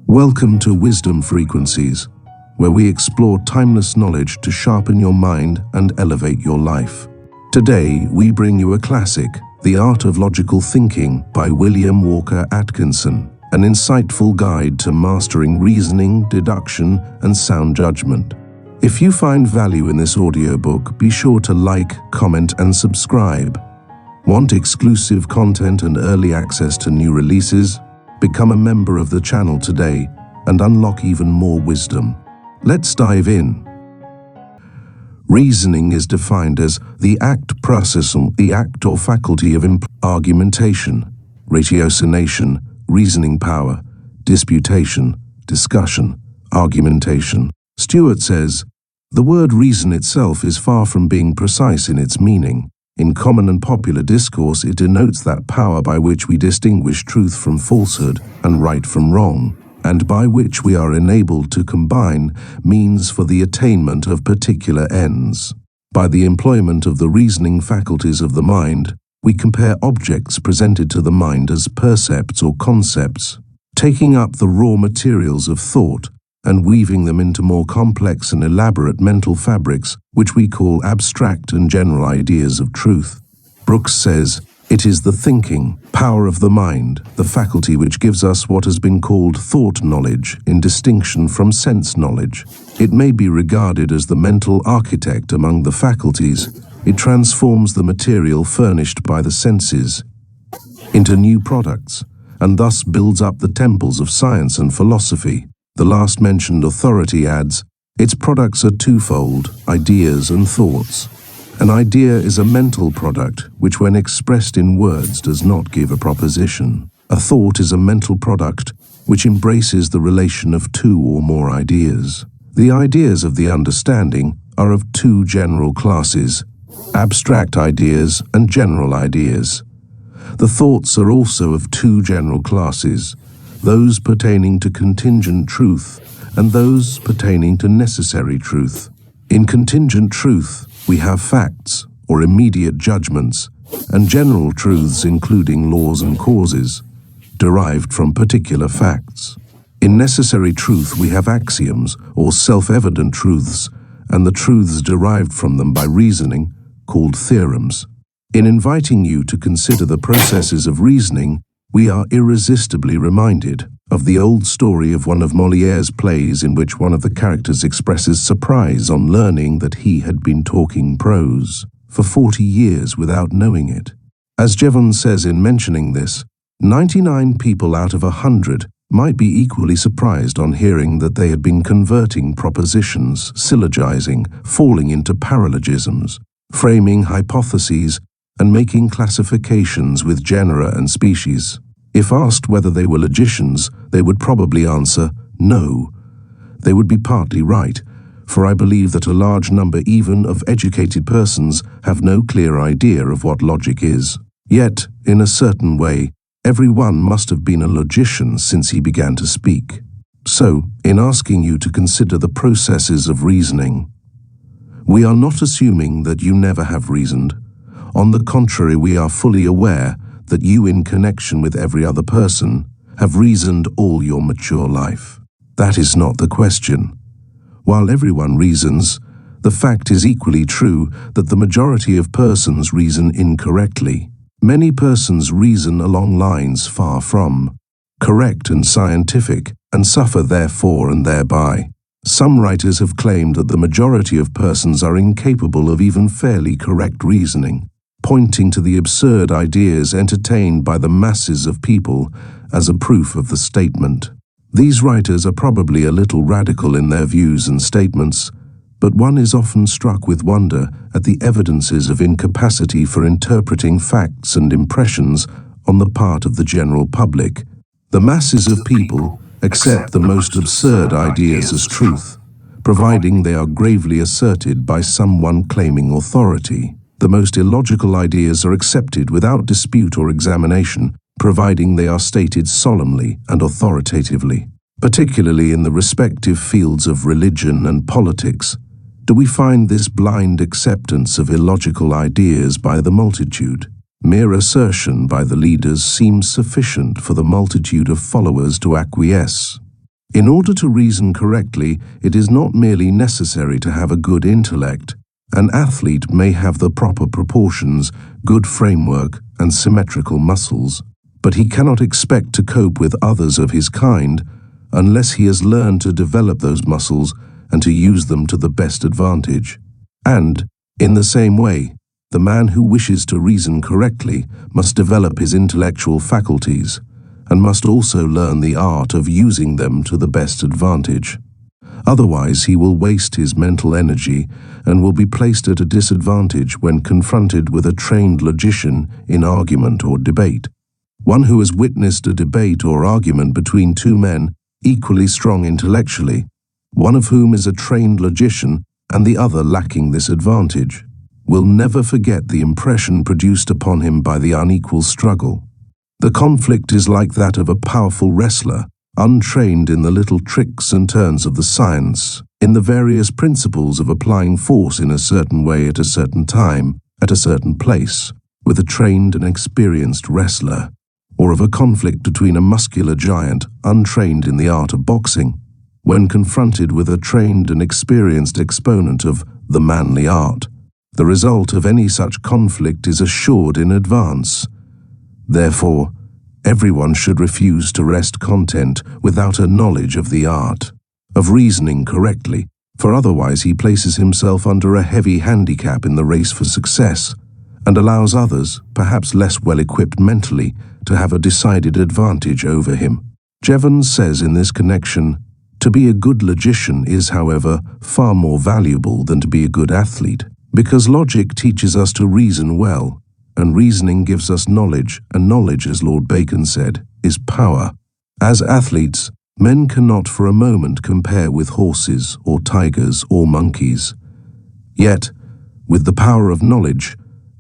Welcome to Wisdom Frequencies, where we explore timeless knowledge to sharpen your mind and elevate your life. Today, we bring you a classic, The Art of Logical Thinking by William Walker Atkinson, an insightful guide to mastering reasoning, deduction, and sound judgment. If you find value in this audiobook, be sure to like, comment, and subscribe. Want exclusive content and early access to new releases? Become a member of the channel today and unlock even more wisdom. Let's dive in. Reasoning is defined as the act or faculty of argumentation, ratiocination, reasoning power, disputation, discussion, argumentation. Stewart says, "The word reason itself is far from being precise in its meaning. In common and popular discourse, it denotes that power by which we distinguish truth from falsehood and right from wrong, and by which we are enabled to combine means for the attainment of particular ends. By the employment of the reasoning faculties of the mind, we compare objects presented to the mind as percepts or concepts, taking up the raw materials of thought and weaving them into more complex and elaborate mental fabrics, which we call abstract and general ideas of truth." Brooks says, "It is the thinking power of the mind, the faculty which gives us what has been called thought knowledge in distinction from sense knowledge. It may be regarded as the mental architect among the faculties. It transforms the material furnished by the senses into new products, and thus builds up the temples of science and philosophy." The last mentioned authority adds, "Its products are twofold, ideas and thoughts. An idea is a mental product which, when expressed in words, does not give a proposition. A thought is a mental product which embraces the relation of two or more ideas. The ideas of the understanding are of two general classes, abstract ideas and general ideas. The thoughts are also of two general classes, those pertaining to contingent truth and those pertaining to necessary truth. In contingent truth, we have facts, or immediate judgments, and general truths including laws and causes, derived from particular facts. In necessary truth, we have axioms, or self-evident truths, and the truths derived from them by reasoning, called theorems. In inviting you to consider the processes of reasoning, we are irresistibly reminded of the old story of one of Molière's plays in which one of the characters expresses surprise on learning that he had been talking prose for 40 years without knowing it. As Jevons says in mentioning this, 99 people out of 100 might be equally surprised on hearing that they had been converting propositions, syllogizing, falling into paralogisms, framing hypotheses, and making classifications with genera and species. If asked whether they were logicians, they would probably answer, no. They would be partly right, for I believe that a large number even of educated persons have no clear idea of what logic is. Yet, in a certain way, everyone must have been a logician since he began to speak. So, in asking you to consider the processes of reasoning, we are not assuming that you never have reasoned. On the contrary, we are fully aware that you, in connection with every other person, have reasoned all your mature life. That is not the question. While everyone reasons, the fact is equally true that the majority of persons reason incorrectly. Many persons reason along lines far from correct and scientific, and suffer therefore and thereby. Some writers have claimed that the majority of persons are incapable of even fairly correct reasoning, pointing to the absurd ideas entertained by the masses of people as a proof of the statement. These writers are probably a little radical in their views and statements, but one is often struck with wonder at the evidences of incapacity for interpreting facts and impressions on the part of the general public. The masses of people accept the most absurd ideas as truth, providing they are gravely asserted by someone claiming authority. The most illogical ideas are accepted without dispute or examination, providing they are stated solemnly and authoritatively. Particularly in the respective fields of religion and politics, do we find this blind acceptance of illogical ideas by the multitude. Mere assertion by the leaders seems sufficient for the multitude of followers to acquiesce. In order to reason correctly, it is not merely necessary to have a good intellect. An athlete may have the proper proportions, good framework, and symmetrical muscles, but he cannot expect to cope with others of his kind unless he has learned to develop those muscles and to use them to the best advantage. And, in the same way, the man who wishes to reason correctly must develop his intellectual faculties, and must also learn the art of using them to the best advantage. Otherwise, he will waste his mental energy and will be placed at a disadvantage when confronted with a trained logician in argument or debate. One who has witnessed a debate or argument between two men equally strong intellectually, one of whom is a trained logician and the other lacking this advantage, will never forget the impression produced upon him by the unequal struggle. The conflict is like that of a powerful wrestler, untrained in the little tricks and turns of the science, in the various principles of applying force in a certain way at a certain time, at a certain place, with a trained and experienced wrestler, or of a conflict between a muscular giant untrained in the art of boxing, when confronted with a trained and experienced exponent of the manly art. The result of any such conflict is assured in advance. Therefore, everyone should refuse to rest content without a knowledge of the art, of reasoning correctly, for otherwise he places himself under a heavy handicap in the race for success, and allows others, perhaps less well-equipped mentally, to have a decided advantage over him. Jevons says in this connection, "To be a good logician is, however, far more valuable than to be a good athlete, because logic teaches us to reason well, and reasoning gives us knowledge, and knowledge, as Lord Bacon said, is power. As athletes, men cannot for a moment compare with horses or tigers or monkeys. Yet, with the power of knowledge,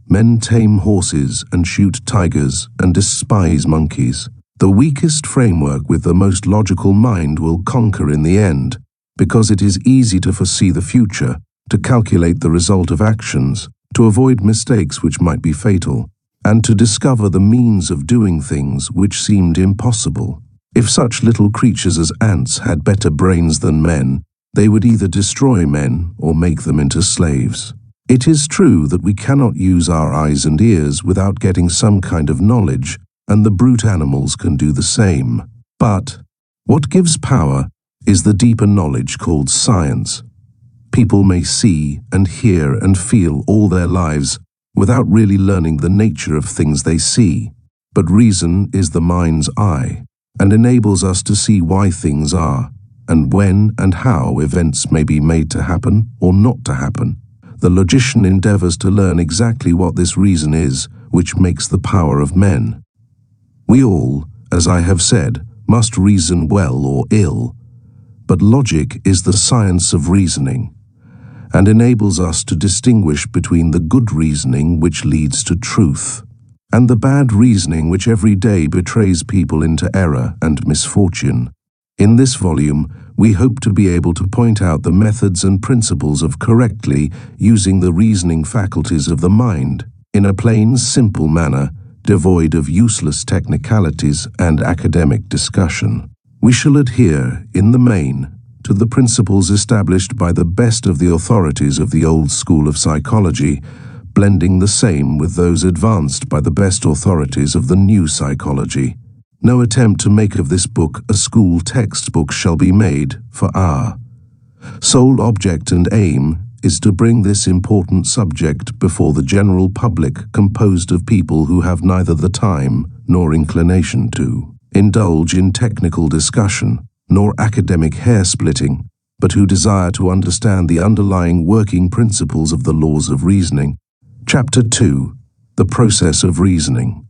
men tame horses and shoot tigers and despise monkeys. The weakest framework with the most logical mind will conquer in the end, because it is easy to foresee the future, to calculate the result of actions, to avoid mistakes which might be fatal, and to discover the means of doing things which seemed impossible. If such little creatures as ants had better brains than men, they would either destroy men or make them into slaves. It is true that we cannot use our eyes and ears without getting some kind of knowledge, and the brute animals can do the same. But what gives power is the deeper knowledge called science. People may see and hear and feel all their lives without really learning the nature of things they see, but reason is the mind's eye, and enables us to see why things are, and when and how events may be made to happen or not to happen. The logician endeavors to learn exactly what this reason is, which makes the power of men. We all, as I have said, must reason well or ill, but logic is the science of reasoning, and enables us to distinguish between the good reasoning which leads to truth, and the bad reasoning which every day betrays people into error and misfortune. In this volume, we hope to be able to point out the methods and principles of correctly using the reasoning faculties of the mind in a plain, simple manner, devoid of useless technicalities and academic discussion. We shall adhere, in the main, to the principles established by the best of the authorities of the old school of psychology, blending the same with those advanced by the best authorities of the new psychology. No attempt to make of this book a school textbook shall be made, for our sole object and aim is to bring this important subject before the general public, composed of people who have neither the time nor inclination to indulge in technical discussion nor academic hair-splitting, but who desire to understand the underlying working principles of the laws of reasoning. Chapter 2. The Process of Reasoning.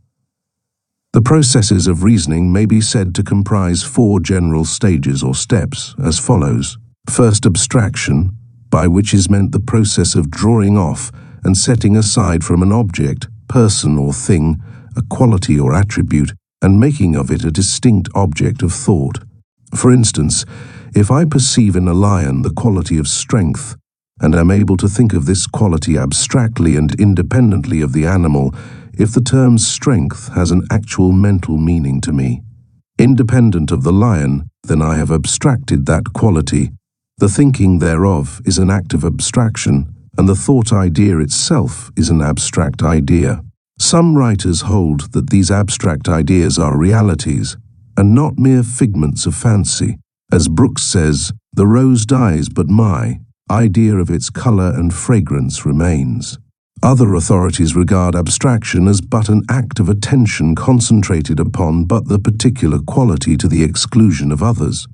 The processes of reasoning may be said to comprise 4 general stages or steps, as follows. First, abstraction, by which is meant the process of drawing off and setting aside from an object, person or thing, a quality or attribute, and making of it a distinct object of thought. For instance, if I perceive in a lion the quality of strength, and am able to think of this quality abstractly and independently of the animal, if the term strength has an actual mental meaning to me, independent of the lion, then I have abstracted that quality. The thinking thereof is an act of abstraction, and the thought idea itself is an abstract idea. Some writers hold that these abstract ideas are realities, and not mere figments of fancy. As Brooks says, "The rose dies, but my idea of its color and fragrance remains." Other authorities regard abstraction as but an act of attention concentrated upon but the particular quality to the exclusion of others,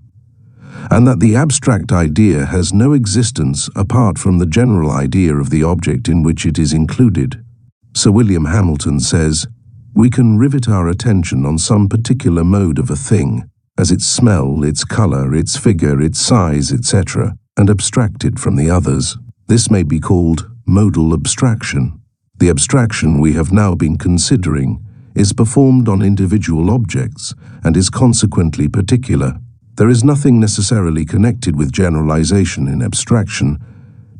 and that the abstract idea has no existence apart from the general idea of the object in which it is included. Sir William Hamilton says, "We can rivet our attention on some particular mode of a thing, as its smell, its color, its figure, its size, etc., and abstract it from the others. This may be called modal abstraction. The abstraction we have now been considering is performed on individual objects and is consequently particular. There is nothing necessarily connected with generalization in abstraction.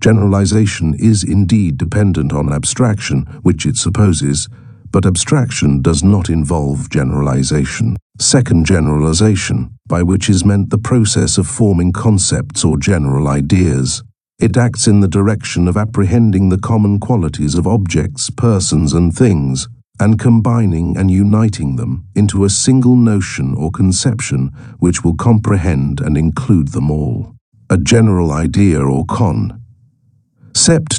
Generalization is indeed dependent on abstraction, which it supposes, but abstraction does not involve generalization." Second generalization, by which is meant the process of forming concepts or general ideas. It acts in the direction of apprehending the common qualities of objects, persons, and things, and combining and uniting them into a single notion or conception which will comprehend and include them all. A general idea or concept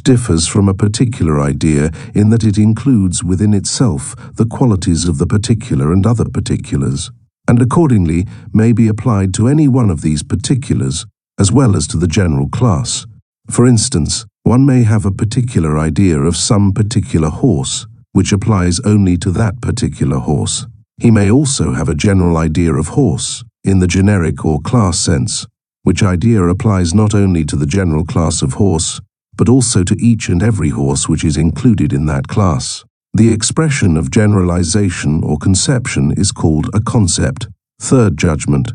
differs from a particular idea in that it includes within itself the qualities of the particular and other particulars, and accordingly may be applied to any one of these particulars as well as to the general class. For instance, one may have a particular idea of some particular horse, which applies only to that particular horse. He may also have a general idea of horse, in the generic or class sense, which idea applies not only to the general class of horse, but also to each and every horse which is included in that class. The expression of generalization or conception is called a concept. Third judgment,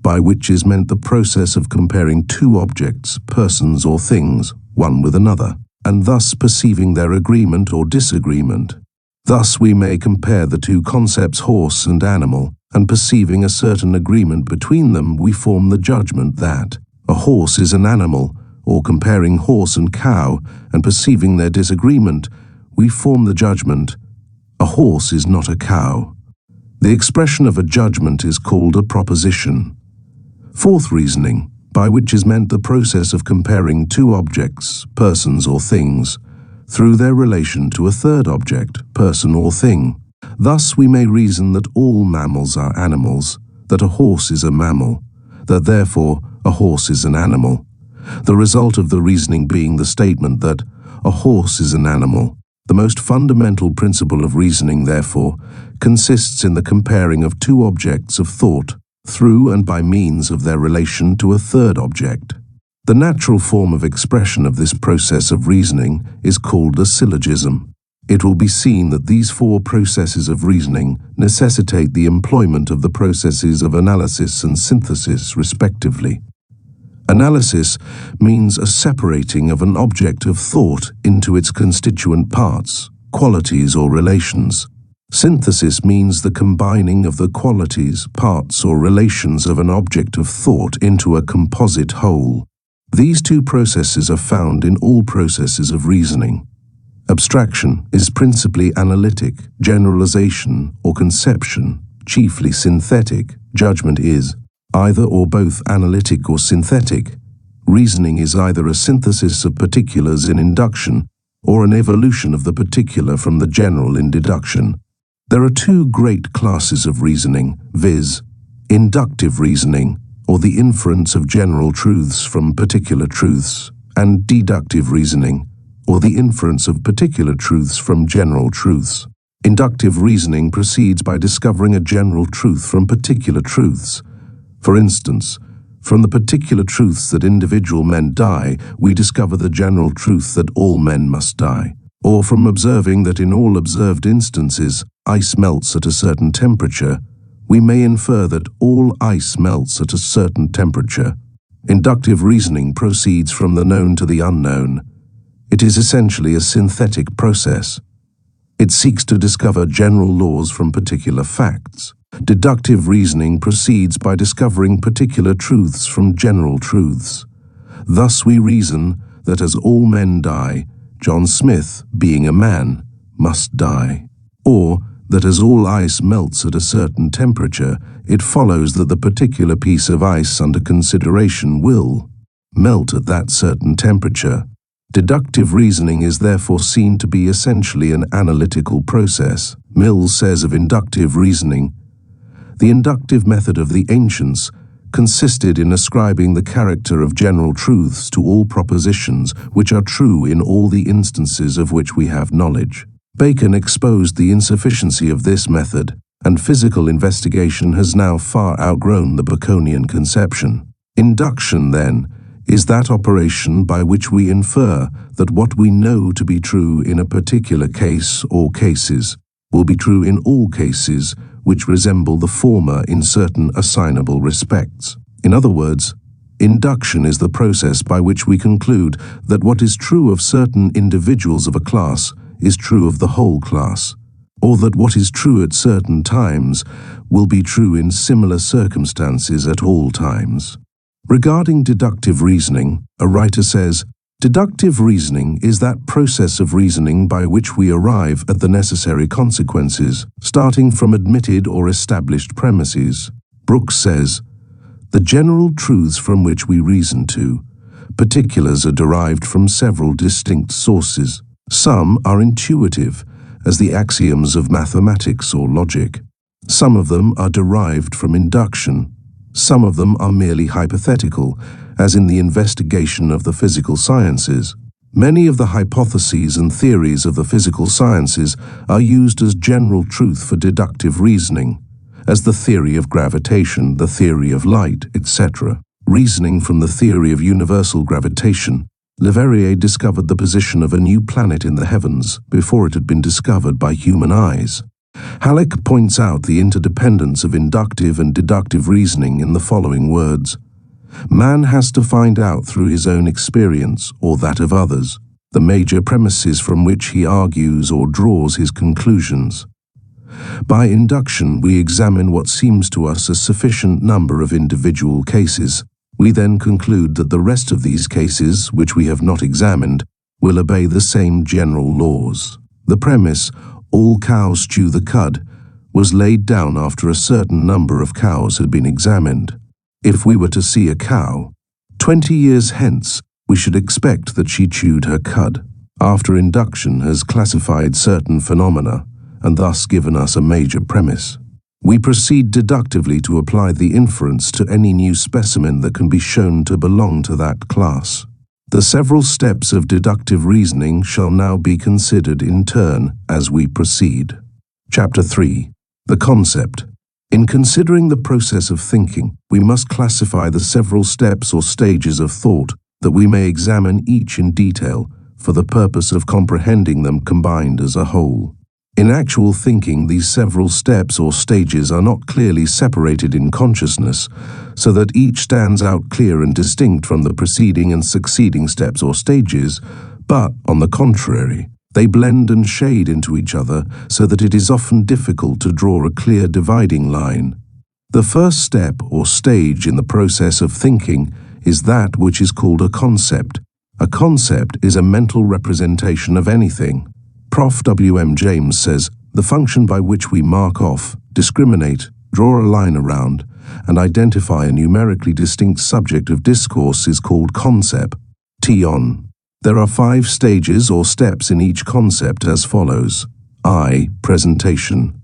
by which is meant the process of comparing two objects, persons, or things, one with another, and thus perceiving their agreement or disagreement. Thus we may compare the two concepts horse and animal, and perceiving a certain agreement between them, we form the judgment that a horse is an animal, or comparing horse and cow, and perceiving their disagreement, we form the judgment, a horse is not a cow. The expression of a judgment is called a proposition. Fourth reasoning, by which is meant the process of comparing two objects, persons, or things, through their relation to a third object, person, or thing. Thus we may reason that all mammals are animals, that a horse is a mammal, that therefore a horse is an animal. The result of the reasoning being the statement that a horse is an animal. The most fundamental principle of reasoning, therefore, consists in the comparing of two objects of thought through and by means of their relation to a third object. The natural form of expression of this process of reasoning is called a syllogism. It will be seen that these four processes of reasoning necessitate the employment of the processes of analysis and synthesis, respectively. Analysis means a separating of an object of thought into its constituent parts, qualities or relations. Synthesis means the combining of the qualities, parts or relations of an object of thought into a composite whole. These two processes are found in all processes of reasoning. Abstraction is principally analytic, generalization or conception, chiefly synthetic. Judgment is either or both analytic or synthetic. Reasoning is either a synthesis of particulars in induction or an evolution of the particular from the general in deduction. There are two great classes of reasoning, viz., inductive reasoning, or the inference of general truths from particular truths, and deductive reasoning, or the inference of particular truths from general truths. Inductive reasoning proceeds by discovering a general truth from particular truths. For instance, from the particular truths that individual men die, we discover the general truth that all men must die. Or from observing that in all observed instances, ice melts at a certain temperature, we may infer that all ice melts at a certain temperature. Inductive reasoning proceeds from the known to the unknown. It is essentially a synthetic process. It seeks to discover general laws from particular facts. Deductive reasoning proceeds by discovering particular truths from general truths. Thus we reason that as all men die, John Smith, being a man, must die. Or that as all ice melts at a certain temperature, it follows that the particular piece of ice under consideration will melt at that certain temperature. Deductive reasoning is therefore seen to be essentially an analytical process. Mills says of inductive reasoning, "The inductive method of the ancients consisted in ascribing the character of general truths to all propositions which are true in all the instances of which we have knowledge." Bacon exposed the insufficiency of this method, and physical investigation has now far outgrown the Baconian conception. Induction, then, is that operation by which we infer that what we know to be true in a particular case or cases will be true in all cases which resemble the former in certain assignable respects. In other words, induction is the process by which we conclude that what is true of certain individuals of a class is true of the whole class, or that what is true at certain times will be true in similar circumstances at all times. Regarding deductive reasoning, a writer says, "Deductive reasoning is that process of reasoning by which we arrive at the necessary consequences, starting from admitted or established premises." Brooks says, "The general truths from which we reason to, particulars are derived from several distinct sources. Some are intuitive, as the axioms of mathematics or logic. Some of them are derived from induction. Some of them are merely hypothetical, as in the investigation of the physical sciences. Many of the hypotheses and theories of the physical sciences are used as general truth for deductive reasoning, as the theory of gravitation, the theory of light, etc. Reasoning from the theory of universal gravitation, Leverrier discovered the position of a new planet in the heavens before it had been discovered by human eyes. Halleck points out the interdependence of inductive and deductive reasoning in the following words: "Man has to find out through his own experience, or that of others, the major premises from which he argues or draws his conclusions. By induction we examine what seems to us a sufficient number of individual cases. We then conclude that the rest of these cases, which we have not examined, will obey the same general laws. The premise, 'all cows chew the cud,' was laid down after a certain number of cows had been examined. If we were to see a cow 20 years hence, we should expect that she chewed her cud, after induction has classified certain phenomena and thus given us a major premise. We proceed deductively to apply the inference to any new specimen that can be shown to belong to that class. The several steps of deductive reasoning shall now be considered in turn as we proceed." Chapter 3. The Concept. In considering the process of thinking, we must classify the several steps or stages of thought that we may examine each in detail for the purpose of comprehending them combined as a whole. In actual thinking, these several steps or stages are not clearly separated in consciousness, so that each stands out clear and distinct from the preceding and succeeding steps or stages, but, on the contrary, they blend and shade into each other so that it is often difficult to draw a clear dividing line. The first step or stage in the process of thinking is that which is called a concept. A concept is a mental representation of anything. Prof. W. M. James says, "The function by which we mark off, discriminate, draw a line around, and identify a numerically distinct subject of discourse is called concept." Tion. There are 5 stages or steps in each concept as follows. I. Presentation.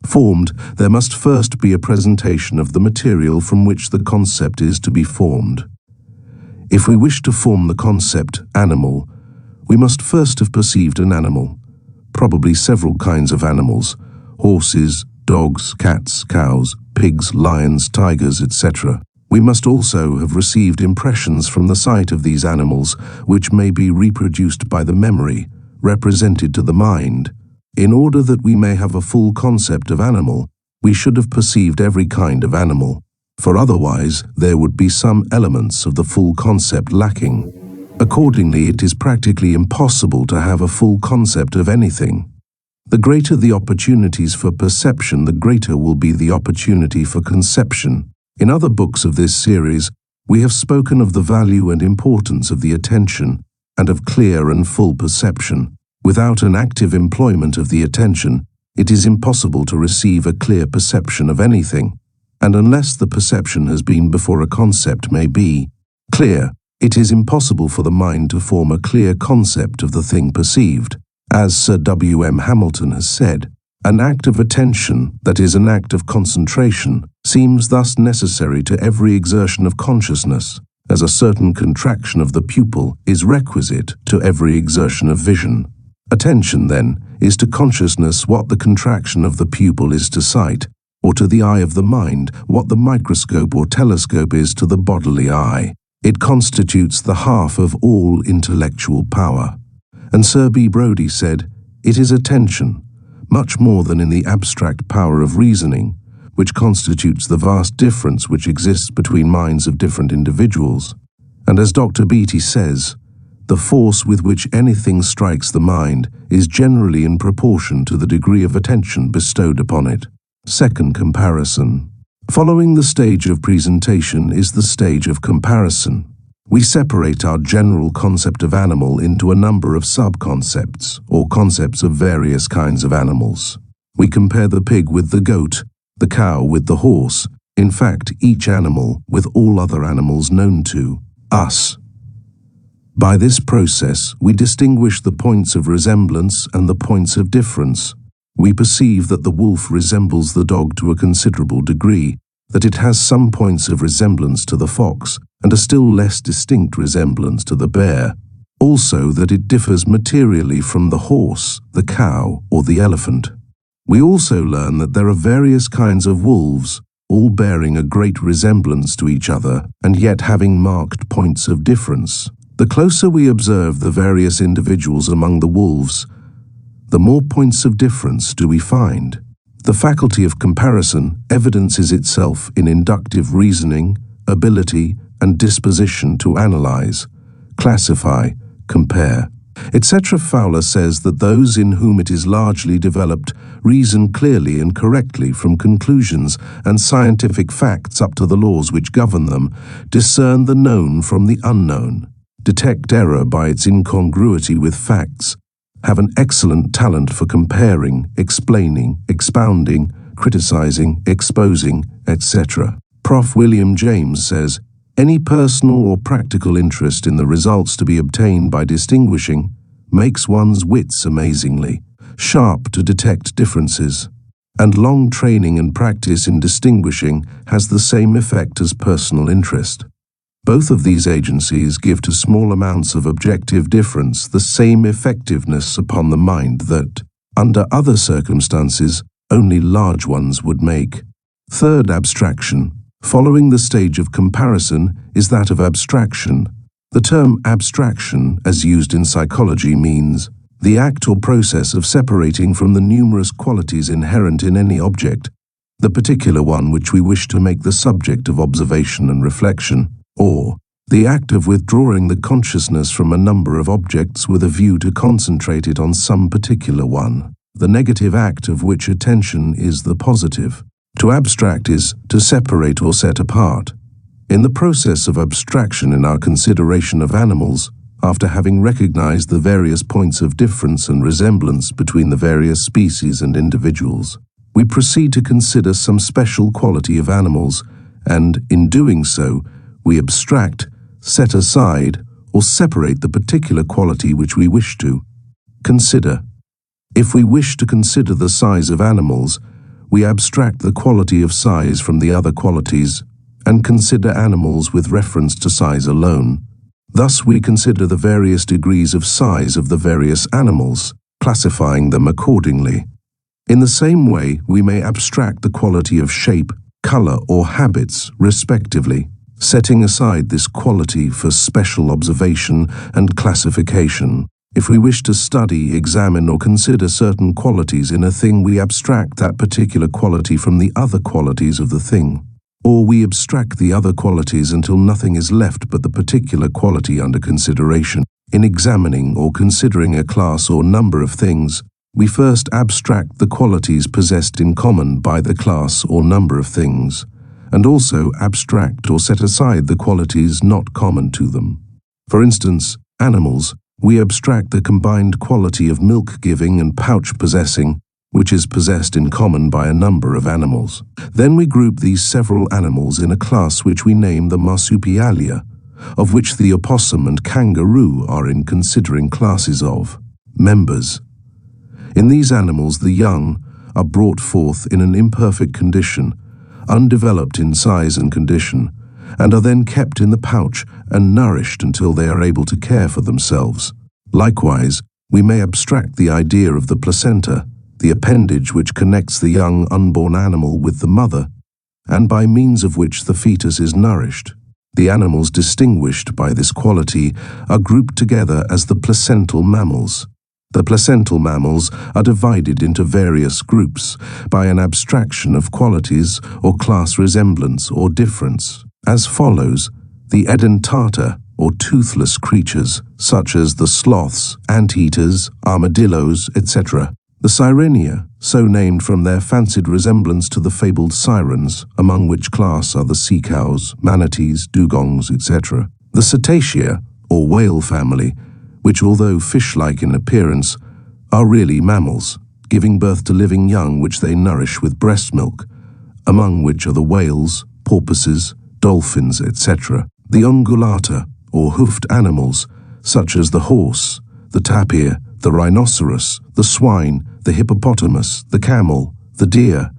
Formed, there must first be a presentation of the material from which the concept is to be formed. If we wish to form the concept animal, we must first have perceived an animal, probably several kinds of animals, horses, dogs, cats, cows, pigs, lions, tigers, etc. We must also have received impressions from the sight of these animals, which may be reproduced by the memory, represented to the mind. In order that we may have a full concept of animal, we should have perceived every kind of animal, for otherwise there would be some elements of the full concept lacking. Accordingly, it is practically impossible to have a full concept of anything. The greater the opportunities for perception, the greater will be the opportunity for conception. In other books of this series, we have spoken of the value and importance of the attention and of clear and full perception. Without an active employment of the attention, it is impossible to receive a clear perception of anything, and unless the perception has been before a concept may be clear, it is impossible for the mind to form a clear concept of the thing perceived. As Sir W.M. Hamilton has said, an act of attention, that is, an act of concentration, seems thus necessary to every exertion of consciousness, as a certain contraction of the pupil is requisite to every exertion of vision. Attention, then, is to consciousness what the contraction of the pupil is to sight, or to the eye of the mind what the microscope or telescope is to the bodily eye. It constitutes the half of all intellectual power. And Sir B. Brodie said, "It is attention, much more than in the abstract power of reasoning, which constitutes the vast difference which exists between minds of different individuals. And as Dr. Beattie says, the force with which anything strikes the mind is generally in proportion to the degree of attention bestowed upon it." Second comparison. Following the stage of presentation is the stage of comparison. We separate our general concept of animal into a number of sub-concepts, or concepts of various kinds of animals. We compare the pig with the goat, the cow with the horse, in fact, each animal with all other animals known to us. By this process, we distinguish the points of resemblance and the points of difference. We perceive that the wolf resembles the dog to a considerable degree, that it has some points of resemblance to the fox, and a still less distinct resemblance to the bear. Also that it differs materially from the horse, the cow, or the elephant. We also learn that there are various kinds of wolves, all bearing a great resemblance to each other, and yet having marked points of difference. The closer we observe the various individuals among the wolves, the more points of difference do we find. The faculty of comparison evidences itself in inductive reasoning, ability, and disposition to analyze, classify, compare, etc. Fowler says that those in whom it is largely developed reason clearly and correctly from conclusions and scientific facts up to the laws which govern them, discern the known from the unknown, detect error by its incongruity with facts, have an excellent talent for comparing, explaining, expounding, criticizing, exposing, etc. Prof. William James says, "Any personal or practical interest in the results to be obtained by distinguishing makes one's wits amazingly sharp to detect differences, and long training and practice in distinguishing has the same effect as personal interest. Both of these agencies give to small amounts of objective difference the same effectiveness upon the mind that, under other circumstances, only large ones would make." Third abstraction, following the stage of comparison, is that of abstraction. The term abstraction, as used in psychology, means the act or process of separating from the numerous qualities inherent in any object, the particular one which we wish to make the subject of observation and reflection, or the act of withdrawing the consciousness from a number of objects with a view to concentrate it on some particular one, the negative act of which attention is the positive. To abstract is to separate or set apart. In the process of abstraction in our consideration of animals, after having recognized the various points of difference and resemblance between the various species and individuals, we proceed to consider some special quality of animals, and, in doing so, we abstract, set aside, or separate the particular quality which we wish to consider. If we wish to consider the size of animals, we abstract the quality of size from the other qualities and consider animals with reference to size alone. Thus we consider the various degrees of size of the various animals, classifying them accordingly. In the same way, we may abstract the quality of shape, color, or habits, respectively, setting aside this quality for special observation and classification. If we wish to study, examine, or consider certain qualities in a thing, we abstract that particular quality from the other qualities of the thing, or we abstract the other qualities until nothing is left but the particular quality under consideration. In examining or considering a class or number of things, We first abstract the qualities possessed in common by the class or number of things, and also abstract or set aside the qualities not common to them. For instance, animals, we abstract the combined quality of milk-giving and pouch-possessing, which is possessed in common by a number of animals. Then we group these several animals in a class which we name the marsupialia, of which the opossum and kangaroo are in considering classes of members. In these animals, the young are brought forth in an imperfect condition, undeveloped in size and condition, and are then kept in the pouch and nourished until they are able to care for themselves. Likewise, we may abstract the idea of the placenta, the appendage which connects the young unborn animal with the mother, and by means of which the fetus is nourished. The animals distinguished by this quality are grouped together as the placental mammals. The placental mammals are divided into various groups by an abstraction of qualities or class resemblance or difference, as follows: the edentata, or toothless creatures, such as the sloths, anteaters, armadillos, etc. The sirenia, so named from their fancied resemblance to the fabled sirens, among which class are the sea cows, manatees, dugongs, etc. The cetacea, or whale family, which, although fish-like in appearance, are really mammals, giving birth to living young which they nourish with breast milk, among which are the whales, porpoises, dolphins, etc. The ungulata, or hoofed animals, such as the horse, the tapir, the rhinoceros, the swine, the hippopotamus, the camel, the deer,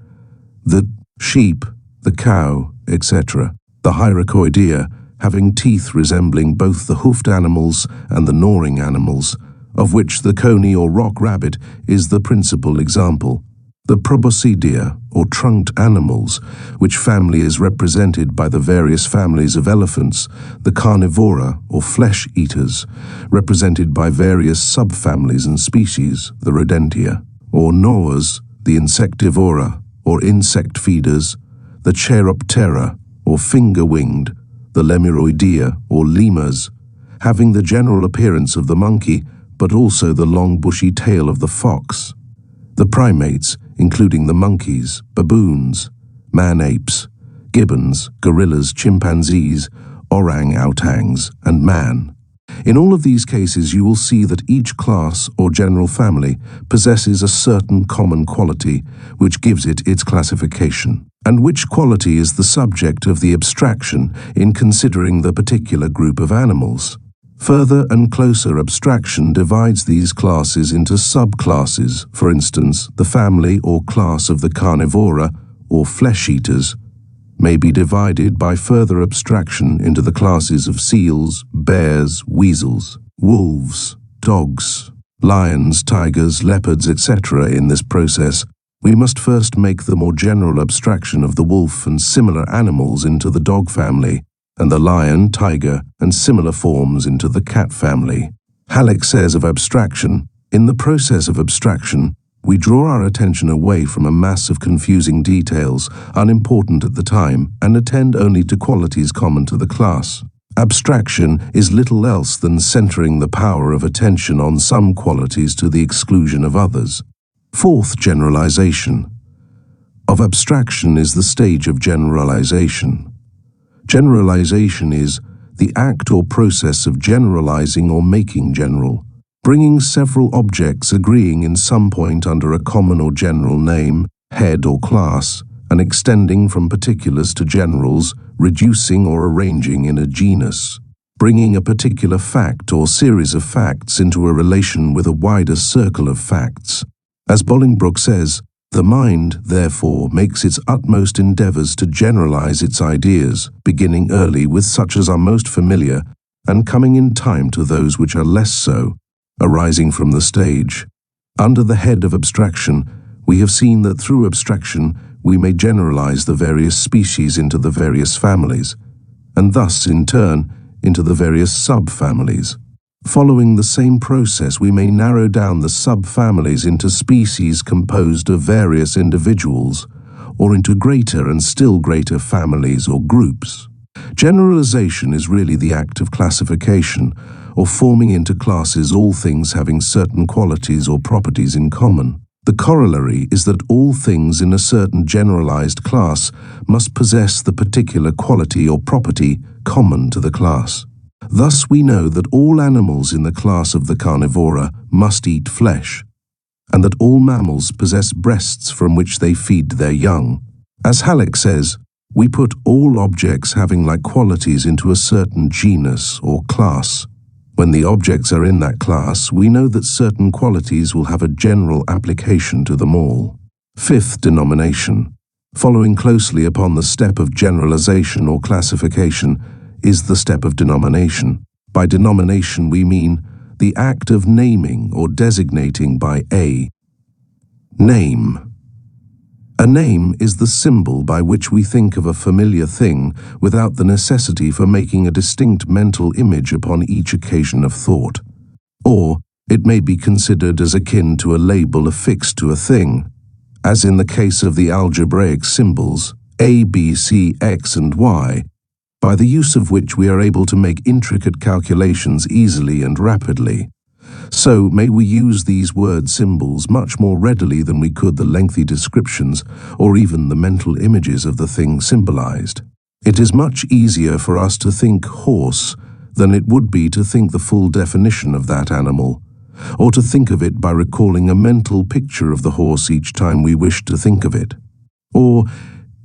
the sheep, the cow, etc. The hyracoidea, having teeth resembling both the hoofed animals and the gnawing animals, of which the coney or rock rabbit is the principal example. The proboscidea, or trunked animals, which family is represented by the various families of elephants, the carnivora, or flesh-eaters, represented by various subfamilies and species, the rodentia, or gnaws, the insectivora, or insect feeders, the cheiroptera, or finger-winged, the lemuroidea, or lemurs, having the general appearance of the monkey, but also the long bushy tail of the fox. The primates, including the monkeys, baboons, man-apes, gibbons, gorillas, chimpanzees, orang-outans, and man. In all of these cases, you will see that each class or general family possesses a certain common quality which gives it its classification, and which quality is the subject of the abstraction in considering the particular group of animals. Further and closer abstraction divides these classes into subclasses. For instance, the family or class of the carnivora, or flesh-eaters, may be divided by further abstraction into the classes of seals, bears, weasels, wolves, dogs, lions, tigers, leopards, etc. In this process, we must first make the more general abstraction of the wolf and similar animals into the dog family, and the lion, tiger, and similar forms into the cat family. Halleck says of abstraction, in the process of abstraction, we draw our attention away from a mass of confusing details, unimportant at the time, and attend only to qualities common to the class. Abstraction is little else than centering the power of attention on some qualities to the exclusion of others. Fourth generalization. Of abstraction is the stage of generalization. Generalization is the act or process of generalizing or making general, bringing several objects agreeing in some point under a common or general name, head or class, and extending from particulars to generals, reducing or arranging in a genus, bringing a particular fact or series of facts into a relation with a wider circle of facts. As Bolingbroke says, the mind, therefore, makes its utmost endeavors to generalize its ideas, beginning early with such as are most familiar, and coming in time to those which are less so, arising from the stage. Under the head of abstraction, we have seen that through abstraction we may generalize the various species into the various families, and thus, in turn, into the various subfamilies. Following the same process, we may narrow down the subfamilies into species composed of various individuals, or into greater and still greater families or groups. Generalization is really the act of classification, or forming into classes all things having certain qualities or properties in common. The corollary is that all things in a certain generalized class must possess the particular quality or property common to the class. Thus we know that all animals in the class of the carnivora must eat flesh, and that all mammals possess breasts from which they feed their young. As Halleck says, we put all objects having like qualities into a certain genus or class. When the objects are in that class, we know that certain qualities will have a general application to them all. Fifth denomination, following closely upon the step of generalization or classification, is the step of denomination. By denomination we mean the act of naming or designating by a name. A name is the symbol by which we think of a familiar thing without the necessity for making a distinct mental image upon each occasion of thought. Or it may be considered as akin to a label affixed to a thing, as in the case of the algebraic symbols a, b, c, x, and y, by the use of which we are able to make intricate calculations easily and rapidly. So may we use these word symbols much more readily than we could the lengthy descriptions or even the mental images of the thing symbolized. It is much easier for us to think horse than it would be to think the full definition of that animal, or to think of it by recalling a mental picture of the horse each time we wish to think of it. Or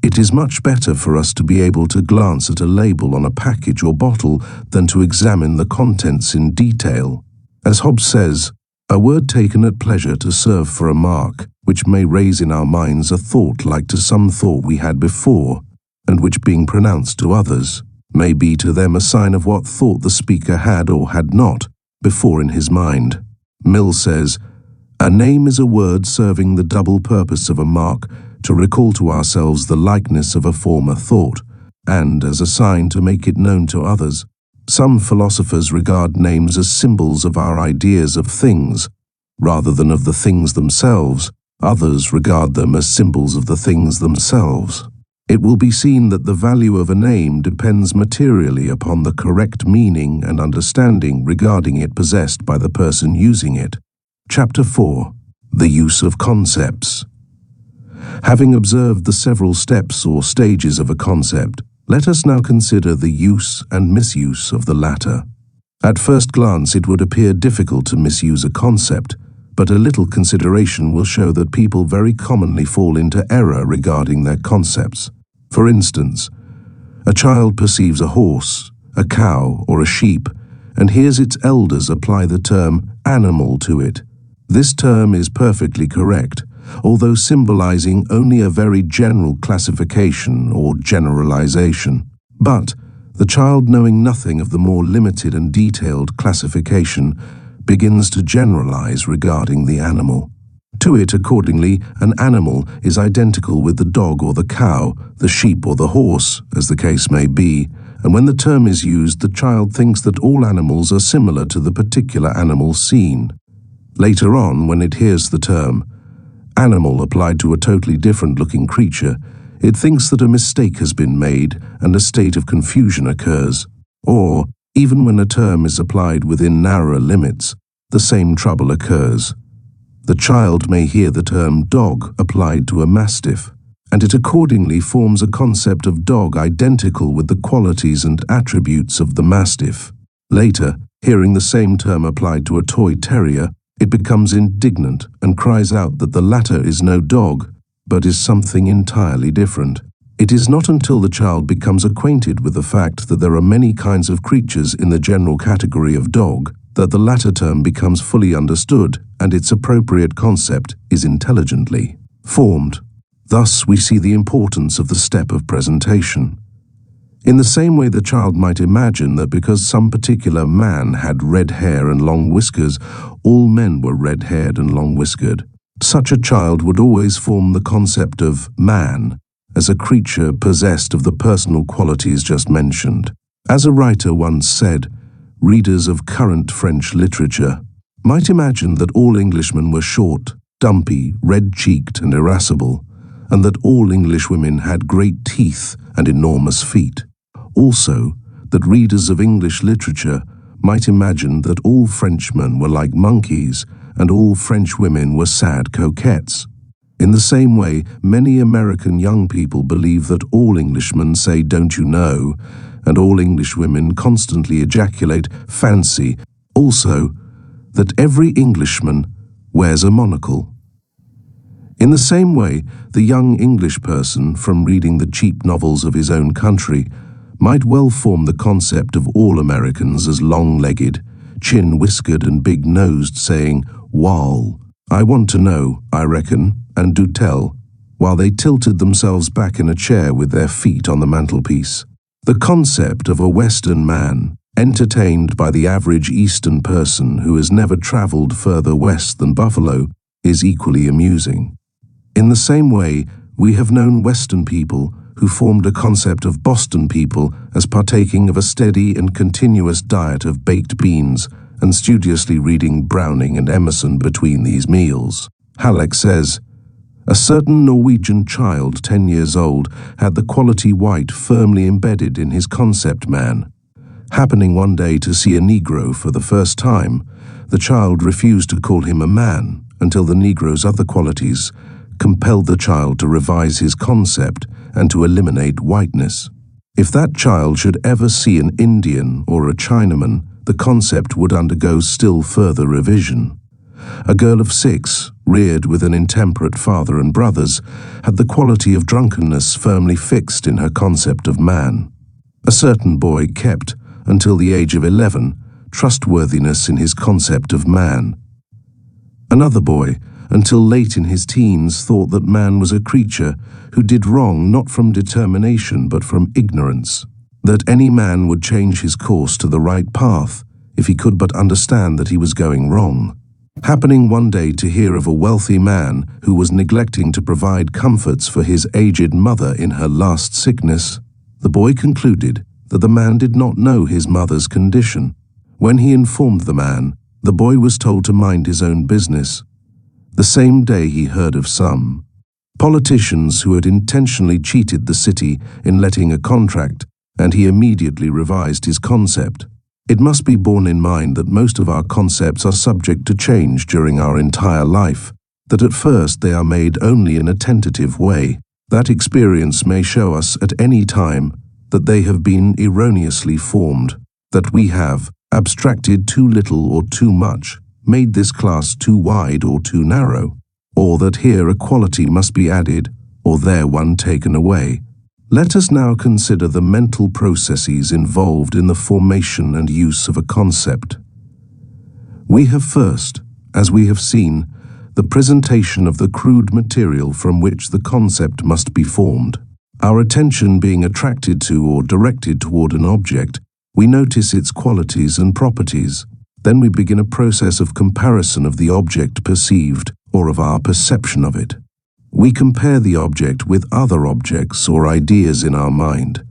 it is much better for us to be able to glance at a label on a package or bottle than to examine the contents in detail. As Hobbes says, a word taken at pleasure to serve for a mark, which may raise in our minds a thought like to some thought we had before, and which being pronounced to others, may be to them a sign of what thought the speaker had or had not before in his mind. Mill says, a name is a word serving the double purpose of a mark to recall to ourselves the likeness of a former thought, and as a sign to make it known to others. Some philosophers regard names as symbols of our ideas of things, rather than of the things themselves. Others regard them as symbols of the things themselves. It will be seen that the value of a name depends materially upon the correct meaning and understanding regarding it possessed by the person using it. Chapter 4. The Use of Concepts. Having observed the several steps or stages of a concept, let us now consider the use and misuse of the latter. At first glance it would appear difficult to misuse a concept, but a little consideration will show that people very commonly fall into error regarding their concepts. For instance, a child perceives a horse, a cow, or a sheep, and hears its elders apply the term animal to it. This term is perfectly correct, although symbolizing only a very general classification or generalization. But the child, knowing nothing of the more limited and detailed classification, begins to generalize regarding the animal. To it, accordingly, an animal is identical with the dog or the cow, the sheep or the horse, as the case may be, and when the term is used, the child thinks that all animals are similar to the particular animal seen. Later on, when it hears the term animal applied to a totally different-looking creature, it thinks that a mistake has been made and a state of confusion occurs. Or, even when a term is applied within narrower limits, the same trouble occurs. The child may hear the term dog applied to a mastiff, and it accordingly forms a concept of dog identical with the qualities and attributes of the mastiff. Later, hearing the same term applied to a toy terrier, it becomes indignant and cries out that the latter is no dog, but is something entirely different. It is not until the child becomes acquainted with the fact that there are many kinds of creatures in the general category of dog that the latter term becomes fully understood and its appropriate concept is intelligently formed. Thus we see the importance of the step of presentation. In the same way, the child might imagine that because some particular man had red hair and long whiskers, all men were red-haired and long-whiskered. Such a child would always form the concept of man as a creature possessed of the personal qualities just mentioned. As a writer once said, readers of current French literature might imagine that all Englishmen were short, dumpy, red-cheeked and irascible, and that all English women had great teeth and enormous feet. Also, that readers of English literature might imagine that all Frenchmen were like monkeys and all French women were sad coquettes. In the same way, many American young people believe that all Englishmen say "don't you know," and all English women constantly ejaculate "fancy." Also, that every Englishman wears a monocle. In the same way, the young English person, from reading the cheap novels of his own country, might well form the concept of all Americans as long-legged, chin-whiskered and big-nosed, saying, "Wall, I want to know, I reckon, and do tell," while they tilted themselves back in a chair with their feet on the mantelpiece. The concept of a Western man, entertained by the average Eastern person who has never traveled further west than Buffalo, is equally amusing. In the same way, we have known Western people who formed a concept of Boston people as partaking of a steady and continuous diet of baked beans and studiously reading Browning and Emerson between these meals. Halleck says, "A certain Norwegian child, 10 years old, had the quality white firmly embedded in his concept man. Happening one day to see a Negro for the first time, the child refused to call him a man until the Negro's other qualities compelled the child to revise his concept and to eliminate whiteness. If that child should ever see an Indian or a Chinaman, the concept would undergo still further revision. A girl of 6, reared with an intemperate father and brothers, had the quality of drunkenness firmly fixed in her concept of man. A certain boy kept, until the age of 11, trustworthiness in his concept of man. Another boy, until late in his teens, thought that man was a creature who did wrong not from determination but from ignorance, that any man would change his course to the right path if he could but understand that he was going wrong. Happening one day to hear of a wealthy man who was neglecting to provide comforts for his aged mother in her last sickness, the boy concluded that the man did not know his mother's condition. When he informed the man, the boy was told to mind his own business. The same day he heard of some politicians who had intentionally cheated the city in letting a contract, and he immediately revised his concept. It must be borne in mind that most of our concepts are subject to change during our entire life, that at first they are made only in a tentative way. That experience may show us at any time that they have been erroneously formed, that we have abstracted too little or too much, made this class too wide or too narrow, or that here a quality must be added, or there one taken away. Let us now consider the mental processes involved in the formation and use of a concept. We have first, as we have seen, the presentation of the crude material from which the concept must be formed. Our attention being attracted to or directed toward an object, we notice its qualities and properties. Then we begin a process of comparison of the object perceived or of our perception of it. We compare the object with other objects or ideas in our mind,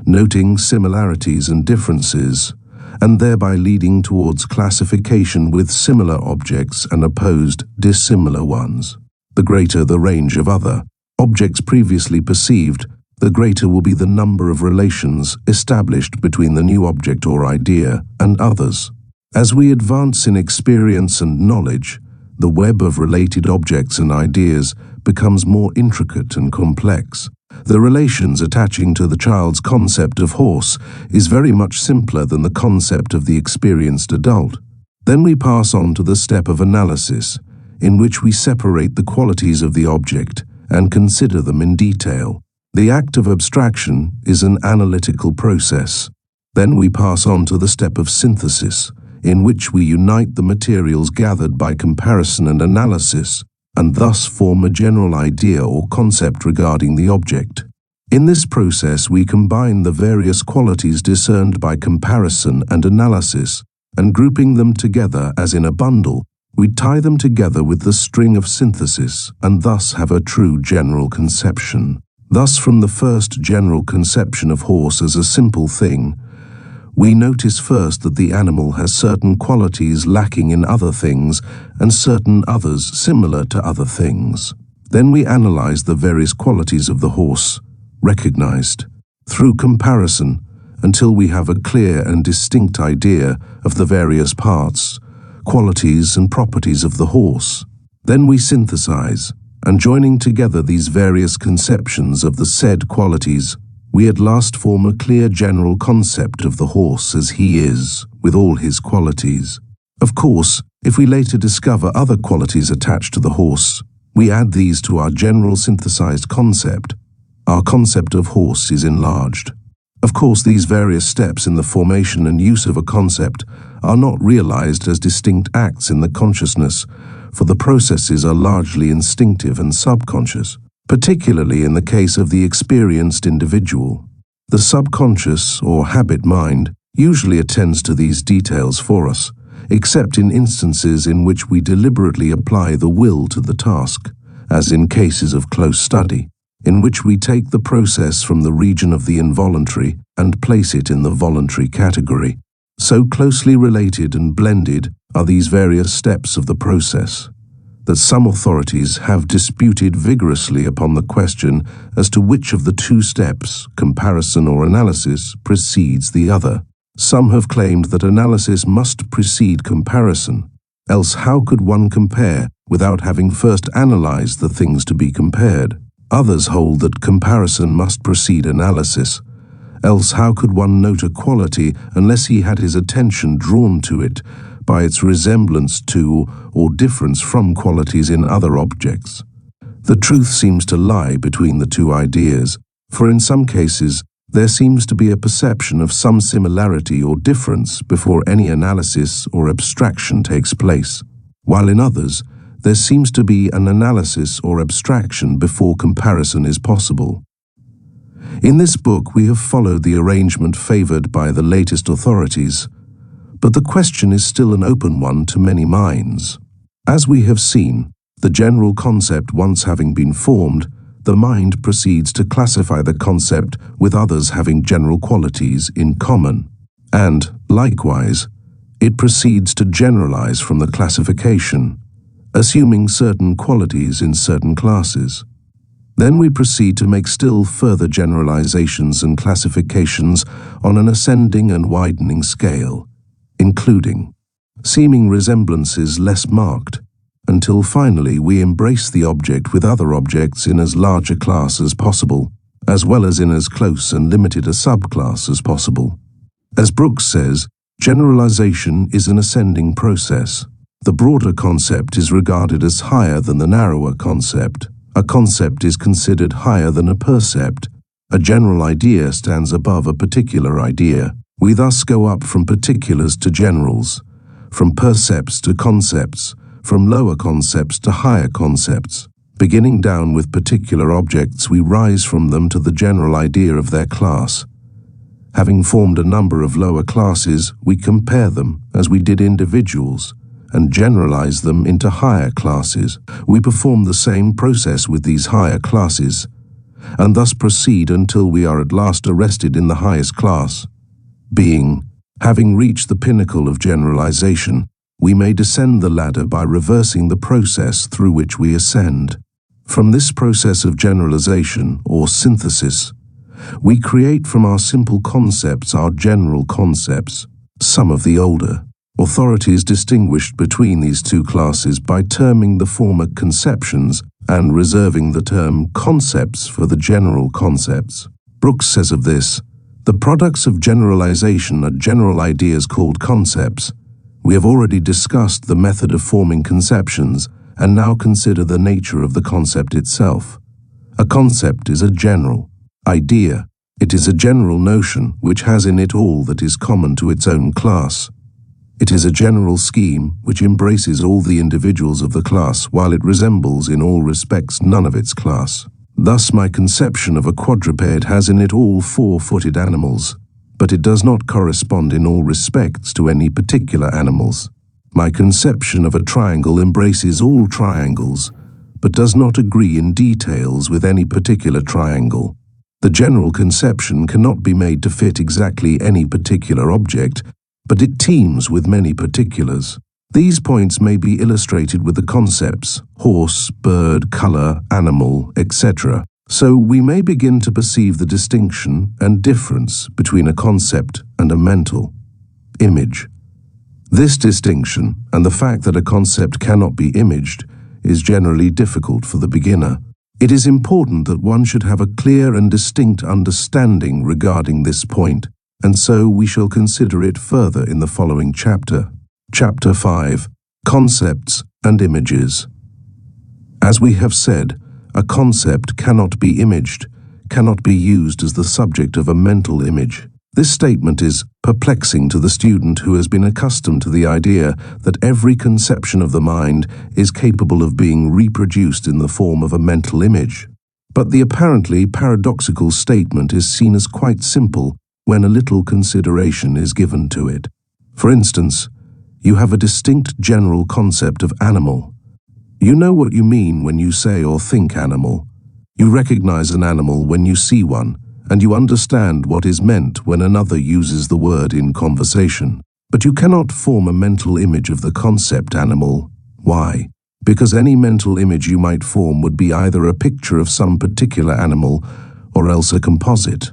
noting similarities and differences, and thereby leading towards classification with similar objects and opposed dissimilar ones. The greater the range of other objects previously perceived, the greater will be the number of relations established between the new object or idea and others. As we advance in experience and knowledge, the web of related objects and ideas becomes more intricate and complex. The relations attaching to the child's concept of horse is very much simpler than the concept of the experienced adult. Then we pass on to the step of analysis, in which we separate the qualities of the object and consider them in detail. The act of abstraction is an analytical process. Then we pass on to the step of synthesis, in which we unite the materials gathered by comparison and analysis, and thus form a general idea or concept regarding the object. In this process, we combine the various qualities discerned by comparison and analysis, and grouping them together as in a bundle, we tie them together with the string of synthesis, and thus have a true general conception. Thus, from the first general conception of horse as a simple thing, we notice first that the animal has certain qualities lacking in other things and certain others similar to other things. Then we analyze the various qualities of the horse, recognized. Through comparison, until we have a clear and distinct idea of the various parts, qualities and properties of the horse. Then we synthesize, and joining together these various conceptions of the said qualities, we at last form a clear general concept of the horse as he is, with all his qualities. Of course, if we later discover other qualities attached to the horse, we add these to our general synthesized concept. Our concept of horse is enlarged. Of course, these various steps in the formation and use of a concept are not realized as distinct acts in the consciousness, for the processes are largely instinctive and subconscious, particularly in the case of the experienced individual. The subconscious or habit mind usually attends to these details for us, except in instances in which we deliberately apply the will to the task, as in cases of close study, in which we take the process from the region of the involuntary and place it in the voluntary category. So closely related and blended are these various steps of the process, that some authorities have disputed vigorously upon the question as to which of the two steps, comparison or analysis, precedes the other. Some have claimed that analysis must precede comparison, else how could one compare without having first analyzed the things to be compared? Others hold that comparison must precede analysis, else how could one note a quality unless he had his attention drawn to it by its resemblance to or difference from qualities in other objects? The truth seems to lie between the two ideas, for in some cases there seems to be a perception of some similarity or difference before any analysis or abstraction takes place, while in others there seems to be an analysis or abstraction before comparison is possible. In this book we have followed the arrangement favored by the latest authorities, but the question is still an open one to many minds. As we have seen, the general concept once having been formed, the mind proceeds to classify the concept with others having general qualities in common, and, likewise, it proceeds to generalize from the classification, assuming certain qualities in certain classes. Then we proceed to make still further generalizations and classifications on an ascending and widening scale, including seeming resemblances less marked, until finally we embrace the object with other objects in as large a class as possible, as well as in as close and limited a subclass as possible. As Brooks says, generalization is an ascending process. The broader concept is regarded as higher than the narrower concept. A concept is considered higher than a percept. A general idea stands above a particular idea. We thus go up from particulars to generals, from percepts to concepts, from lower concepts to higher concepts. Beginning down with particular objects, we rise from them to the general idea of their class. Having formed a number of lower classes, we compare them, as we did individuals, and generalize them into higher classes. We perform the same process with these higher classes, and thus proceed until we are at last arrested in the highest class. Being, having reached the pinnacle of generalization, we may descend the ladder by reversing the process through which we ascend. From this process of generalization, or synthesis, we create from our simple concepts our general concepts. Some of the older authorities distinguished between these two classes by terming the former conceptions and reserving the term concepts for the general concepts. Brooks says of this, "The products of generalization are general ideas called concepts. We have already discussed the method of forming conceptions and now consider the nature of the concept itself. A concept is a general idea. It is a general notion which has in it all that is common to its own class. It is a general scheme which embraces all the individuals of the class while it resembles in all respects none of its class. Thus my conception of a quadruped has in it all four-footed animals, but it does not correspond in all respects to any particular animals. My conception of a triangle embraces all triangles, but does not agree in details with any particular triangle. The general conception cannot be made to fit exactly any particular object, but it teems with many particulars. These points may be illustrated with the concepts horse, bird, color, animal, etc., So we may begin to perceive the distinction and difference between a concept and a mental image. This distinction, and the fact that a concept cannot be imaged, is generally difficult for the beginner. It is important that one should have a clear and distinct understanding regarding this point, and so we shall consider it further in the following chapter. Chapter 5. Concepts and Images. As we have said, a concept cannot be imaged, cannot be used as the subject of a mental image. This statement is perplexing to the student who has been accustomed to the idea that every conception of the mind is capable of being reproduced in the form of a mental image. But the apparently paradoxical statement is seen as quite simple when a little consideration is given to it. For instance, you have a distinct general concept of animal. You know what you mean when you say or think animal. You recognize an animal when you see one, and you understand what is meant when another uses the word in conversation. But you cannot form a mental image of the concept animal. Why? Because any mental image you might form would be either a picture of some particular animal or else a composite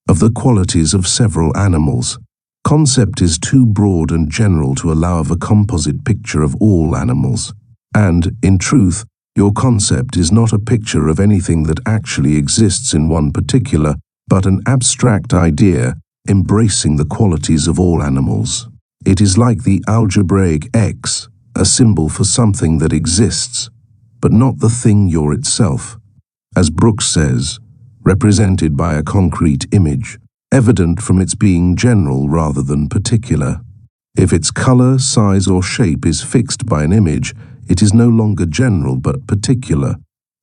of the qualities of several animals. Concept is too broad and general to allow of a composite picture of all animals. And, in truth, your concept is not a picture of anything that actually exists in one particular, but an abstract idea embracing the qualities of all animals. It is like the algebraic X, a symbol for something that exists, but not the thing you're itself. As Brooks says, represented by a concrete image, evident from its being general rather than particular. If its color, size, or shape is fixed by an image, it is no longer general but particular.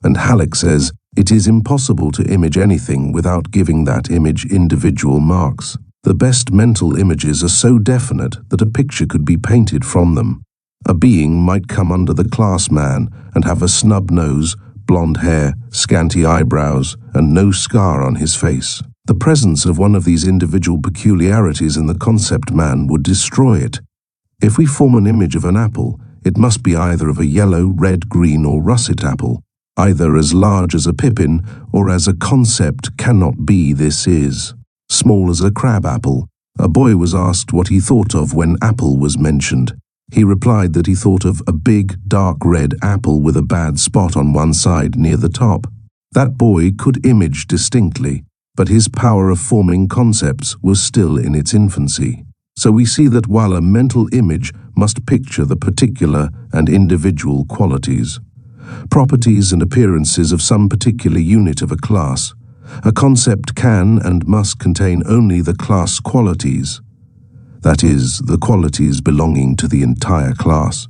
And Halleck says, it is impossible to image anything without giving that image individual marks. The best mental images are so definite that a picture could be painted from them. A being might come under the class man and have a snub nose, blonde hair, scanty eyebrows, and no scar on his face. The presence of one of these individual peculiarities in the concept man would destroy it. If we form an image of an apple, it must be either of a yellow, red, green, or russet apple. Either as large as a pippin or as a concept cannot be this is. Small as a crab apple. A boy was asked what he thought of when apple was mentioned. He replied that he thought of a big, dark red apple with a bad spot on one side near the top. That boy could image distinctly, but his power of forming concepts was still in its infancy. So we see that while a mental image must picture the particular and individual qualities, properties and appearances of some particular unit of a class, a concept can and must contain only the class qualities, that is, the qualities belonging to the entire class.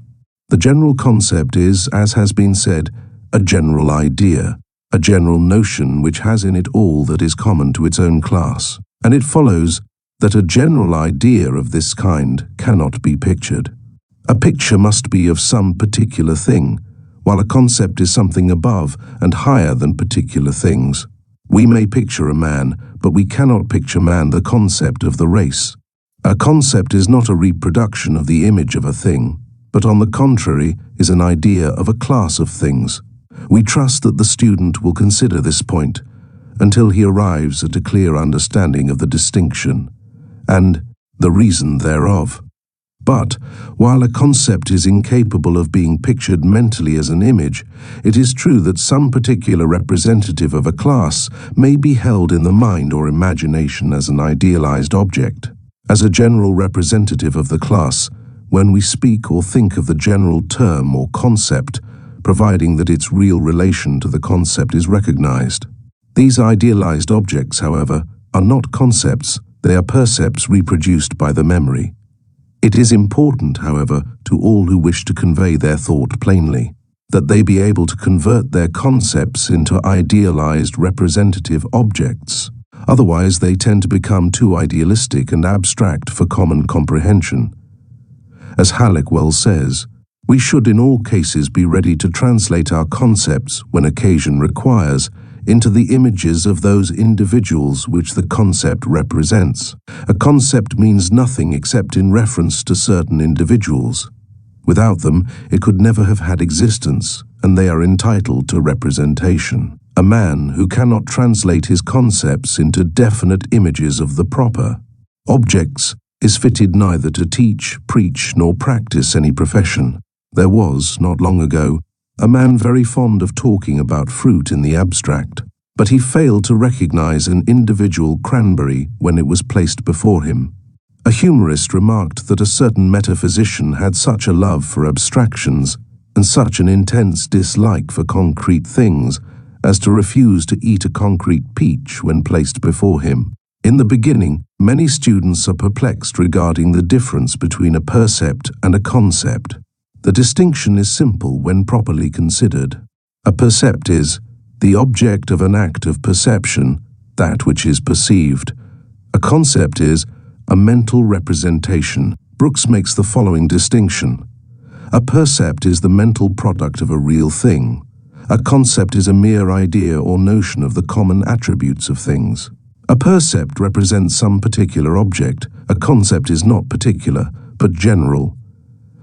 The general concept is, as has been said, a general idea, a general notion which has in it all that is common to its own class, and it follows that a general idea of this kind cannot be pictured. A picture must be of some particular thing, while a concept is something above and higher than particular things. We may picture a man, but we cannot picture man the concept of the race. A concept is not a reproduction of the image of a thing, but on the contrary is an idea of a class of things. We trust that the student will consider this point until he arrives at a clear understanding of the distinction and the reason thereof. But, while a concept is incapable of being pictured mentally as an image, it is true that some particular representative of a class may be held in the mind or imagination as an idealized object. As a general representative of the class, when we speak or think of the general term or concept, providing that its real relation to the concept is recognized. These idealized objects, however, are not concepts, they are percepts reproduced by the memory. It is important, however, to all who wish to convey their thought plainly, that they be able to convert their concepts into idealized representative objects. Otherwise, they tend to become too idealistic and abstract for common comprehension. As Halleck well says, we should in all cases be ready to translate our concepts, when occasion requires, into the images of those individuals which the concept represents. A concept means nothing except in reference to certain individuals. Without them, it could never have had existence, and they are entitled to representation. A man who cannot translate his concepts into definite images of the proper objects is fitted neither to teach, preach, nor practice any profession. There was, not long ago, a man very fond of talking about fruit in the abstract, but he failed to recognize an individual cranberry when it was placed before him. A humorist remarked that a certain metaphysician had such a love for abstractions and such an intense dislike for concrete things as to refuse to eat a concrete peach when placed before him. In the beginning, many students are perplexed regarding the difference between a percept and a concept. The distinction is simple when properly considered. A percept is the object of an act of perception, that which is perceived. A concept is a mental representation. Brooks makes the following distinction. A percept is the mental product of a real thing. A concept is a mere idea or notion of the common attributes of things. A percept represents some particular object. A concept is not particular, but general.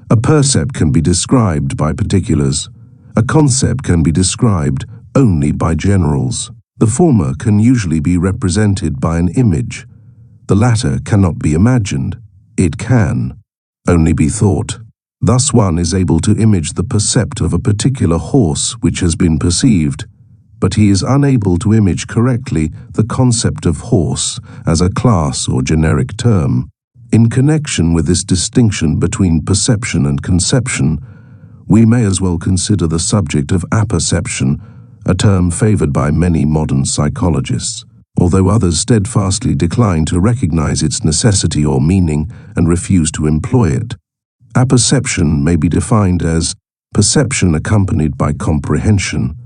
A percept can be described by particulars. A concept can be described only by generals. The former can usually be represented by an image. The latter cannot be imagined. It can only be thought. Thus one is able to image the percept of a particular horse which has been perceived, but he is unable to image correctly the concept of horse as a class or generic term. In connection with this distinction between perception and conception, we may as well consider the subject of apperception, a term favored by many modern psychologists, although others steadfastly decline to recognize its necessity or meaning and refuse to employ it. Apperception may be defined as perception accompanied by comprehension,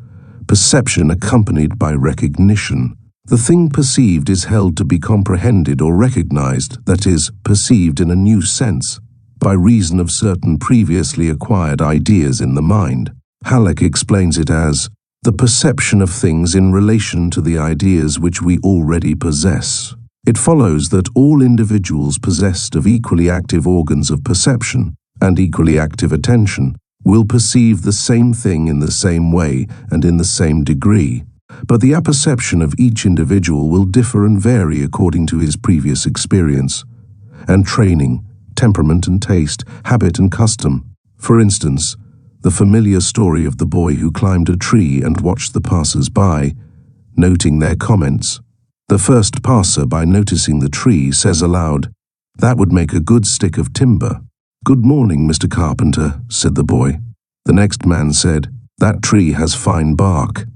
perception accompanied by recognition. The thing perceived is held to be comprehended or recognized, that is, perceived in a new sense, by reason of certain previously acquired ideas in the mind. Halleck explains it as the perception of things in relation to the ideas which we already possess. It follows that all individuals possessed of equally active organs of perception and equally active attention will perceive the same thing in the same way and in the same degree, but the apperception of each individual will differ and vary according to his previous experience and training, temperament and taste, habit and custom. For instance, the familiar story of the boy who climbed a tree and watched the passers-by, noting their comments. The first passer, by noticing the tree, says aloud, "That would make a good stick of timber." "Good morning, Mr. Carpenter," said the boy. The next man said, "That tree has fine bark."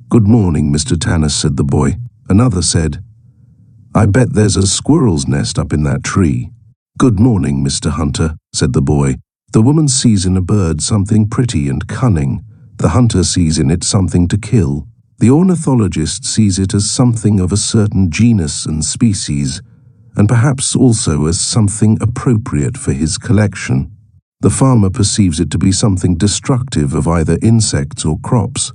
"Good morning, Mr. Tanner," said the boy. Another said, "I bet there's a squirrel's nest up in that tree." "Good morning, Mr. Hunter," said the boy. The woman sees in a bird something pretty and cunning. The hunter sees in it something to kill. The ornithologist sees it as something of a certain genus and species, and perhaps also as something appropriate for his collection. The farmer perceives it to be something destructive of either insects or crops.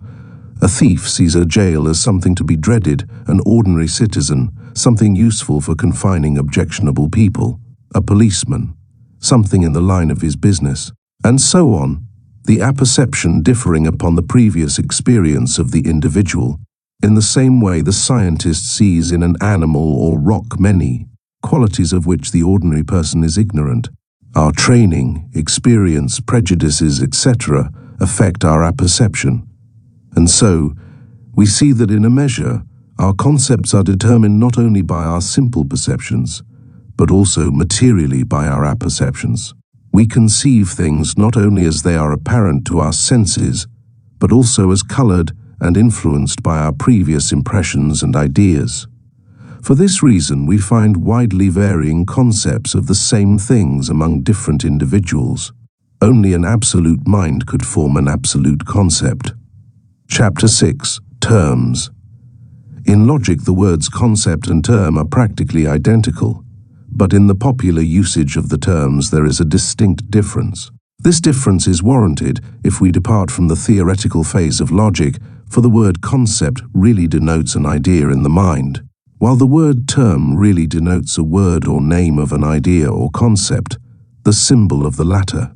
A thief sees a jail as something to be dreaded, an ordinary citizen, something useful for confining objectionable people, a policeman, something in the line of his business, and so on, the apperception differing upon the previous experience of the individual. In the same way, the scientist sees in an animal or rock many qualities of which the ordinary person is ignorant. Our training, experience, prejudices, etc. affect our apperception. And so, we see that in a measure, our concepts are determined not only by our simple perceptions, but also materially by our apperceptions. We conceive things not only as they are apparent to our senses, but also as colored and influenced by our previous impressions and ideas. For this reason, we find widely varying concepts of the same things among different individuals. Only an absolute mind could form an absolute concept. Chapter 6. Terms. In logic, the words concept and term are practically identical, but in the popular usage of the terms there is a distinct difference. This difference is warranted if we depart from the theoretical phase of logic, for the word concept really denotes an idea in the mind, while the word term really denotes a word or name of an idea or concept, the symbol of the latter.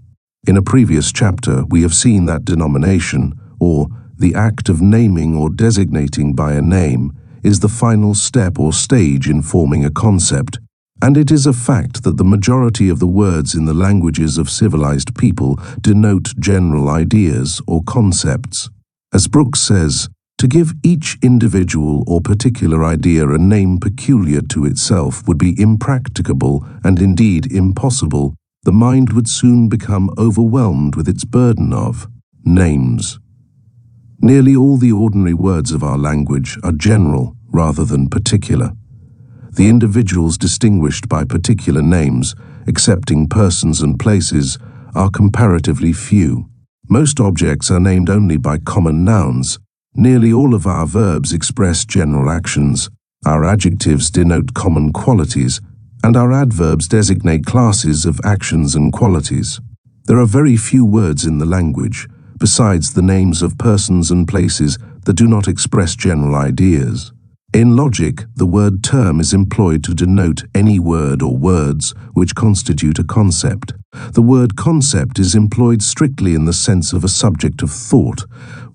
In a previous chapter, we have seen that denomination, or the act of naming or designating by a name, is the final step or stage in forming a concept, and it is a fact that the majority of the words in the languages of civilized people denote general ideas or concepts. As Brooks says, to give each individual or particular idea a name peculiar to itself would be impracticable and indeed impossible. The mind would soon become overwhelmed with its burden of names. Nearly all the ordinary words of our language are general rather than particular. The individuals distinguished by particular names, excepting persons and places, are comparatively few. Most objects are named only by common nouns. Nearly all of our verbs express general actions. Our adjectives denote common qualities, and our adverbs designate classes of actions and qualities. There are very few words in the language, besides the names of persons and places, that do not express general ideas. In logic, the word term is employed to denote any word or words which constitute a concept. The word concept is employed strictly in the sense of a subject of thought,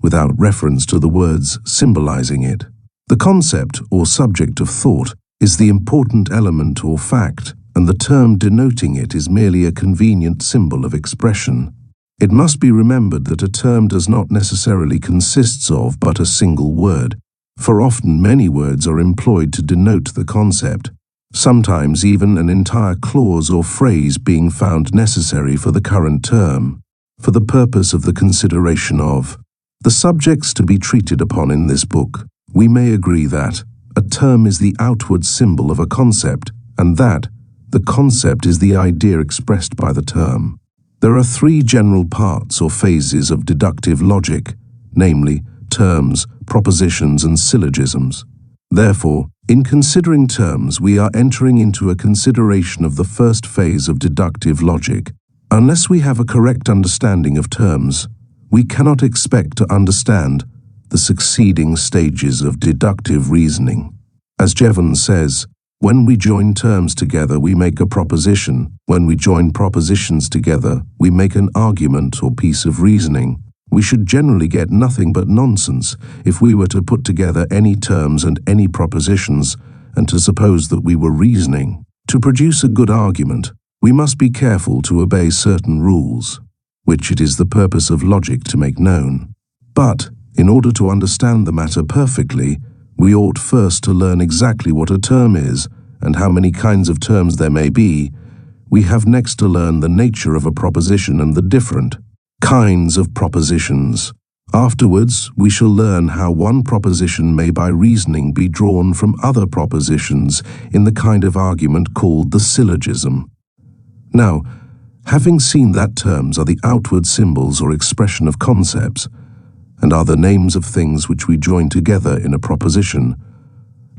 without reference to the words symbolizing it. The concept or subject of thought is the important element or fact, and the term denoting it is merely a convenient symbol of expression. It must be remembered that a term does not necessarily consist of but a single word, for often many words are employed to denote the concept, sometimes even an entire clause or phrase being found necessary for the current term, for the purpose of the consideration of the subjects to be treated upon in this book. We may agree that a term is the outward symbol of a concept, and that the concept is the idea expressed by the term. There are three general parts or phases of deductive logic, namely terms, propositions, and syllogisms. Therefore, in considering terms, we are entering into a consideration of the first phase of deductive logic. Unless we have a correct understanding of terms, we cannot expect to understand the succeeding stages of deductive reasoning. As Jevons says, when we join terms together, we make a proposition. When we join propositions together, we make an argument or piece of reasoning. We should generally get nothing but nonsense if we were to put together any terms and any propositions and to suppose that we were reasoning. To produce a good argument, we must be careful to obey certain rules, which it is the purpose of logic to make known. But, in order to understand the matter perfectly, we ought first to learn exactly what a term is and how many kinds of terms there may be. We have next to learn the nature of a proposition and the different kinds of propositions. Afterwards, we shall learn how one proposition may by reasoning be drawn from other propositions in the kind of argument called the syllogism. Now, having seen that terms are the outward symbols or expression of concepts, and are the names of things which we join together in a proposition,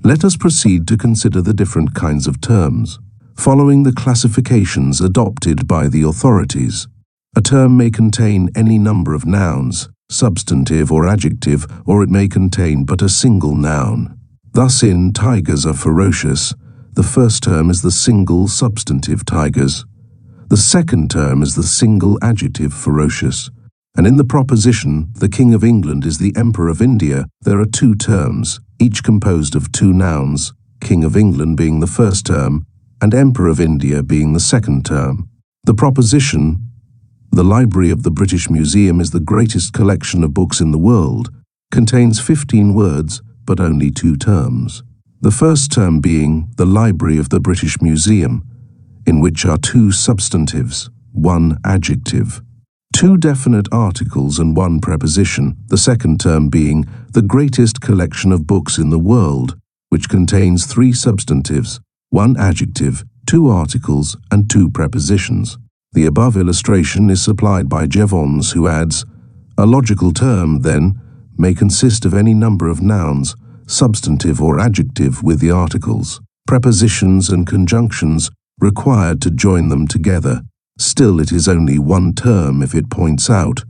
let us proceed to consider the different kinds of terms, following the classifications adopted by the authorities. A term may contain any number of nouns, substantive or adjective, or it may contain but a single noun. Thus in tigers are ferocious, the first term is the single substantive tigers. The second term is the single adjective ferocious. And in the proposition, the King of England is the Emperor of India, there are two terms, each composed of two nouns, King of England being the first term, and Emperor of India being the second term. The proposition, the Library of the British Museum is the greatest collection of books in the world, contains 15 words but only two terms. The first term being the Library of the British Museum, in which are two substantives, one adjective, two definite articles and one preposition, the second term being the greatest collection of books in the world, which contains three substantives, one adjective, two articles, and two prepositions. The above illustration is supplied by Jevons, who adds, a logical term, then, may consist of any number of nouns, substantive or adjective with the articles, prepositions and conjunctions required to join them together. Still, it is only one term if it points out,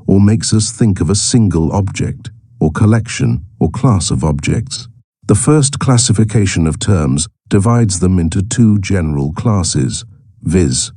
or makes us think of a single object, or collection, or class of objects. The first classification of terms divides them into two general classes, viz.,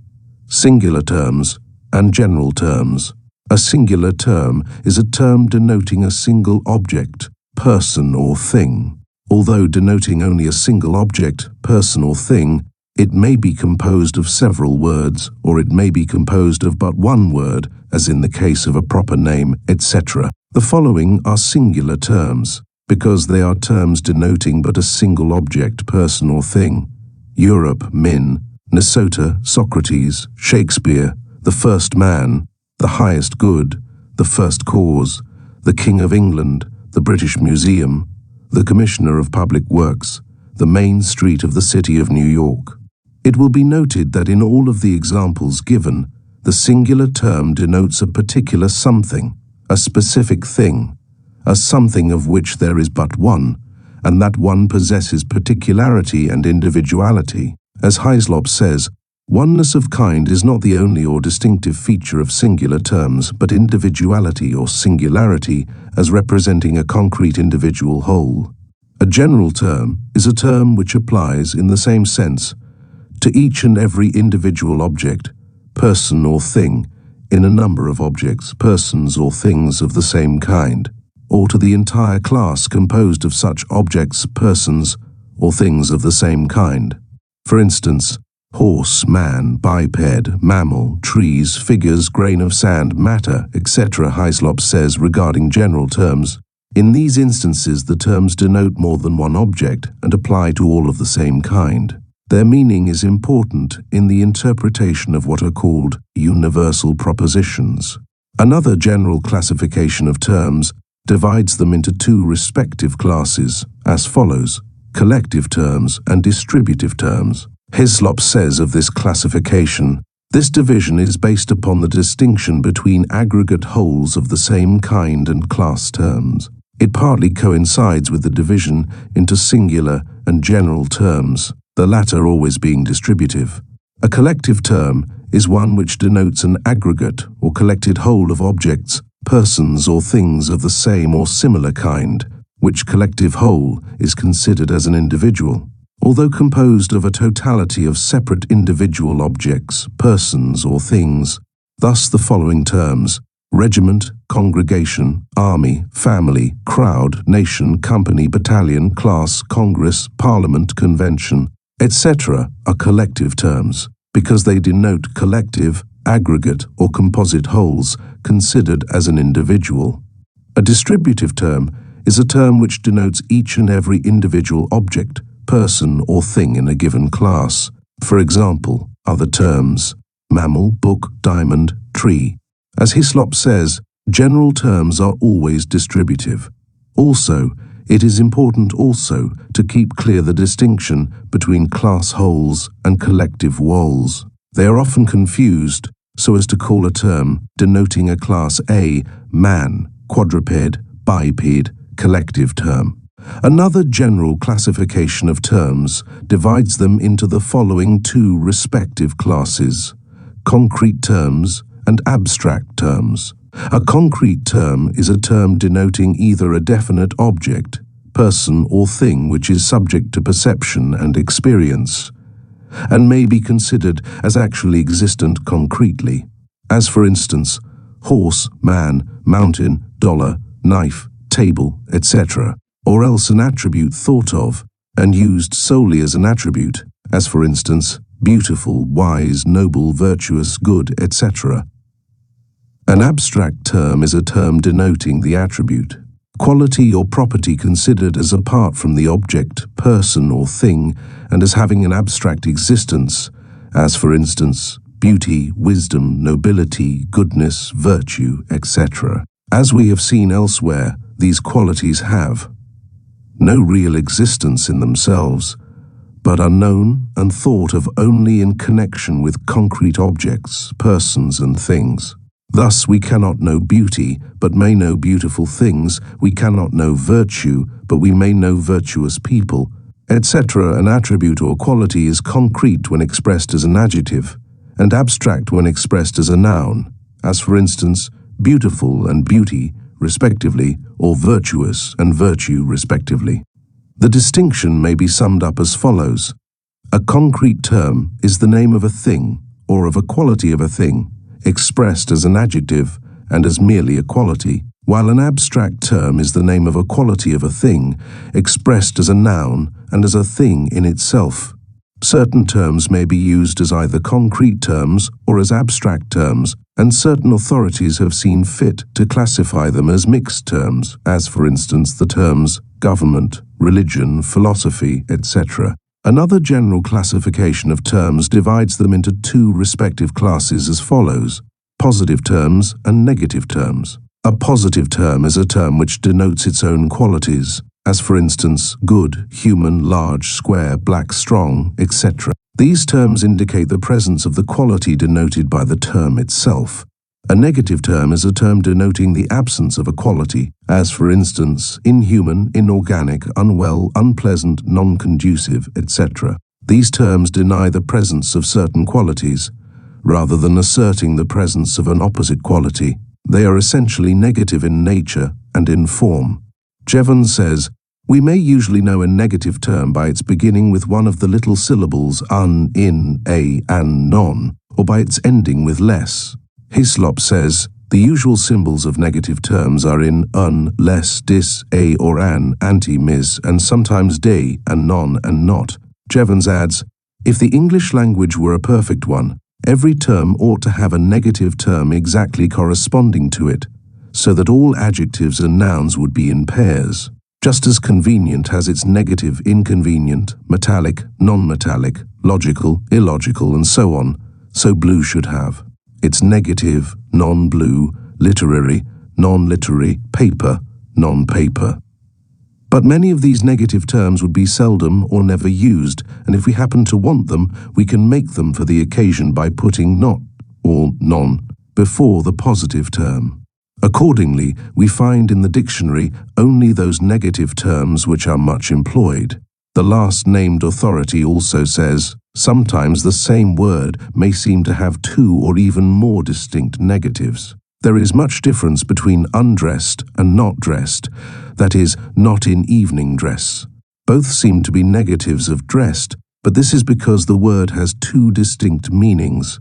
singular terms and general terms. A singular term is a term denoting a single object, person or thing. Although denoting only a single object, person or thing, it may be composed of several words, or it may be composed of but one word, as in the case of a proper name, etc. The following are singular terms, because they are terms denoting but a single object, person or thing. Europe, Min, Minnesota, Socrates, Shakespeare, the first man, the highest good, the first cause, the King of England, the British Museum, the Commissioner of Public Works, the main street of the city of New York. It will be noted that in all of the examples given, the singular term denotes a particular something, a specific thing, a something of which there is but one, and that one possesses particularity and individuality. As Hyslop says, oneness of kind is not the only or distinctive feature of singular terms, but individuality or singularity as representing a concrete individual whole. A general term is a term which applies in the same sense to each and every individual object, person or thing, in a number of objects, persons or things of the same kind, or to the entire class composed of such objects, persons, or things of the same kind. For instance, horse, man, biped, mammal, trees, figures, grain of sand, matter, etc. Hyslop says regarding general terms, in these instances the terms denote more than one object and apply to all of the same kind. Their meaning is important in the interpretation of what are called universal propositions. Another general classification of terms divides them into two respective classes, as follows: collective terms and distributive terms. Hyslop says of this classification, this division is based upon the distinction between aggregate wholes of the same kind and class terms. It partly coincides with the division into singular and general terms, the latter always being distributive. A collective term is one which denotes an aggregate or collected whole of objects, persons or things of the same or similar kind, which collective whole is considered as an individual. Although composed of a totality of separate individual objects, persons or things, thus the following terms: regiment, congregation, army, family, crowd, nation, company, battalion, class, congress, parliament, convention, etc. are collective terms, because they denote collective, aggregate, or composite wholes considered as an individual. A distributive term is a term which denotes each and every individual object, person, or thing in a given class. For example, are the terms mammal, book, diamond, tree. As Hyslop says, general terms are always distributive. Also, it is important also to keep clear the distinction between class wholes and collective wholes. They are often confused so as to call a term denoting a class A, man, quadruped, biped, collective term. Another general classification of terms divides them into the following two respective classes: concrete terms and abstract terms. A concrete term is a term denoting either a definite object, person or thing which is subject to perception and experience, and may be considered as actually existent concretely, as for instance, horse, man, mountain, dollar, knife, table, etc., or else an attribute thought of and used solely as an attribute, as for instance, beautiful, wise, noble, virtuous, good, etc. An abstract term is a term denoting the attribute, quality or property considered as apart from the object, person or thing and as having an abstract existence, as for instance, beauty, wisdom, nobility, goodness, virtue, etc. As we have seen elsewhere, these qualities have no real existence in themselves, but are known and thought of only in connection with concrete objects, persons and things. Thus we cannot know beauty, but may know beautiful things, we cannot know virtue, but we may know virtuous people, etc. An attribute or quality is concrete when expressed as an adjective, and abstract when expressed as a noun, as for instance, beautiful and beauty, respectively, or virtuous and virtue, respectively. The distinction may be summed up as follows. A concrete term is the name of a thing, or of a quality of a thing, expressed as an adjective, and as merely a quality, while an abstract term is the name of a quality of a thing, expressed as a noun and as a thing in itself. Certain terms may be used as either concrete terms or as abstract terms, and certain authorities have seen fit to classify them as mixed terms, as for instance the terms government, religion, philosophy, etc. Another general classification of terms divides them into two respective classes as follows: positive terms and negative terms. A positive term is a term which denotes its own qualities, as for instance good, human, large, square, black, strong, etc. These terms indicate the presence of the quality denoted by the term itself. A negative term is a term denoting the absence of a quality, as for instance inhuman, inorganic, unwell, unpleasant, non-conducive, etc. These terms deny the presence of certain qualities, rather than asserting the presence of an opposite quality. They are essentially negative in nature and in form. Jevons says, "We may usually know a negative term by its beginning with one of the little syllables un, in, a, an, non, or by its ending with less." Hislop says, "The usual symbols of negative terms are in, un, less, dis, a or an, anti, mis, and sometimes de and non and not." Jevons adds, "If the English language were a perfect one, every term ought to have a negative term exactly corresponding to it, so that all adjectives and nouns would be in pairs. Just as convenient has its negative inconvenient, metallic, non-metallic, logical, illogical, and so on, so blue should have its negative, non-blue, literary, non-literary, paper, non-paper." But many of these negative terms would be seldom or never used, and if we happen to want them, we can make them for the occasion by putting not or non before the positive term. Accordingly, we find in the dictionary only those negative terms which are much employed. The last named authority also says, "Sometimes the same word may seem to have two or even more distinct negatives. There is much difference between undressed and not dressed, that is, not in evening dress. Both seem to be negatives of dressed, but this is because the word has two distinct meanings.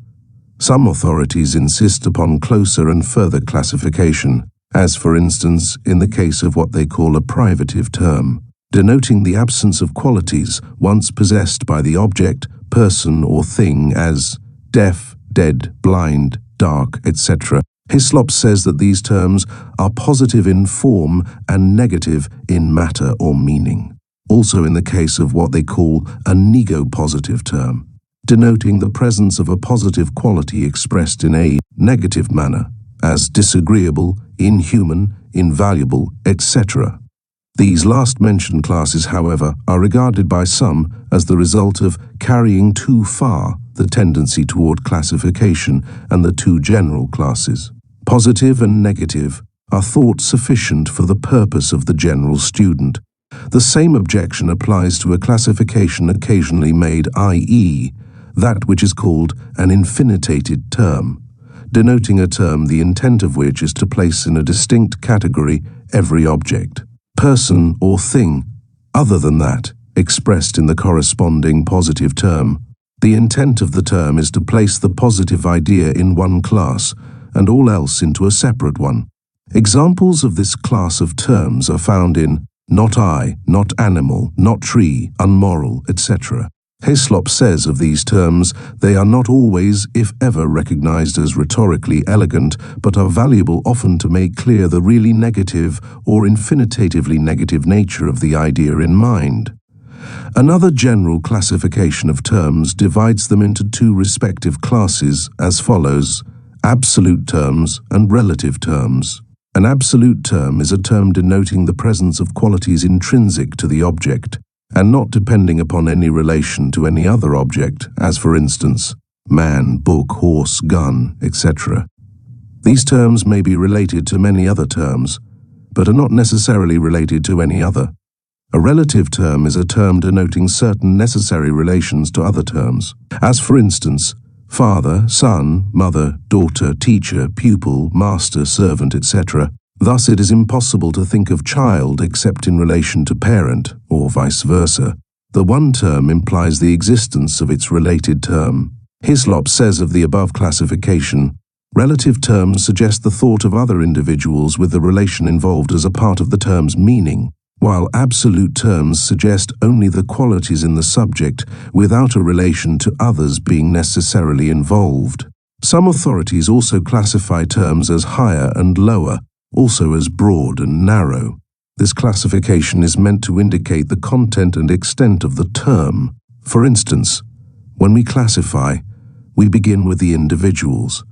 Some authorities insist upon closer and further classification, as for instance in the case of what they call a privative term, denoting the absence of qualities once possessed by the object, person, or thing, as deaf, dead, blind, dark, etc. Hislop says that these terms are positive in form and negative in matter or meaning. Also in the case of what they call a negopositive term, denoting the presence of a positive quality expressed in a negative manner, as disagreeable, inhuman, invaluable, etc. These last-mentioned classes, however, are regarded by some as the result of carrying too far the tendency toward classification and the two general classes. Positive and negative are thought sufficient for the purpose of the general student. The same objection applies to a classification occasionally made, i.e., that which is called an infinitated term, denoting a term the intent of which is to place in a distinct category every object, person, or thing, other than that expressed in the corresponding positive term. The intent of the term is to place the positive idea in one class and all else into a separate one. Examples of this class of terms are found in not I, not animal, not tree, unmoral, etc. Hislop says of these terms, they are not always, if ever, recognized as rhetorically elegant, but are valuable often to make clear the really negative or infinitatively negative nature of the idea in mind. Another general classification of terms divides them into two respective classes as follows: absolute terms and relative terms. An absolute term is a term denoting the presence of qualities intrinsic to the object, and not depending upon any relation to any other object, as for instance, man, book, horse, gun, etc. These terms may be related to many other terms, but are not necessarily related to any other. A relative term is a term denoting certain necessary relations to other terms, as for instance, father, son, mother, daughter, teacher, pupil, master, servant, etc. Thus it is impossible to think of child except in relation to parent, or vice versa. The one term implies the existence of its related term. Hislop says of the above classification, Relative terms suggest the thought of other individuals with the relation involved as a part of the term's meaning, while absolute terms suggest only the qualities in the subject without a relation to others being necessarily involved. Some authorities also classify terms as higher and lower, also as broad and narrow. This classification is meant to indicate the content and extent of the term. For instance, when we classify, we begin with the individuals,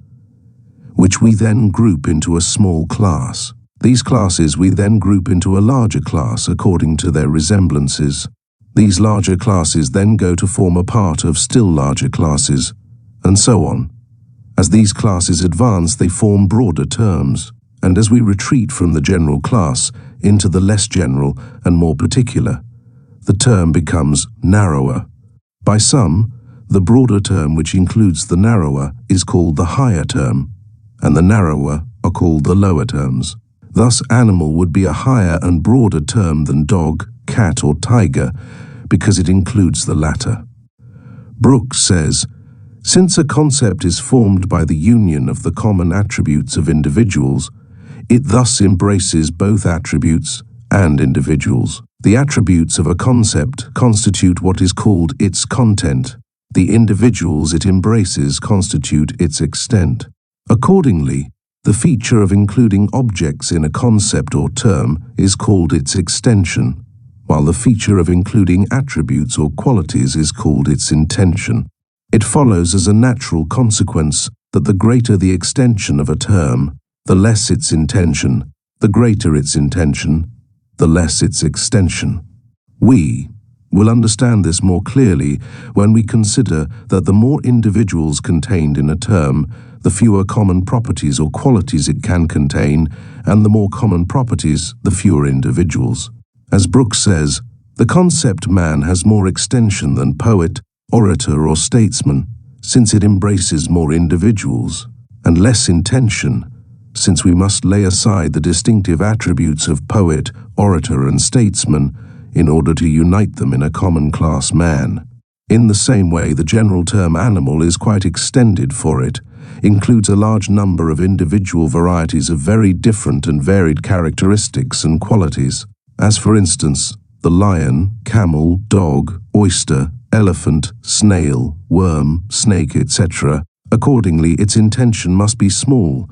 which we then group into a small class. These classes we then group into a larger class according to their resemblances. These larger classes then go to form a part of still larger classes, and so on. As these classes advance, they form broader terms, and as we retreat from the general class into the less general and more particular, the term becomes narrower. By some, the broader term which includes the narrower is called the higher term, and the narrower are called the lower terms. Thus, animal would be a higher and broader term than dog, cat, or tiger, because it includes the latter. Brooks says, since a concept is formed by the union of the common attributes of individuals, it thus embraces both attributes and individuals. The attributes of a concept constitute what is called its content. The individuals it embraces constitute its extent. Accordingly, the feature of including objects in a concept or term is called its extension, while the feature of including attributes or qualities is called its intension. It follows as a natural consequence that the greater the extension of a term, the less its intension; the greater its intention, the less its extension. We will understand this more clearly when we consider that the more individuals contained in a term, the fewer common properties or qualities it can contain, and the more common properties, the fewer individuals. As Brooks says, the concept man has more extension than poet, orator, or statesman, since it embraces more individuals, and less intention, since we must lay aside the distinctive attributes of poet, orator, and statesman in order to unite them in a common class man. In the same way, the general term animal is quite extended, for it includes a large number of individual varieties of very different and varied characteristics and qualities, as for instance, the lion, camel, dog, oyster, elephant, snail, worm, snake, etc. Accordingly, its intension must be small,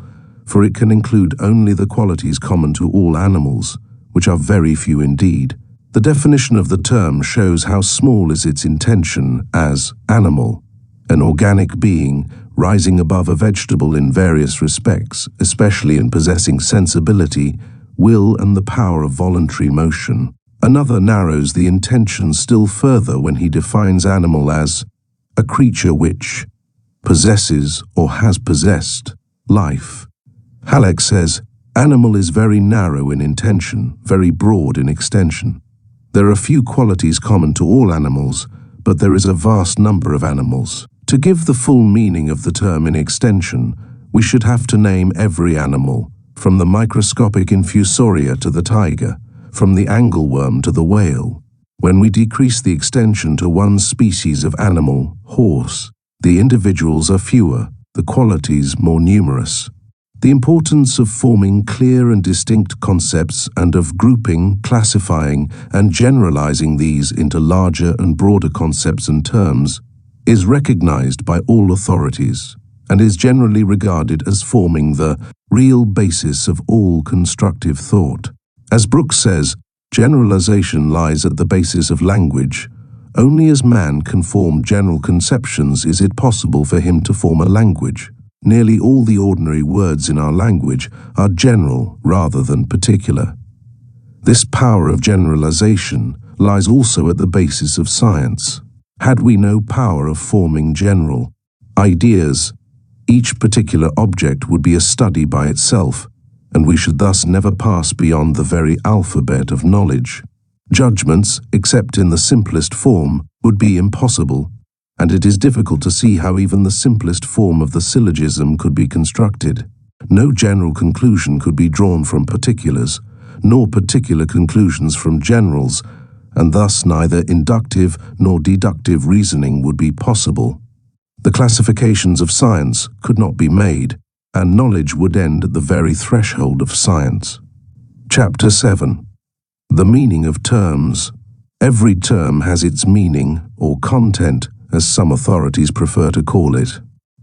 for it can include only the qualities common to all animals, which are very few indeed. The definition of the term shows how small is its intention as animal, an organic being rising above a vegetable in various respects, especially in possessing sensibility, will, and the power of voluntary motion. Another narrows the intention still further when he defines animal as a creature which possesses or has possessed life. Halleck says, animal is very narrow in intention, very broad in extension. There are few qualities common to all animals, but there is a vast number of animals. To give the full meaning of the term in extension, we should have to name every animal, from the microscopic infusoria to the tiger, from the angleworm to the whale. When we decrease the extension to one species of animal, horse, the individuals are fewer, the qualities more numerous. The importance of forming clear and distinct concepts and of grouping, classifying, and generalizing these into larger and broader concepts and terms is recognized by all authorities and is generally regarded as forming the real basis of all constructive thought. As Brooks says, generalization lies at the basis of language. Only as man can form general conceptions is it possible for him to form a language. Nearly all the ordinary words in our language are general rather than particular. This power of generalization lies also at the basis of science. Had we no power of forming general ideas, each particular object would be a study by itself, and we should thus never pass beyond the very alphabet of knowledge. Judgments, except in the simplest form, would be impossible, and it is difficult to see how even the simplest form of the syllogism could be constructed. No general conclusion could be drawn from particulars, nor particular conclusions from generals, and thus neither inductive nor deductive reasoning would be possible. The classifications of science could not be made, and knowledge would end at the very threshold of science. Chapter 7. The meaning of terms. Every term has its meaning, or content, as some authorities prefer to call it.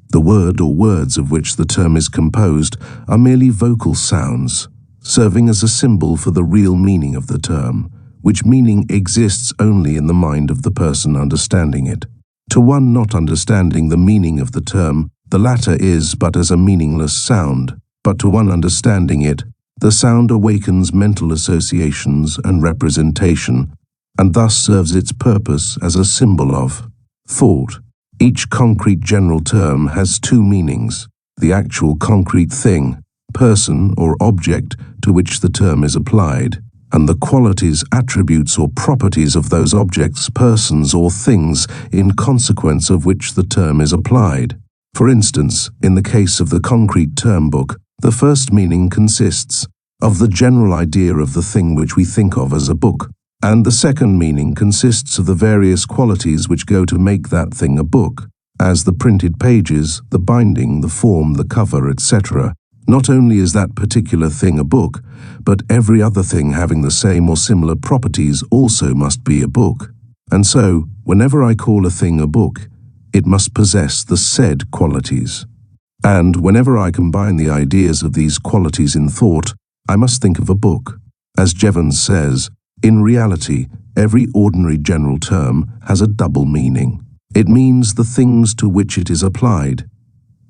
The word or words of which the term is composed are merely vocal sounds, serving as a symbol for the real meaning of the term, which meaning exists only in the mind of the person understanding it. To one not understanding the meaning of the term, the latter is but as a meaningless sound, but to one understanding it, the sound awakens mental associations and representation, and thus serves its purpose as a symbol of thought. Each concrete general term has two meanings: the actual concrete thing, person or object to which the term is applied, and the qualities, attributes or properties of those objects, persons or things in consequence of which the term is applied. For instance, in the case of the concrete term book, the first meaning consists of the general idea of the thing which we think of as a book, and the second meaning consists of the various qualities which go to make that thing a book, as the printed pages, the binding, the form, the cover, etc. Not only is that particular thing a book, but every other thing having the same or similar properties also must be a book. And so, whenever I call a thing a book, it must possess the said qualities. And whenever I combine the ideas of these qualities in thought, I must think of a book. As Jevons says, in reality, every ordinary general term has a double meaning. It means the things to which it is applied.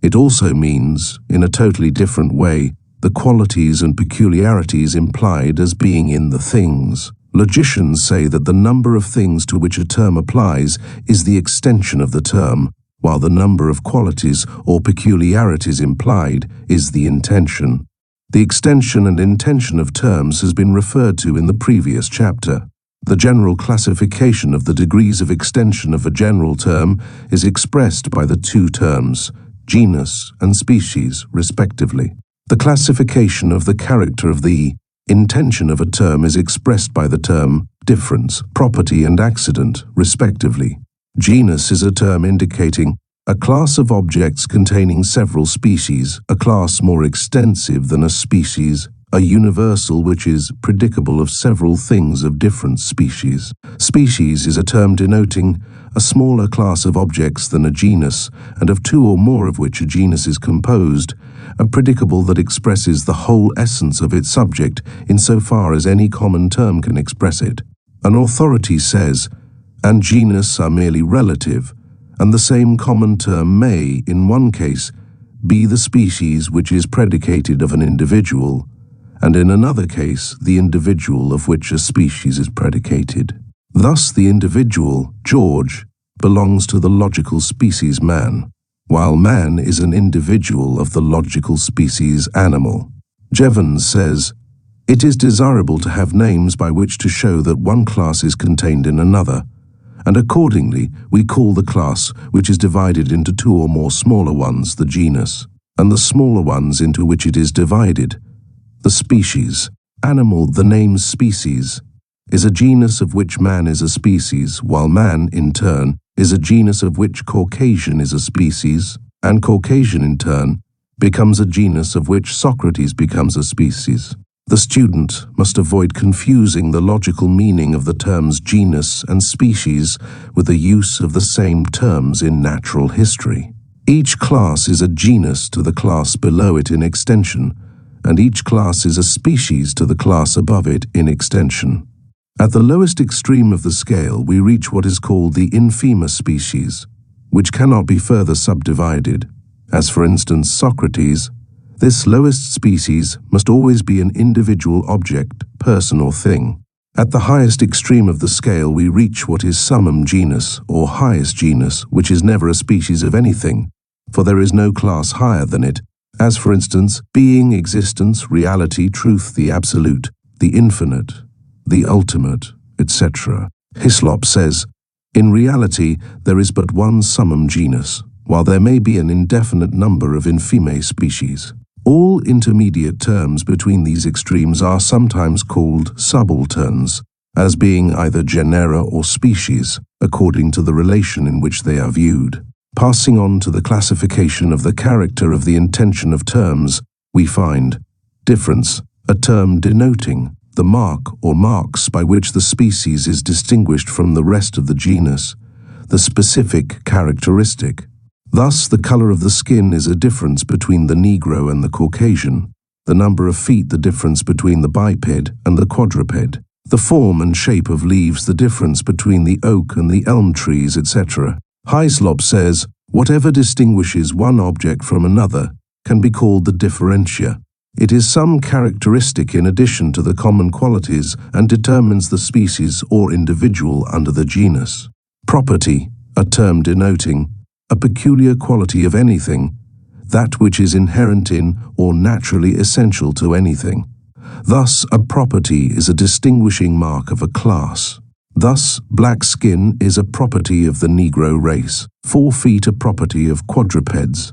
It also means, in a totally different way, the qualities and peculiarities implied as being in the things. Logicians say that the number of things to which a term applies is the extension of the term, while the number of qualities or peculiarities implied is the intention. The extension and intention of terms has been referred to in the previous chapter. The general classification of the degrees of extension of a general term is expressed by the two terms, genus and species, respectively. The classification of the character of the intention of a term is expressed by the term difference, property and accident, respectively. Genus is a term indicating a class of objects containing several species, a class more extensive than a species, a universal which is predicable of several things of different species. Species is a term denoting a smaller class of objects than a genus, and of two or more of which a genus is composed, a predicable that expresses the whole essence of its subject insofar as any common term can express it. An authority says, and genus are merely relative, and the same common term may, in one case, be the species which is predicated of an individual, and in another case the individual of which a species is predicated. Thus the individual, George, belongs to the logical species man, while man is an individual of the logical species animal. Jevons says, it is desirable to have names by which to show that one class is contained in another, and accordingly we call the class which is divided into two or more smaller ones the genus, and the smaller ones into which it is divided the species. Animal, the name species, is a genus of which man is a species, while man, in turn, is a genus of which Caucasian is a species, and Caucasian, in turn, becomes a genus of which Socrates becomes a species. The student must avoid confusing the logical meaning of the terms genus and species with the use of the same terms in natural history. Each class is a genus to the class below it in extension, and each class is a species to the class above it in extension. At the lowest extreme of the scale, we reach what is called the infima species, which cannot be further subdivided, as for instance Socrates. This lowest species must always be an individual object, person or thing. At the highest extreme of the scale we reach what is summum genus, or highest genus, which is never a species of anything, for there is no class higher than it, as for instance being, existence, reality, truth, the absolute, the infinite, the ultimate, etc. Hyslop says, in reality there is but one summum genus, while there may be an indefinite number of infime species. All intermediate terms between these extremes are sometimes called subalterns, as being either genera or species, according to the relation in which they are viewed. Passing on to the classification of the character of the intension of terms, we find difference, a term denoting the mark or marks by which the species is distinguished from the rest of the genus, the specific characteristic. Thus, the color of the skin is a difference between the Negro and the Caucasian, the number of feet the difference between the biped and the quadruped, the form and shape of leaves the difference between the oak and the elm trees, etc. Hyslop says, whatever distinguishes one object from another can be called the differentia. It is some characteristic in addition to the common qualities and determines the species or individual under the genus. Property, a term denoting a peculiar quality of anything, that which is inherent in or naturally essential to anything. Thus, a property is a distinguishing mark of a class. Thus, black skin is a property of the Negro race, 4 feet a property of quadrupeds,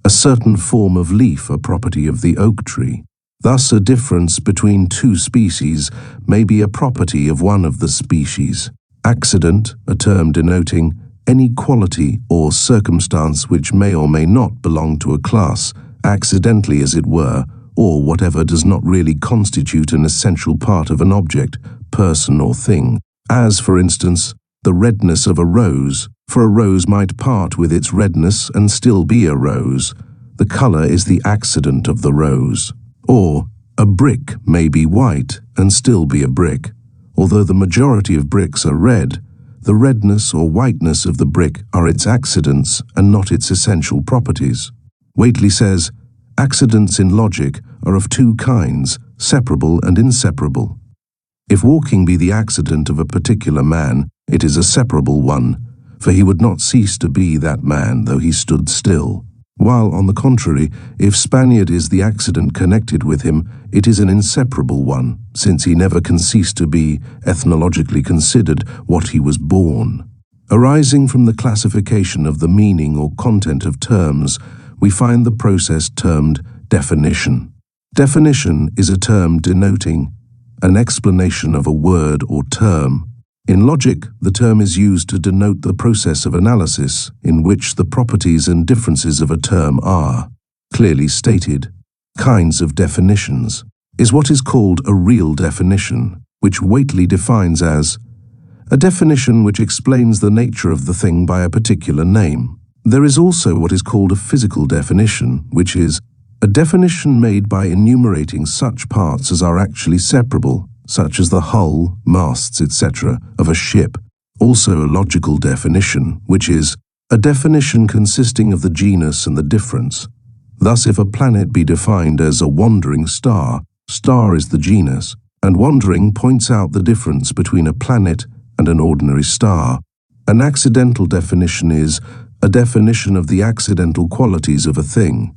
a certain form of leaf a property of the oak tree. Thus, a difference between 2 species may be a property of one of the species. Accident, a term denoting any quality or circumstance which may or may not belong to a class, accidentally as it were, or whatever does not really constitute an essential part of an object, person or thing. As, for instance, the redness of a rose, for a rose might part with its redness and still be a rose. The color is the accident of the rose. Or, a brick may be white and still be a brick. Although the majority of bricks are red, the redness or whiteness of the brick are its accidents and not its essential properties. Whately says, accidents in logic are of 2 kinds, separable and inseparable. If walking be the accident of a particular man, it is a separable one, for he would not cease to be that man though he stood still. While, on the contrary, if Spaniard is the accident connected with him, it is an inseparable one, since he never can cease to be, ethnologically considered, what he was born. Arising from the classification of the meaning or content of terms, we find the process termed definition. Definition is a term denoting an explanation of a word or term. In logic, the term is used to denote the process of analysis in which the properties and differences of a term are clearly stated. Kinds of definitions is what is called a real definition, which Whately defines as a definition which explains the nature of the thing by a particular name. There is also what is called a physical definition, which is a definition made by enumerating such parts as are actually separable, such as the hull, masts, etc., of a ship. Also a logical definition, which is a definition consisting of the genus and the difference. Thus, if a planet be defined as a wandering star, star is the genus, and wandering points out the difference between a planet and an ordinary star. An accidental definition is a definition of the accidental qualities of a thing.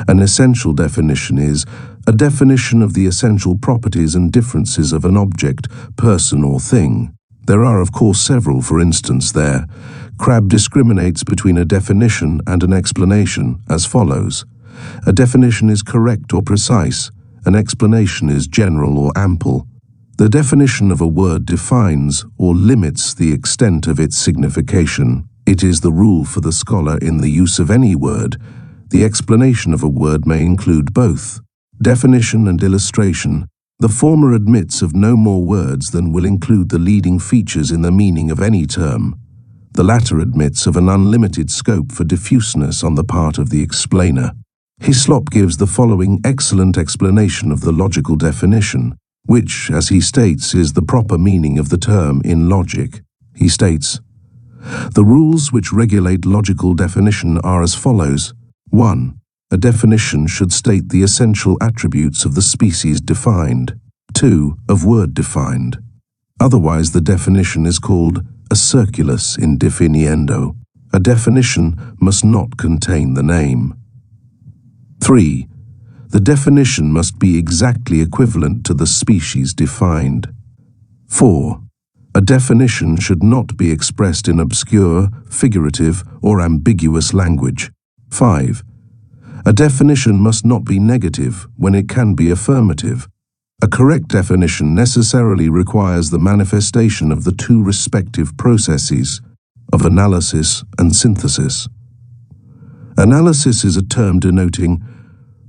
An essential definition is a definition of the essential properties and differences of an object, person or thing. There are of course several. For instance, Crabbe discriminates between a definition and an explanation as follows. A definition is correct or precise, an explanation is general or ample. The definition of a word defines or limits the extent of its signification. It is the rule for the scholar in the use of any word. The explanation of a word may include both definition and illustration. The former admits of no more words than will include the leading features in the meaning of any term. The latter admits of an unlimited scope for diffuseness on the part of the explainer. Hyslop gives the following excellent explanation of the logical definition, which, as he states, is the proper meaning of the term in logic. He states, "The rules which regulate logical definition are as follows. 1. A definition should state the essential attributes of the species defined. 2. Of word defined. Otherwise the definition is called a circulus in definiendo. A definition must not contain the name. 3. The definition must be exactly equivalent to the species defined. 4. A definition should not be expressed in obscure, figurative, or ambiguous language. 5. A definition must not be negative when it can be affirmative. A correct definition necessarily requires the manifestation of the 2 respective processes of analysis and synthesis. Analysis is a term denoting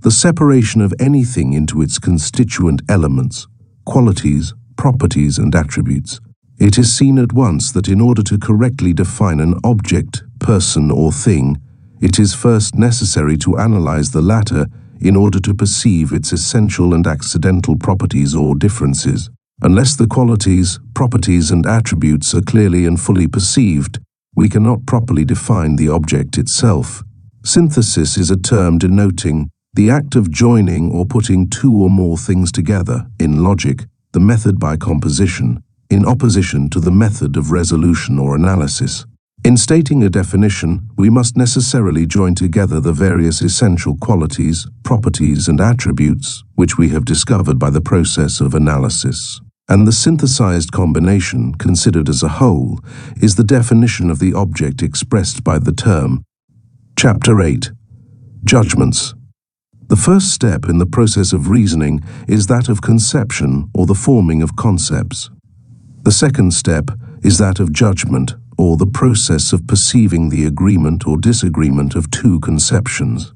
the separation of anything into its constituent elements, qualities, properties, and attributes. It is seen at once that in order to correctly define an object, person, or thing, it is first necessary to analyze the latter in order to perceive its essential and accidental properties or differences. Unless the qualities, properties, and attributes are clearly and fully perceived, we cannot properly define the object itself. Synthesis is a term denoting the act of joining or putting two or more things together, in logic, the method by composition, in opposition to the method of resolution or analysis. In stating a definition, we must necessarily join together the various essential qualities, properties, and attributes which we have discovered by the process of analysis. And the synthesized combination, considered as a whole, is the definition of the object expressed by the term. Chapter 8. Judgments. The first step in the process of reasoning is that of conception or the forming of concepts. The second step is that of judgment or the process of perceiving the agreement or disagreement of two conceptions.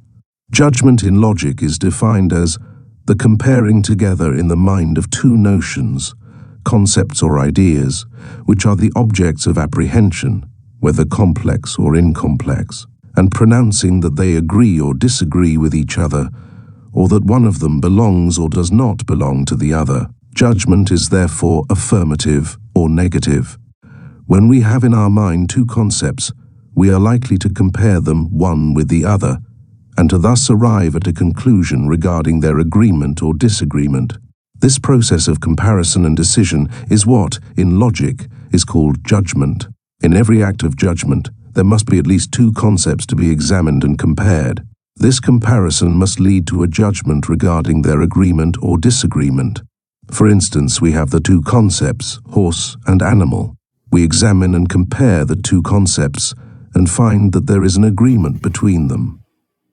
Judgment in logic is defined as the comparing together in the mind of two notions, concepts or ideas, which are the objects of apprehension, whether complex or incomplex, and pronouncing that they agree or disagree with each other, or that one of them belongs or does not belong to the other. Judgment is therefore affirmative or negative. When we have in our mind two concepts, we are likely to compare them one with the other, and to thus arrive at a conclusion regarding their agreement or disagreement. This process of comparison and decision is what, in logic, is called judgment. In every act of judgment, there must be at least two concepts to be examined and compared. This comparison must lead to a judgment regarding their agreement or disagreement. For instance, we have the two concepts, horse and animal. We examine and compare the two concepts and find that there is an agreement between them.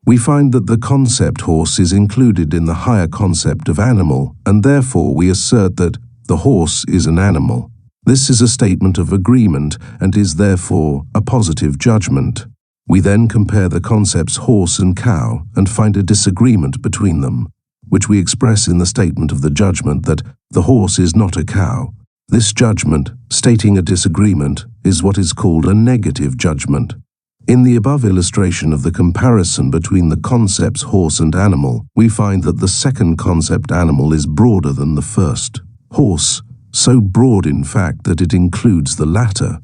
We find that the concept horse is included in the higher concept of animal, and therefore we assert that the horse is an animal. This is a statement of agreement and is therefore a positive judgment. We then compare the concepts horse and cow and find a disagreement between them, which we express in the statement of the judgment that the horse is not a cow. This judgment, stating a disagreement, is what is called a negative judgment. In the above illustration of the comparison between the concepts horse and animal, we find that the second concept animal is broader than the first. Horse, so broad in fact that it includes the latter.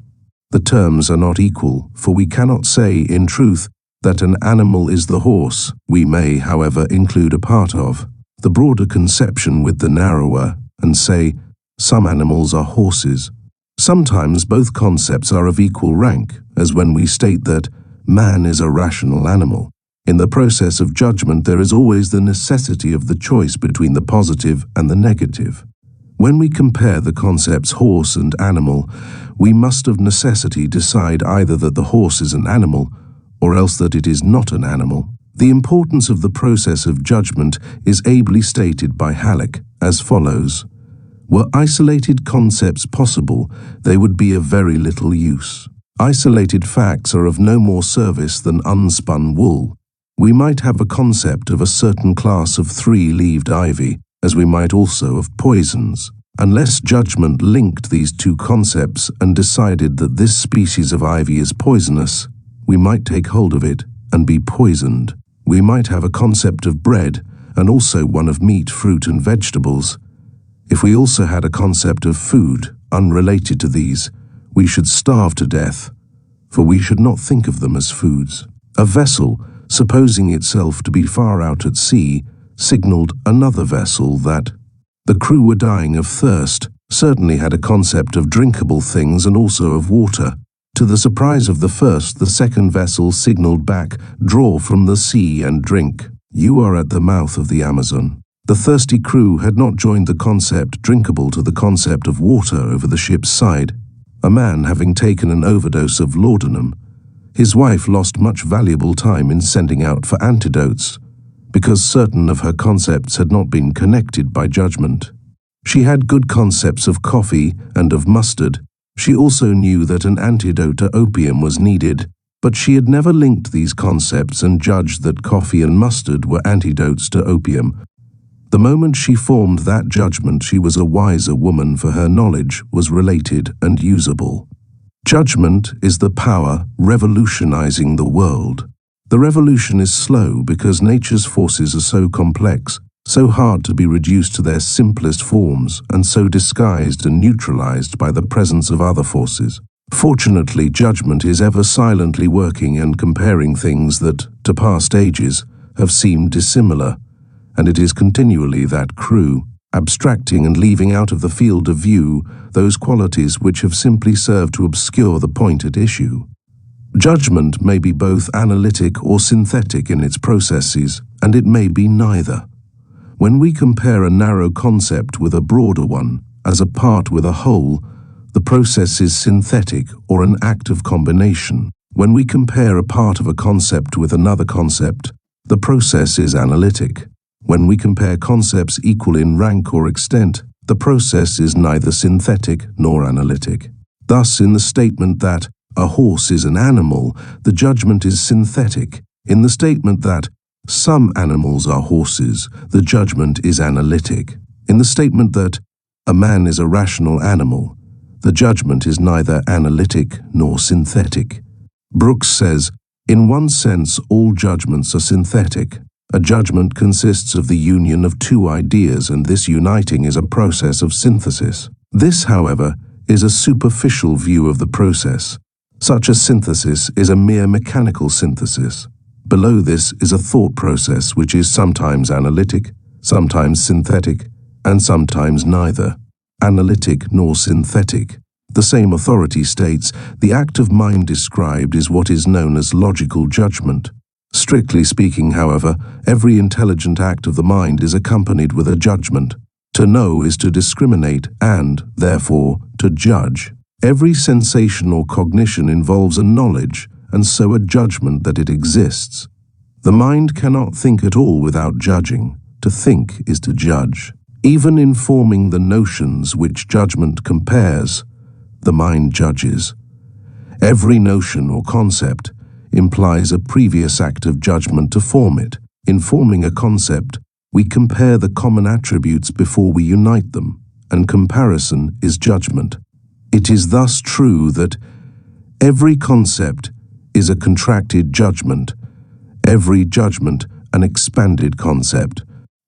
The terms are not equal, for we cannot say, in truth, that an animal is the horse. We may, however, include a part of the broader conception with the narrower, and say, some animals are horses. Sometimes both concepts are of equal rank, as when we state that man is a rational animal. In the process of judgment, there is always the necessity of the choice between the positive and the negative. When we compare the concepts horse and animal, we must of necessity decide either that the horse is an animal, or else that it is not an animal. The importance of the process of judgment is ably stated by Halleck as follows. Were isolated concepts possible, they would be of very little use. Isolated facts are of no more service than unspun wool. We might have a concept of a certain class of three-leaved ivy, as we might also of poisons. Unless judgment linked these two concepts and decided that this species of ivy is poisonous, we might take hold of it and be poisoned. We might have a concept of bread and also one of meat, fruit, and vegetables. If we also had a concept of food unrelated to these, we should starve to death, for we should not think of them as foods. A vessel, supposing itself to be far out at sea, signaled another vessel that the crew were dying of thirst, certainly had a concept of drinkable things and also of water. To the surprise of the first, the second vessel signaled back, draw from the sea and drink. You are at the mouth of the Amazon. The thirsty crew had not joined the concept drinkable to the concept of water over the ship's side. A man having taken an overdose of laudanum, his wife lost much valuable time in sending out for antidotes, because certain of her concepts had not been connected by judgment. She had good concepts of coffee and of mustard, She also knew that an antidote to opium was needed, but she had never linked these concepts and judged that coffee and mustard were antidotes to opium. The moment she formed that judgment, she was a wiser woman, for her knowledge was related and usable. Judgment is the power revolutionizing the world. The revolution is slow because nature's forces are so complex, so hard to be reduced to their simplest forms, and so disguised and neutralized by the presence of other forces. Fortunately, judgment is ever silently working and comparing things that, to past ages, have seemed dissimilar, and it is continually that crew, abstracting and leaving out of the field of view those qualities which have simply served to obscure the point at issue. Judgment may be both analytic or synthetic in its processes, and it may be neither. When we compare a narrow concept with a broader one, as a part with a whole, the process is synthetic or an act of combination. When we compare a part of a concept with another concept, the process is analytic. When we compare concepts equal in rank or extent, the process is neither synthetic nor analytic. Thus, in the statement that a horse is an animal, the judgment is synthetic. In the statement that some animals are horses, the judgment is analytic. In the statement that a man is a rational animal, the judgment is neither analytic nor synthetic. Brooks says, in one sense, all judgments are synthetic. A judgment consists of the union of two ideas, and this uniting is a process of synthesis. This, however, is a superficial view of the process. Such a synthesis is a mere mechanical synthesis. Below this is a thought process which is sometimes analytic, sometimes synthetic, and sometimes neither analytic nor synthetic. The same authority states, the act of mind described is what is known as logical judgment. Strictly speaking, however, every intelligent act of the mind is accompanied with a judgment. To know is to discriminate and, therefore, to judge. Every sensation or cognition involves a knowledge, and so a judgment that it exists. The mind cannot think at all without judging. To think is to judge. Even in forming the notions which judgment compares, the mind judges. Every notion or concept implies a previous act of judgment to form it. In forming a concept, we compare the common attributes before we unite them, and comparison is judgment. It is thus true that every concept is a contracted judgment, every judgment an expanded concept.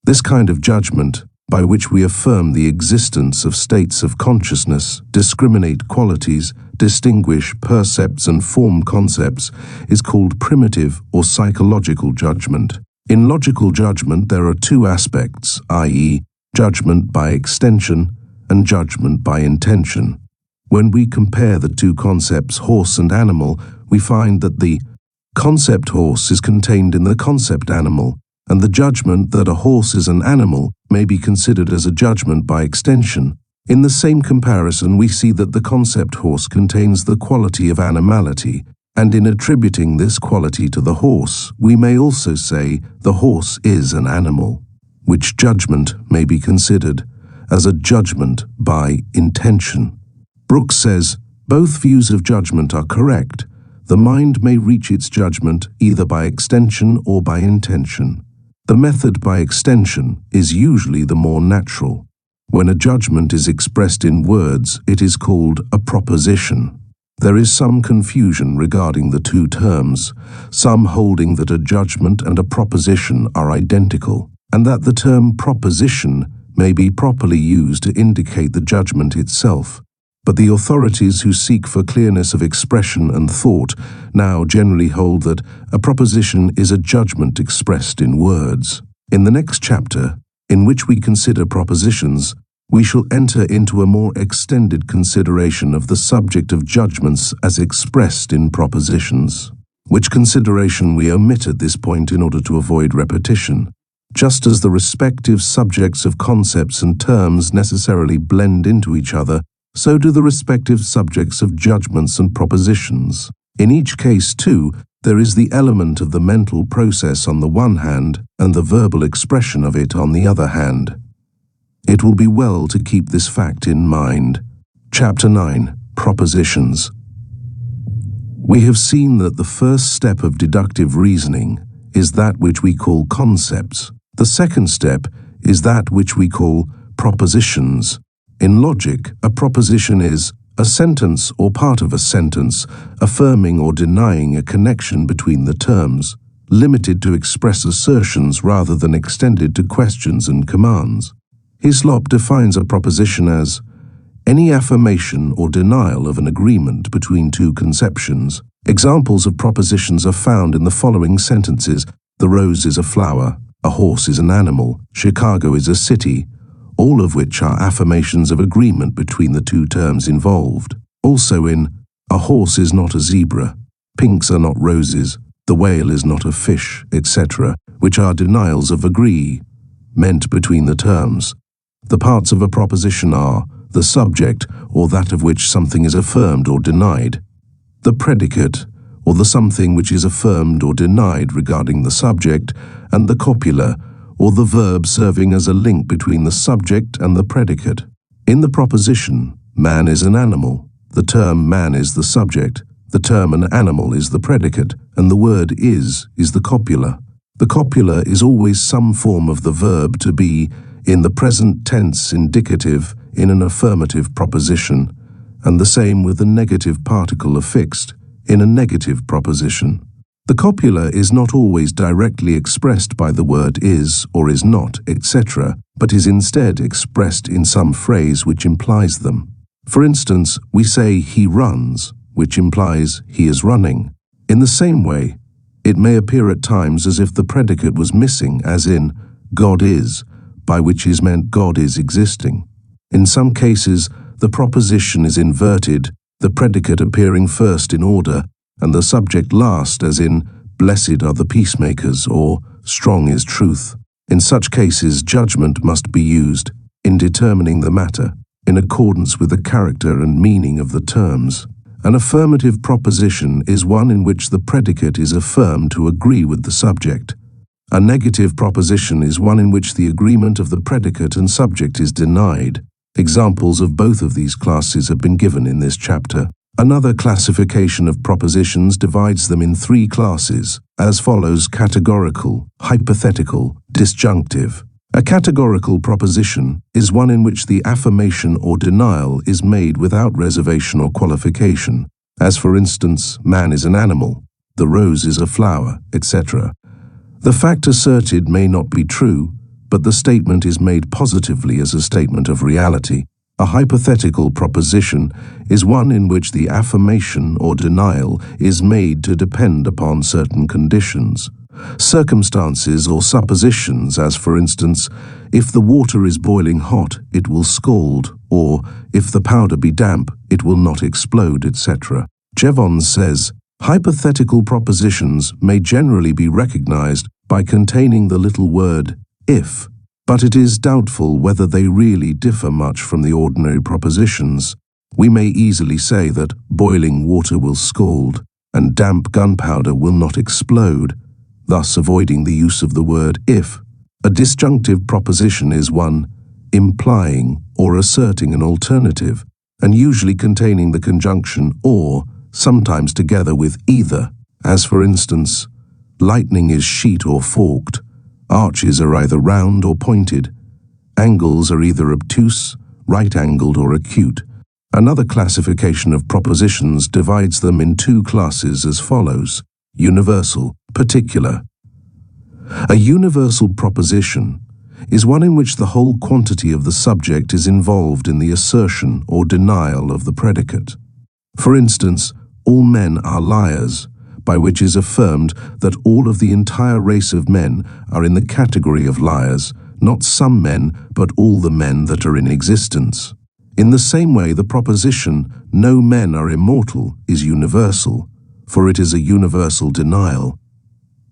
This kind of judgment, by which we affirm the existence of states of consciousness, discriminate qualities, distinguish percepts and form concepts, is called primitive or psychological judgment. In logical judgment there are two aspects, i.e., judgment by extension and judgment by intention. When we compare the two concepts horse and animal, we find that the concept horse is contained in the concept animal, and the judgment that a horse is an animal may be considered as a judgment by extension. In the same comparison, we see that the concept horse contains the quality of animality, and in attributing this quality to the horse, we may also say the horse is an animal, which judgment may be considered as a judgment by intention. Brooks says, both views of judgment are correct. The mind may reach its judgment either by extension or by intention. The method by extension is usually the more natural. When a judgment is expressed in words, it is called a proposition. There is some confusion regarding the two terms, some holding that a judgment and a proposition are identical, and that the term proposition may be properly used to indicate the judgment itself. But the authorities who seek for clearness of expression and thought now generally hold that a proposition is a judgment expressed in words. In the next chapter, in which we consider propositions, we shall enter into a more extended consideration of the subject of judgments as expressed in propositions, which consideration we omit at this point in order to avoid repetition. Just as the respective subjects of concepts and terms necessarily blend into each other, so do the respective subjects of judgments and propositions. In each case, too, there is the element of the mental process on the one hand and the verbal expression of it on the other hand. It will be well to keep this fact in mind. Chapter 9. Propositions. We have seen that the first step of deductive reasoning is that which we call concepts. The second step is that which we call propositions. In logic, a proposition is a sentence or part of a sentence affirming or denying a connection between the terms, limited to express assertions rather than extended to questions and commands. Hislop defines a proposition as any affirmation or denial of an agreement between two conceptions. Examples of propositions are found in the following sentences: the rose is a flower, a horse is an animal, Chicago is a city, all of which are affirmations of agreement between the two terms involved. Also in a horse is not a zebra, pinks are not roses, the whale is not a fish, etc., which are denials of agreement between the terms. The parts of a proposition are the subject, or that of which something is affirmed or denied; the predicate, or the something which is affirmed or denied regarding the subject; and the copula, or the verb serving as a link between the subject and the predicate. In the proposition, man is an animal, the term man is the subject, the term an animal is the predicate, and the word is the copula. The copula is always some form of the verb to be in the present tense indicative in an affirmative proposition, and the same with the negative particle affixed in a negative proposition. The copula is not always directly expressed by the word is or is not, etc., but is instead expressed in some phrase which implies them. For instance, we say he runs, which implies he is running. In the same way, it may appear at times as if the predicate was missing, as in God is, by which is meant God is existing. In some cases, the proposition is inverted, the predicate appearing first in order, and the subject last, as in blessed are the peacemakers, or strong is truth. In such cases, judgment must be used in determining the matter, in accordance with the character and meaning of the terms. An affirmative proposition is one in which the predicate is affirmed to agree with the subject. A negative proposition is one in which the agreement of the predicate and subject is denied. Examples of both of these classes have been given in this chapter. Another classification of propositions divides them in three classes, as follows: categorical, hypothetical, disjunctive. A categorical proposition is one in which the affirmation or denial is made without reservation or qualification, as for instance, man is an animal, the rose is a flower, etc. The fact asserted may not be true, but the statement is made positively as a statement of reality. A hypothetical proposition is one in which the affirmation or denial is made to depend upon certain conditions, circumstances or suppositions, as for instance, if the water is boiling hot, it will scald, or if the powder be damp, it will not explode, etc. Jevons says, hypothetical propositions may generally be recognized by containing the little word if, but it is doubtful whether they really differ much from the ordinary propositions. We may easily say that boiling water will scald and damp gunpowder will not explode, thus avoiding the use of the word if. A disjunctive proposition is one implying or asserting an alternative, and usually containing the conjunction or, sometimes together with either, as for instance, lightning is sheet or forked, arches are either round or pointed, angles are either obtuse, right-angled or acute. Another classification of propositions divides them in two classes as follows: universal, particular. A universal proposition is one in which the whole quantity of the subject is involved in the assertion or denial of the predicate. For instance, all men are liars, by which is affirmed that all of the entire race of men are in the category of liars, not some men, but all the men that are in existence. In the same way, the proposition, no men are immortal, is universal, for it is a universal denial.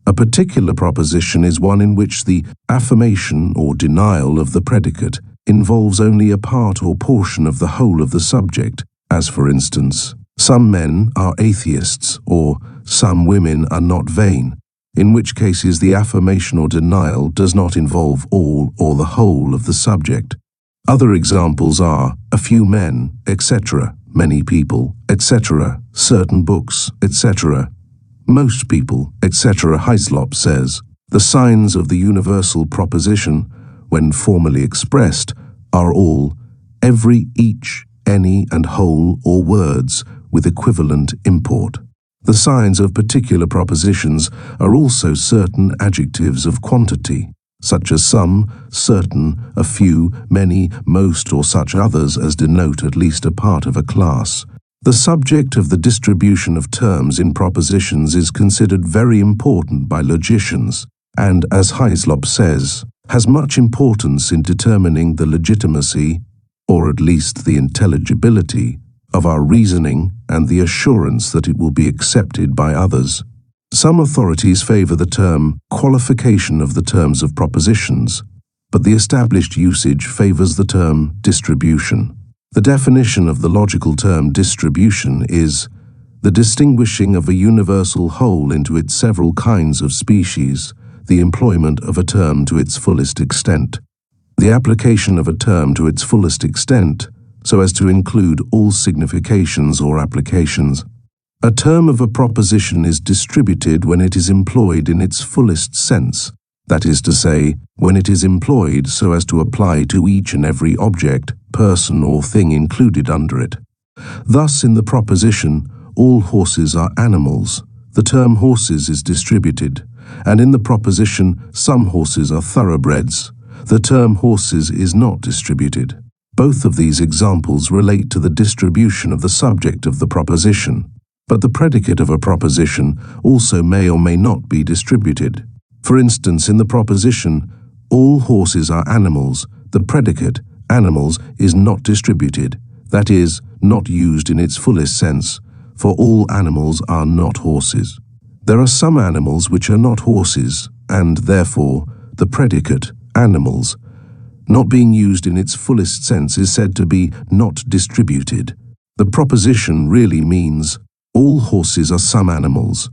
A particular proposition is one in which the affirmation or denial of the predicate involves only a part or portion of the whole of the subject, as for instance, some men are atheists, or some women are not vain, in which cases the affirmation or denial does not involve all or the whole of the subject. Other examples are a few men, etc., many people, etc., certain books, etc., most people, etc. Hyslop says, the signs of the universal proposition, when formally expressed, are all, every, each, any, and whole, or words with equivalent import. The signs of particular propositions are also certain adjectives of quantity, such as some, certain, a few, many, most, or such others as denote at least a part of a class. The subject of the distribution of terms in propositions is considered very important by logicians, and, as Hyslop says, has much importance in determining the legitimacy, or at least the intelligibility, of our reasoning and the assurance that it will be accepted by others. Some authorities favor the term qualification of the terms of propositions, but the established usage favors the term distribution. The definition of the logical term distribution is the distinguishing of a universal whole into its several kinds of species, the employment of a term to its fullest extent. The application of a term to its fullest extent, so as to include all significations or applications. A term of a proposition is distributed when it is employed in its fullest sense, that is to say, when it is employed so as to apply to each and every object, person, or thing included under it. Thus, in the proposition, all horses are animals, the term horses is distributed, and in the proposition, some horses are thoroughbreds, the term horses is not distributed. Both of these examples relate to the distribution of the subject of the proposition, but the predicate of a proposition also may or may not be distributed. For instance, in the proposition, all horses are animals, the predicate, animals, is not distributed, that is, not used in its fullest sense, for all animals are not horses. There are some animals which are not horses, and therefore, the predicate, animals, not being used in its fullest sense is said to be not distributed. The proposition really means all horses are some animals.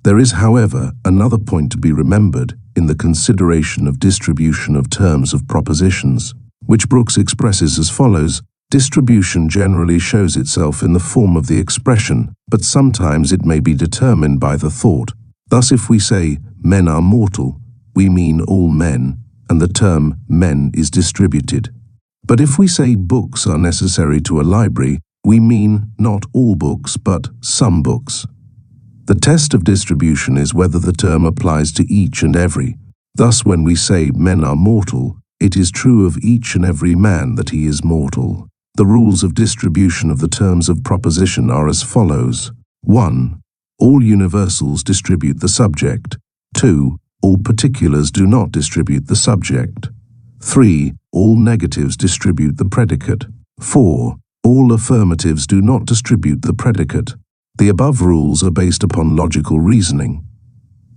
There is, however, another point to be remembered in the consideration of distribution of terms of propositions, which Brooks expresses as follows: distribution generally shows itself in the form of the expression, but sometimes it may be determined by the thought. Thus, if we say, men are mortal, we mean all men, and the term men is distributed. But if we say books are necessary to a library, we mean not all books, but some books. The test of distribution is whether the term applies to each and every. Thus, when we say men are mortal, it is true of each and every man that he is mortal. The rules of distribution of the terms of proposition are as follows. 1. All universals distribute the subject. 2. All particulars do not distribute the subject. 3. All negatives distribute the predicate. 4. All affirmatives do not distribute the predicate. The above rules are based upon logical reasoning.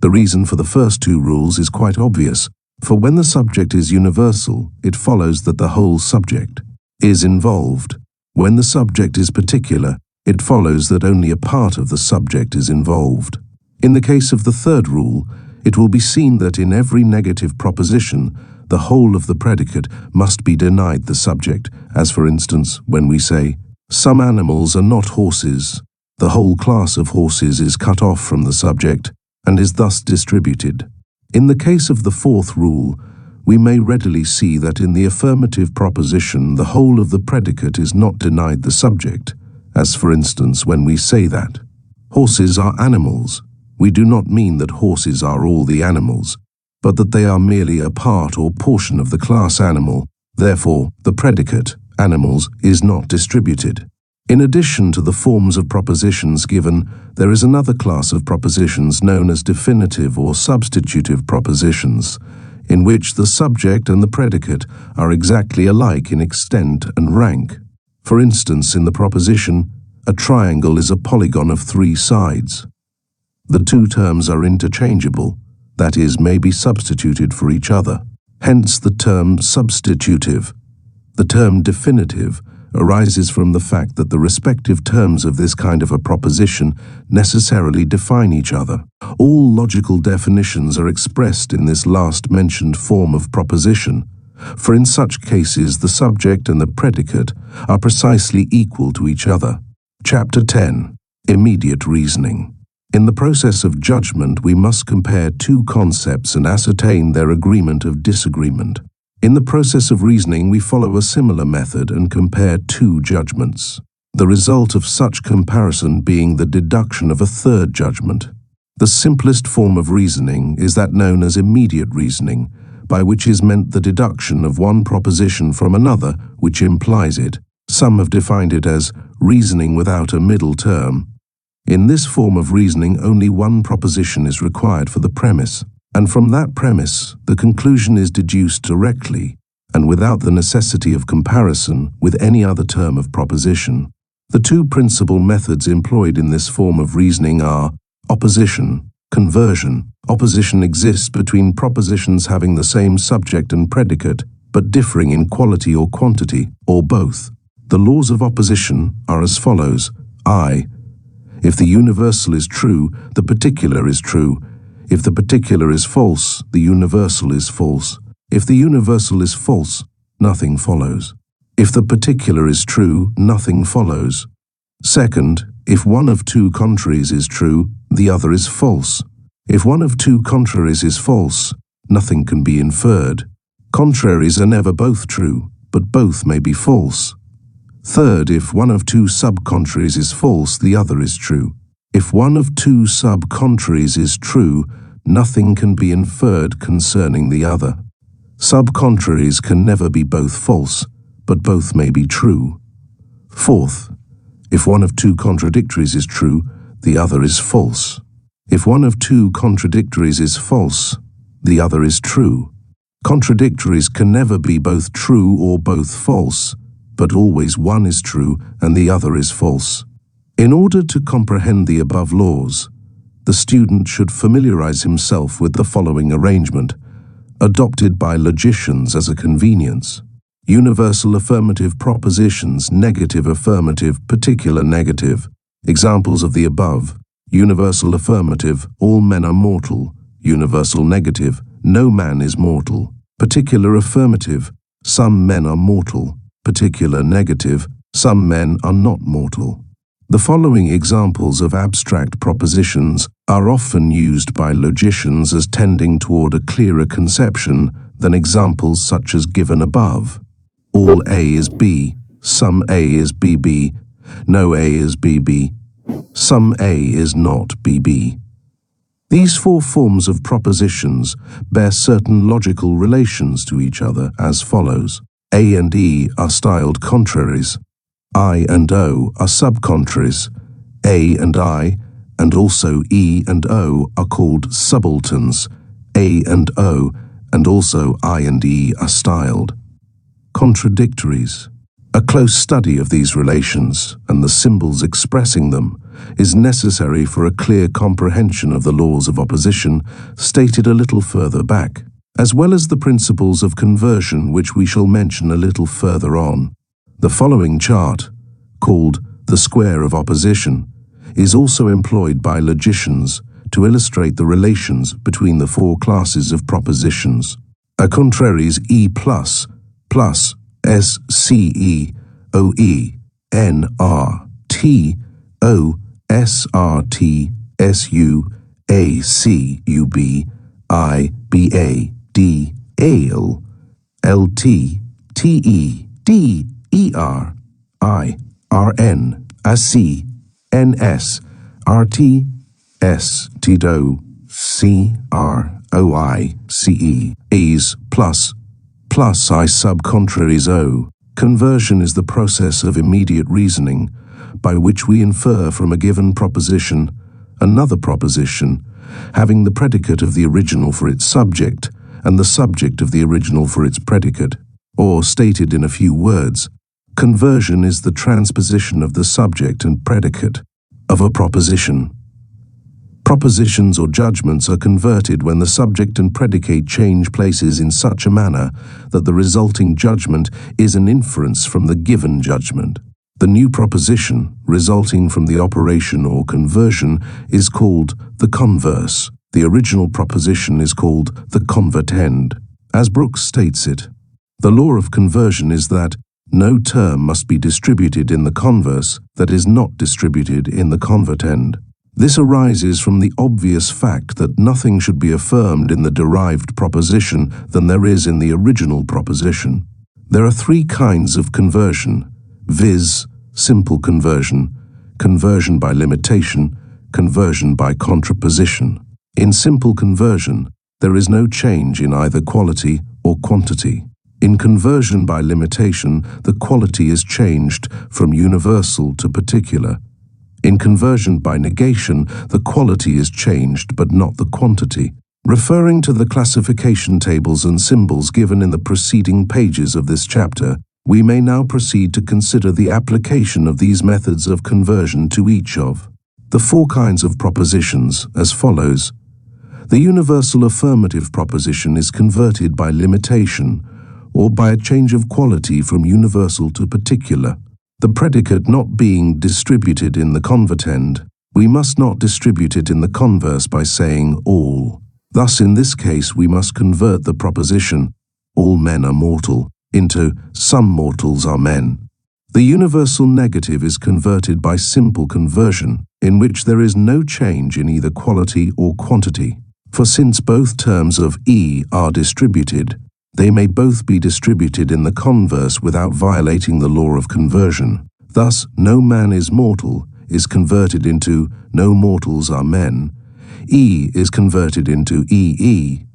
The reason for the first two rules is quite obvious, for when the subject is universal, it follows that the whole subject is involved. When the subject is particular, it follows that only a part of the subject is involved. In the case of the third rule, it will be seen that in every negative proposition, the whole of the predicate must be denied the subject, as for instance, when we say, some animals are not horses, the whole class of horses is cut off from the subject and is thus distributed. In the case of the fourth rule, we may readily see that in the affirmative proposition, the whole of the predicate is not denied the subject, as for instance, when we say that horses are animals, we do not mean that horses are all the animals, but that they are merely a part or portion of the class animal. Therefore, the predicate, animals, is not distributed. In addition to the forms of propositions given, there is another class of propositions known as definitive or substitutive propositions, in which the subject and the predicate are exactly alike in extent and rank. For instance, in the proposition, a triangle is a polygon of 3 sides. The two terms are interchangeable, that is, may be substituted for each other. Hence the term substitutive. The term definitive arises from the fact that the respective terms of this kind of a proposition necessarily define each other. All logical definitions are expressed in this last mentioned form of proposition, for in such cases the subject and the predicate are precisely equal to each other. Chapter 10. Immediate Reasoning. In the process of judgment, we must compare two concepts and ascertain their agreement of disagreement. In the process of reasoning, we follow a similar method and compare two judgments, the result of such comparison being the deduction of a third judgment. The simplest form of reasoning is that known as immediate reasoning, by which is meant the deduction of one proposition from another which implies it. Some have defined it as reasoning without a middle term. In this form of reasoning, only one proposition is required for the premise, and from that premise the conclusion is deduced directly and without the necessity of comparison with any other term of proposition. The two principal methods employed in this form of reasoning are opposition, conversion. Opposition exists between propositions having the same subject and predicate, but differing in quality or quantity, or both. The laws of opposition are as follows. I. If the universal is true, the particular is true. If the particular is false, the universal is false. If the universal is false, nothing follows. If the particular is true, nothing follows. Second, if one of two contraries is true, the other is false. If one of two contraries is false, nothing can be inferred. Contraries are never both true, but both may be false. Third, if one of two sub-contraries is false, the other is true. If one of two sub-contraries is true, nothing can be inferred concerning the other. Sub-contraries can never be both false, but both may be true. Fourth, if one of two contradictories is true, the other is false. If one of two contradictories is false, the other is true. Contradictories can never be both true or both false, but always one is true and the other is false. In order to comprehend the above laws, the student should familiarize himself with the following arrangement, adopted by logicians as a convenience. Universal affirmative propositions, negative affirmative, particular negative. Examples of the above: universal affirmative, all men are mortal. Universal negative, no man is mortal. Particular affirmative, some men are mortal. Particular negative, some men are not mortal. The following examples of abstract propositions are often used by logicians as tending toward a clearer conception than examples such as given above. All A is B, some A is BB, no A is BB, some A is not BB. These four forms of propositions bear certain logical relations to each other as follows. A and E are styled contraries. I and O are subcontraries. A and I, and also E and O, are called subalterns. A and O, and also I and E, are styled contradictories. A close study of these relations and the symbols expressing them is necessary for a clear comprehension of the laws of opposition stated a little further back, as well as the principles of conversion which we shall mention a little further on. The following chart, called the square of opposition, is also employed by logicians to illustrate the relations between the four classes of propositions. A contraries E plus S C E O E N R T O S R T S U A C U B I B A D A L L T T E D E R I R N S C N S R T S T D O C R O I C E A's plus I sub-contraries O. Conversion is the process of immediate reasoning by which we infer from a given proposition another proposition having the predicate of the original for its subject and the subject of the original for its predicate. Or, stated in a few words, conversion is the transposition of the subject and predicate of a proposition. Propositions or judgments are converted when the subject and predicate change places in such a manner that the resulting judgment is an inference from the given judgment. The new proposition, resulting from the operation or conversion, is called the converse. The original proposition is called the convertend. As Brooks states it, The law of conversion is that no term must be distributed in the converse that is not distributed in the convertend. This arises from the obvious fact that nothing should be affirmed in the derived proposition than there is in the original proposition. There are three kinds of conversion, viz., simple conversion, conversion by limitation, conversion by contraposition. In simple conversion, there is no change in either quality or quantity. In conversion by limitation, the quality is changed from universal to particular. In conversion by negation, the quality is changed but not the quantity. Referring to the classification tables and symbols given in the preceding pages of this chapter, we may now proceed to consider the application of these methods of conversion to each of the four kinds of propositions as follows. The universal affirmative proposition is converted by limitation, or by a change of quality from universal to particular. The predicate not being distributed in the convertend, we must not distribute it in the converse by saying all. Thus, in this case, we must convert the proposition, all men are mortal, into some mortals are men. The universal negative is converted by simple conversion, in which there is no change in either quality or quantity. For since both terms of E are distributed, they may both be distributed in the converse without violating the law of conversion. Thus, no man is mortal is converted into no mortals are men. E is converted into EE.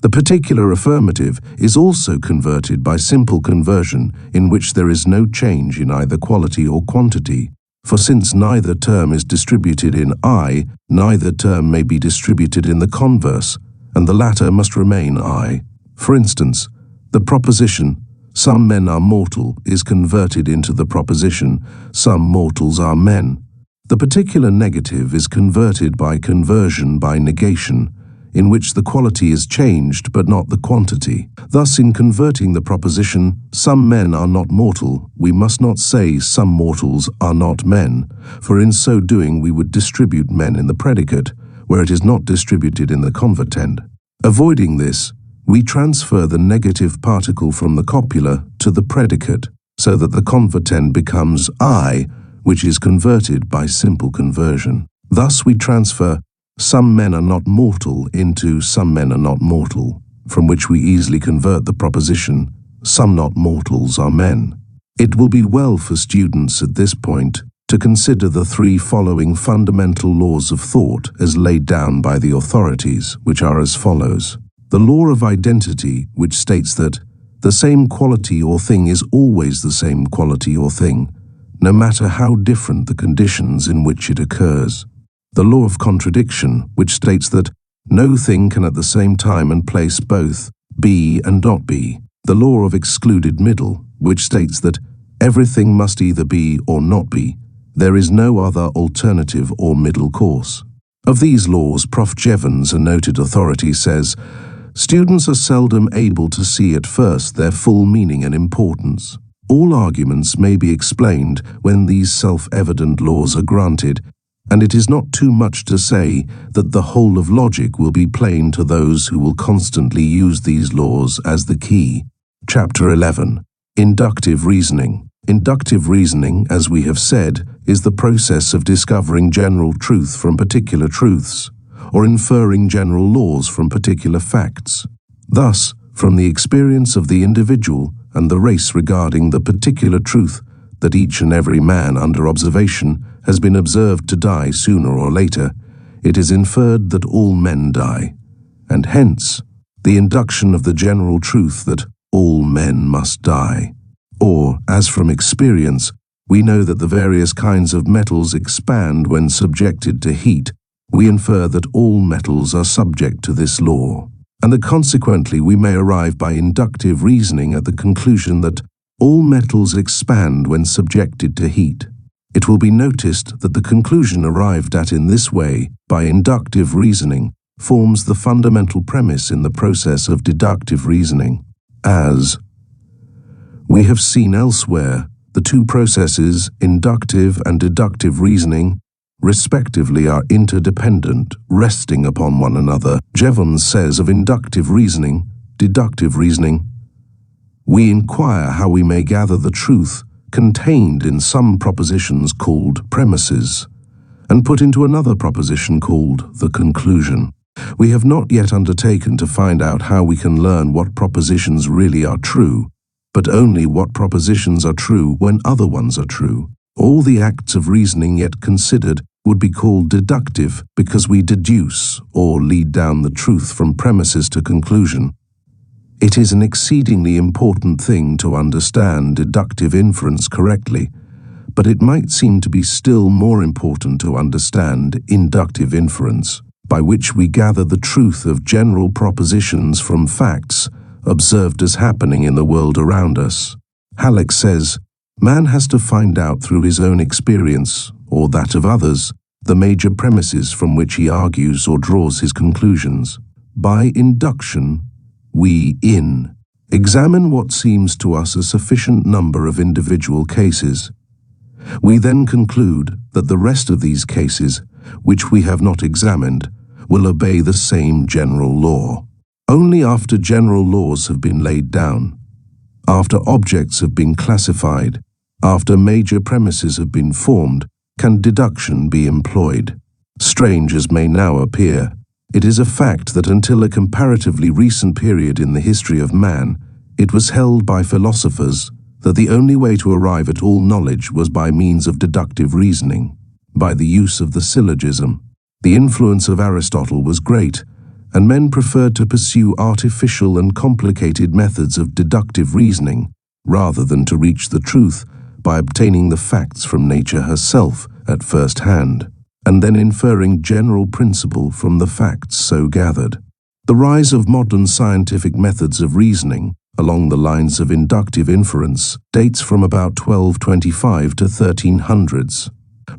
The particular affirmative is also converted by simple conversion, in which there is no change in either quality or quantity. For since neither term is distributed in I, neither term may be distributed in the converse, and the latter must remain I. For instance, the proposition, some men are mortal, is converted into the proposition, some mortals are men. The particular negative is converted by conversion by negation, in which the quality is changed but not the quantity. Thus, in converting the proposition, some men are not mortal, we must not say some mortals are not men, for in so doing we would distribute men in the predicate, where it is not distributed in the convertend. Avoiding this, we transfer the negative particle from the copula to the predicate, so that the convertend becomes I, which is converted by simple conversion. Thus we transfer some men are not mortal into some men are not mortal, from which we easily convert the proposition, some not mortals are men. It will be well for students at this point to consider the three following fundamental laws of thought as laid down by the authorities, which are as follows. The law of identity, which states that the same quality or thing is always the same quality or thing, no matter how different the conditions in which it occurs. The law of contradiction, which states that no thing can at the same time and place both be and not be. The law of excluded middle, which states that everything must either be or not be. There is no other alternative or middle course. Of these laws, Prof. Jevons, a noted authority, says, students are seldom able to see at first their full meaning and importance. All arguments may be explained when these self-evident laws are granted, and it is not too much to say that the whole of logic will be plain to those who will constantly use these laws as the key. Chapter 11. Inductive reasoning. Inductive reasoning, as we have said, is the process of discovering general truth from particular truths, or inferring general laws from particular facts. Thus, from the experience of the individual and the race regarding the particular truth that each and every man under observation has been observed to die sooner or later, it is inferred that all men die, and hence the induction of the general truth that all men must die. Or, as from experience, we know that the various kinds of metals expand when subjected to heat, we infer that all metals are subject to this law, and that consequently we may arrive by inductive reasoning at the conclusion that all metals expand when subjected to heat. It will be noticed that the conclusion arrived at in this way, by inductive reasoning, forms the fundamental premise in the process of deductive reasoning. As we have seen elsewhere, the two processes, inductive and deductive reasoning, respectively, are interdependent, resting upon one another. Jevons says of inductive reasoning, deductive reasoning, We inquire how we may gather the truth contained in some propositions called premises, and put into another proposition called the conclusion. We have not yet undertaken to find out how we can learn what propositions really are true, but only what propositions are true when other ones are true. All the acts of reasoning yet considered would be called deductive because we deduce or lead down the truth from premises to conclusion. It is an exceedingly important thing to understand deductive inference correctly, but it might seem to be still more important to understand inductive inference, by which we gather the truth of general propositions from facts observed as happening in the world around us. Halleck says, man has to find out through his own experience, or that of others, the major premises from which he argues or draws his conclusions. By induction, we examine what seems to us a sufficient number of individual cases. We then conclude that the rest of these cases, which we have not examined, will obey the same general law. Only after general laws have been laid down, after objects have been classified, after major premises have been formed, can deduction be employed. Strange as may now appear, it is a fact that until a comparatively recent period in the history of man, it was held by philosophers that the only way to arrive at all knowledge was by means of deductive reasoning, by the use of the syllogism. The influence of Aristotle was great, and men preferred to pursue artificial and complicated methods of deductive reasoning rather than to reach the truth by obtaining the facts from nature herself at first hand, and then inferring general principle from the facts so gathered. The rise of modern scientific methods of reasoning along the lines of inductive inference dates from about 1225 to 1300s.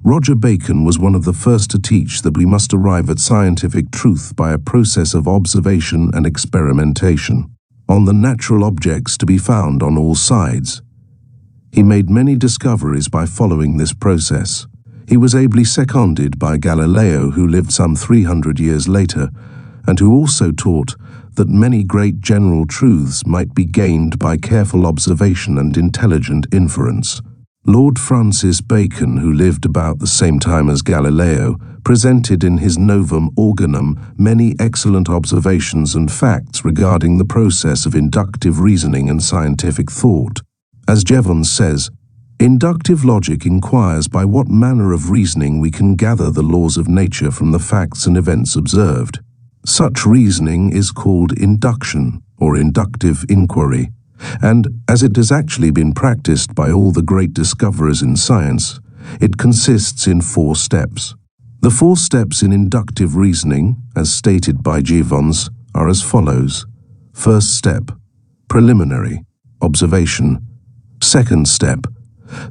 Roger Bacon was one of the first to teach that we must arrive at scientific truth by a process of observation and experimentation on the natural objects to be found on all sides. He made many discoveries by following this process. He was ably seconded by Galileo, who lived some 300 years later, and who also taught that many great general truths might be gained by careful observation and intelligent inference. Lord Francis Bacon, who lived about the same time as Galileo, presented in his Novum Organum many excellent observations and facts regarding the process of inductive reasoning and scientific thought. As Jevons says, inductive logic inquires by what manner of reasoning we can gather the laws of nature from the facts and events observed. Such reasoning is called induction, or inductive inquiry, and as it has actually been practiced by all the great discoverers in science, it consists in 4 steps. The 4 steps in inductive reasoning, as stated by Jevons, are as follows. First step, preliminary, observation. Second step,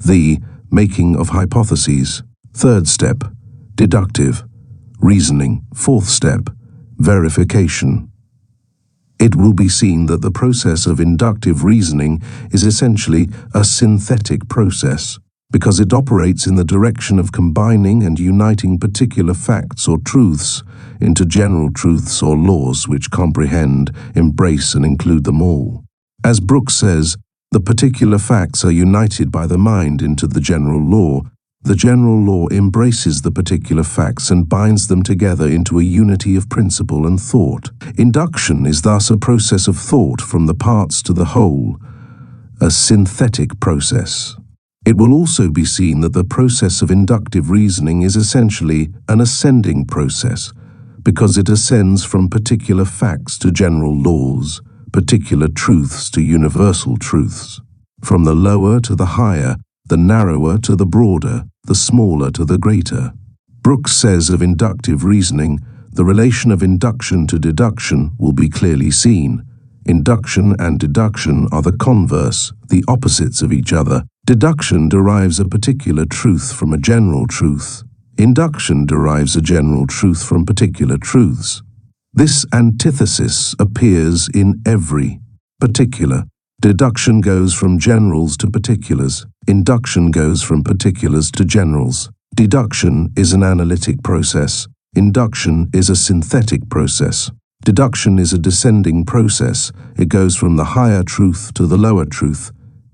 the making of hypotheses. Third step, deductive, reasoning. Fourth step, verification. It will be seen that the process of inductive reasoning is essentially a synthetic process, because it operates in the direction of combining and uniting particular facts or truths into general truths or laws which comprehend, embrace, and include them all. As Brooks says, the particular facts are united by the mind into the general law. The general law embraces the particular facts and binds them together into a unity of principle and thought. Induction is thus a process of thought from the parts to the whole, a synthetic process. It will also be seen that the process of inductive reasoning is essentially an ascending process, because it ascends from particular facts to general laws, particular truths to universal truths, from the lower to the higher, the narrower to the broader, the smaller to the greater. Brooks says of inductive reasoning, the relation of induction to deduction will be clearly seen. Induction and deduction are the converse, the opposites of each other. Deduction derives a particular truth from a general truth. Induction derives a general truth from particular truths. This antithesis appears in every particular. Deduction goes from generals to particulars. Induction goes from particulars to generals. Deduction is an analytic process. Induction is a synthetic process. Deduction is a descending process. It goes from the higher truth to the lower truth.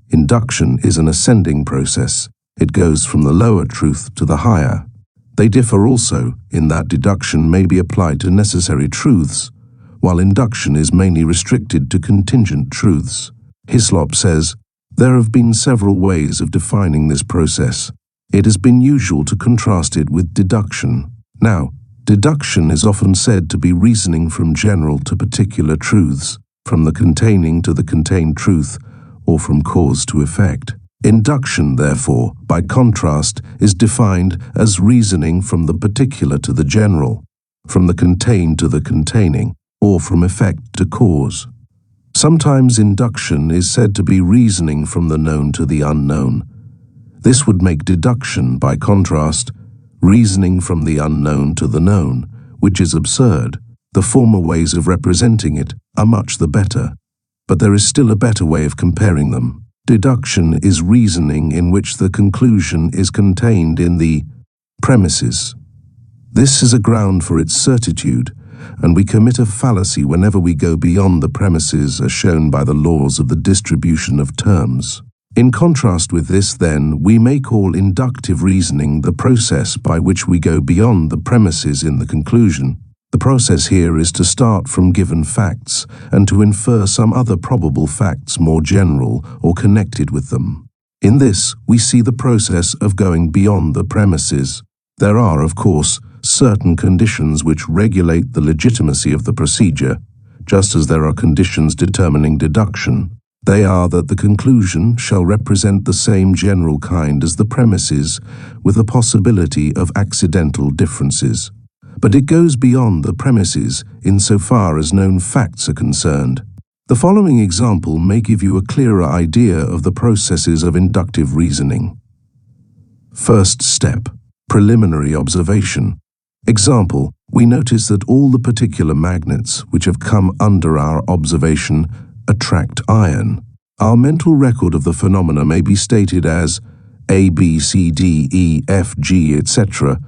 Induction is an ascending process. It goes from the lower truth to the higher. They differ also in that deduction may be applied to necessary truths, while induction is mainly restricted to contingent truths. Hislop says, "There have been several ways of defining this process. It has been usual to contrast it with deduction. Now, deduction is often said to be reasoning from general to particular truths, from the containing to the contained truth, or from cause to effect. Induction, therefore, by contrast, is defined as reasoning from the particular to the general, from the contained to the containing, or from effect to cause. Sometimes induction is said to be reasoning from the known to the unknown. This would make deduction, by contrast, reasoning from the unknown to the known, which is absurd. The former ways of representing it are much the better, but there is still a better way of comparing them. Deduction is reasoning in which the conclusion is contained in the premises. This is a ground for its certitude, and we commit a fallacy whenever we go beyond the premises as shown by the laws of the distribution of terms. In contrast with this, then, we may call inductive reasoning the process by which we go beyond the premises in the conclusion. The process here is to start from given facts and to infer some other probable facts more general or connected with them. In this, we see the process of going beyond the premises. There are, of course, certain conditions which regulate the legitimacy of the procedure, just as there are conditions determining deduction. They are that the conclusion shall represent the same general kind as the premises, with a possibility of accidental differences. But it goes beyond the premises insofar as known facts are concerned. The following example may give you a clearer idea of the processes of inductive reasoning. First step, preliminary observation. Example, we notice that all the particular magnets which have come under our observation attract iron. Our mental record of the phenomena may be stated as A, B, C, D, E, F, G, etc.,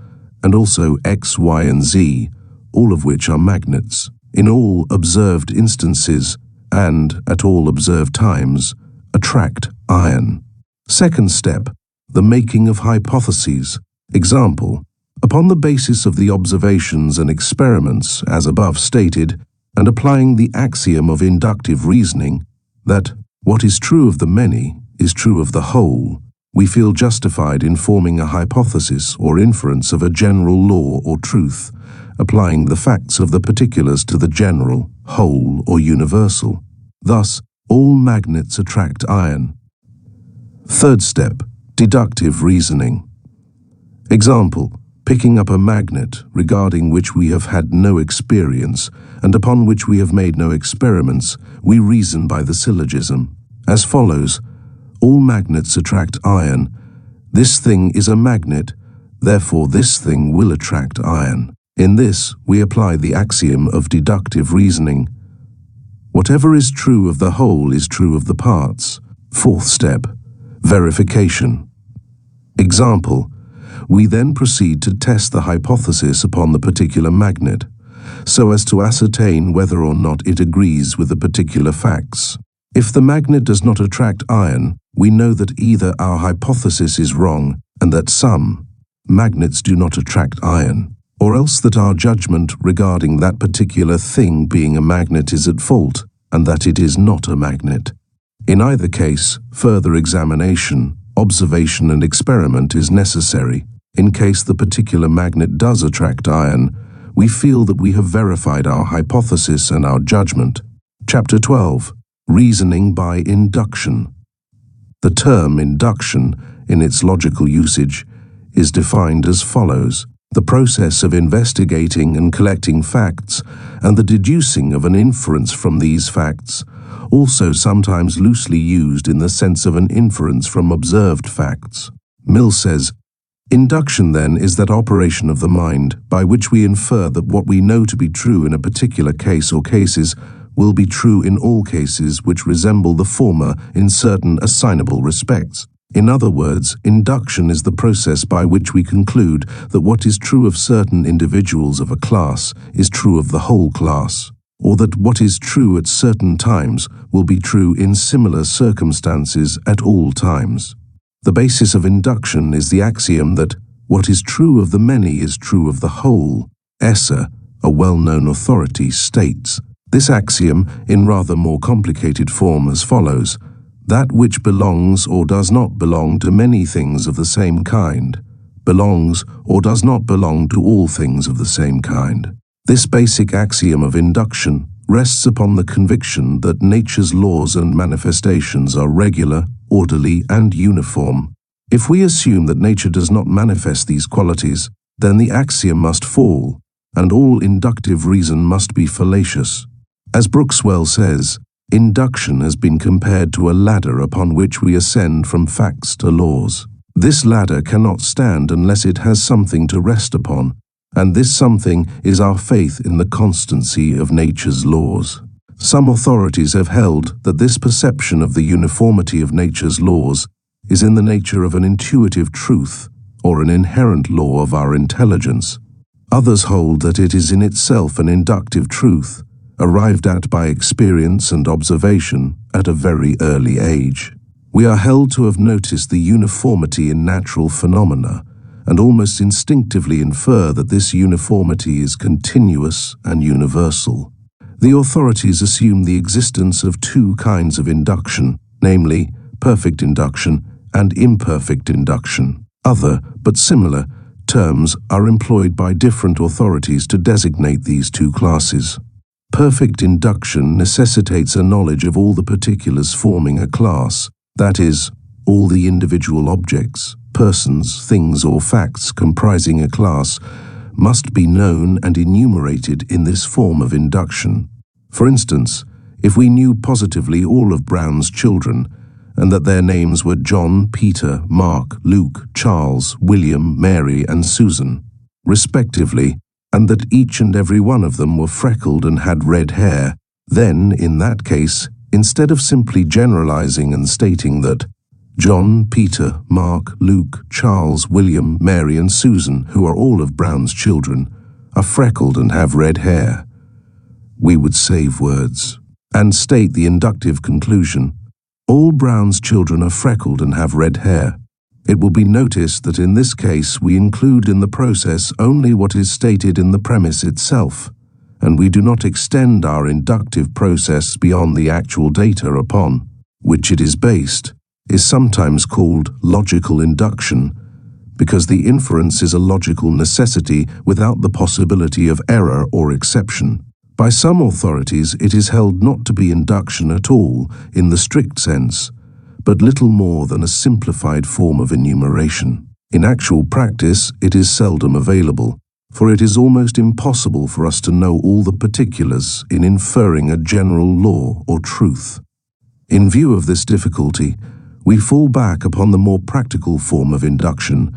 and also X, Y, and Z, all of which are magnets. In all observed instances, and at all observed times, attract iron. Second step, the making of hypotheses. Example, upon the basis of the observations and experiments as above stated, and applying the axiom of inductive reasoning, that what is true of the many is true of the whole, we feel justified in forming a hypothesis or inference of a general law or truth, applying the facts of the particulars to the general, whole, or universal. Thus, all magnets attract iron. Third step, deductive reasoning. Example, picking up a magnet regarding which we have had no experience and upon which we have made no experiments, we reason by the syllogism, as follows: all magnets attract iron. This thing is a magnet, therefore this thing will attract iron. In this, we apply the axiom of deductive reasoning. Whatever is true of the whole is true of the parts. Fourth step, verification. Example, we then proceed to test the hypothesis upon the particular magnet, so as to ascertain whether or not it agrees with the particular facts. If the magnet does not attract iron, we know that either our hypothesis is wrong and that some magnets do not attract iron, or else that our judgment regarding that particular thing being a magnet is at fault and that it is not a magnet. In either case, further examination, observation and experiment is necessary. In case the particular magnet does attract iron, we feel that we have verified our hypothesis and our judgment. Chapter 12. Reasoning by induction. The term induction, in its logical usage, is defined as follows: the process of investigating and collecting facts and the deducing of an inference from these facts, also sometimes loosely used in the sense of an inference from observed facts. Mill says, induction, then, is that operation of the mind by which we infer that what we know to be true in a particular case or cases will be true in all cases which resemble the former in certain assignable respects. In other words, induction is the process by which we conclude that what is true of certain individuals of a class is true of the whole class. or that what is true at certain times will be true in similar circumstances at all times. The basis of induction is the axiom that what is true of the many is true of the whole. Esser, a well-known authority, states this axiom in rather more complicated form as follows: that which belongs or does not belong to many things of the same kind belongs or does not belong to all things of the same kind. This basic axiom of induction rests upon the conviction that nature's laws and manifestations are regular, orderly, and uniform. If we assume that nature does not manifest these qualities, then the axiom must fall, and all inductive reason must be fallacious. As Brookswell says, induction has been compared to a ladder upon which we ascend from facts to laws. This ladder cannot stand unless it has something to rest upon, and this something is our faith in the constancy of nature's laws. Some authorities have held that this perception of the uniformity of nature's laws is in the nature of an intuitive truth or an inherent law of our intelligence. Others hold that it is in itself an inductive truth, arrived at by experience and observation at a very early age. We are held to have noticed the uniformity in natural phenomena and almost instinctively infer that this uniformity is continuous and universal. The authorities assume the existence of two kinds of induction, namely perfect induction and imperfect induction. Other, but similar, terms are employed by different authorities to designate these two classes. Perfect induction necessitates a knowledge of all the particulars forming a class, that is, all the individual objects, persons, things, or facts comprising a class must be known and enumerated in this form of induction. For instance, if we knew positively all of Brown's children, and that their names were John, Peter, Mark, Luke, Charles, William, Mary, and Susan, respectively, and that each and every one of them were freckled and had red hair, then, in that case, instead of simply generalizing and stating that John, Peter, Mark, Luke, Charles, William, Mary, and Susan, who are all of Brown's children, are freckled and have red hair, we would save words and state the inductive conclusion: all Brown's children are freckled and have red hair. It will be noticed that in this case we include in the process only what is stated in the premise itself, and we do not extend our inductive process beyond the actual data upon which it is based. Is sometimes called logical induction, because the inference is a logical necessity without the possibility of error or exception. By some authorities it is held not to be induction at all in the strict sense, but little more than a simplified form of enumeration. In actual practice it is seldom available, for it is almost impossible for us to know all the particulars in inferring a general law or truth. In view of this difficulty, we fall back upon the more practical form of induction,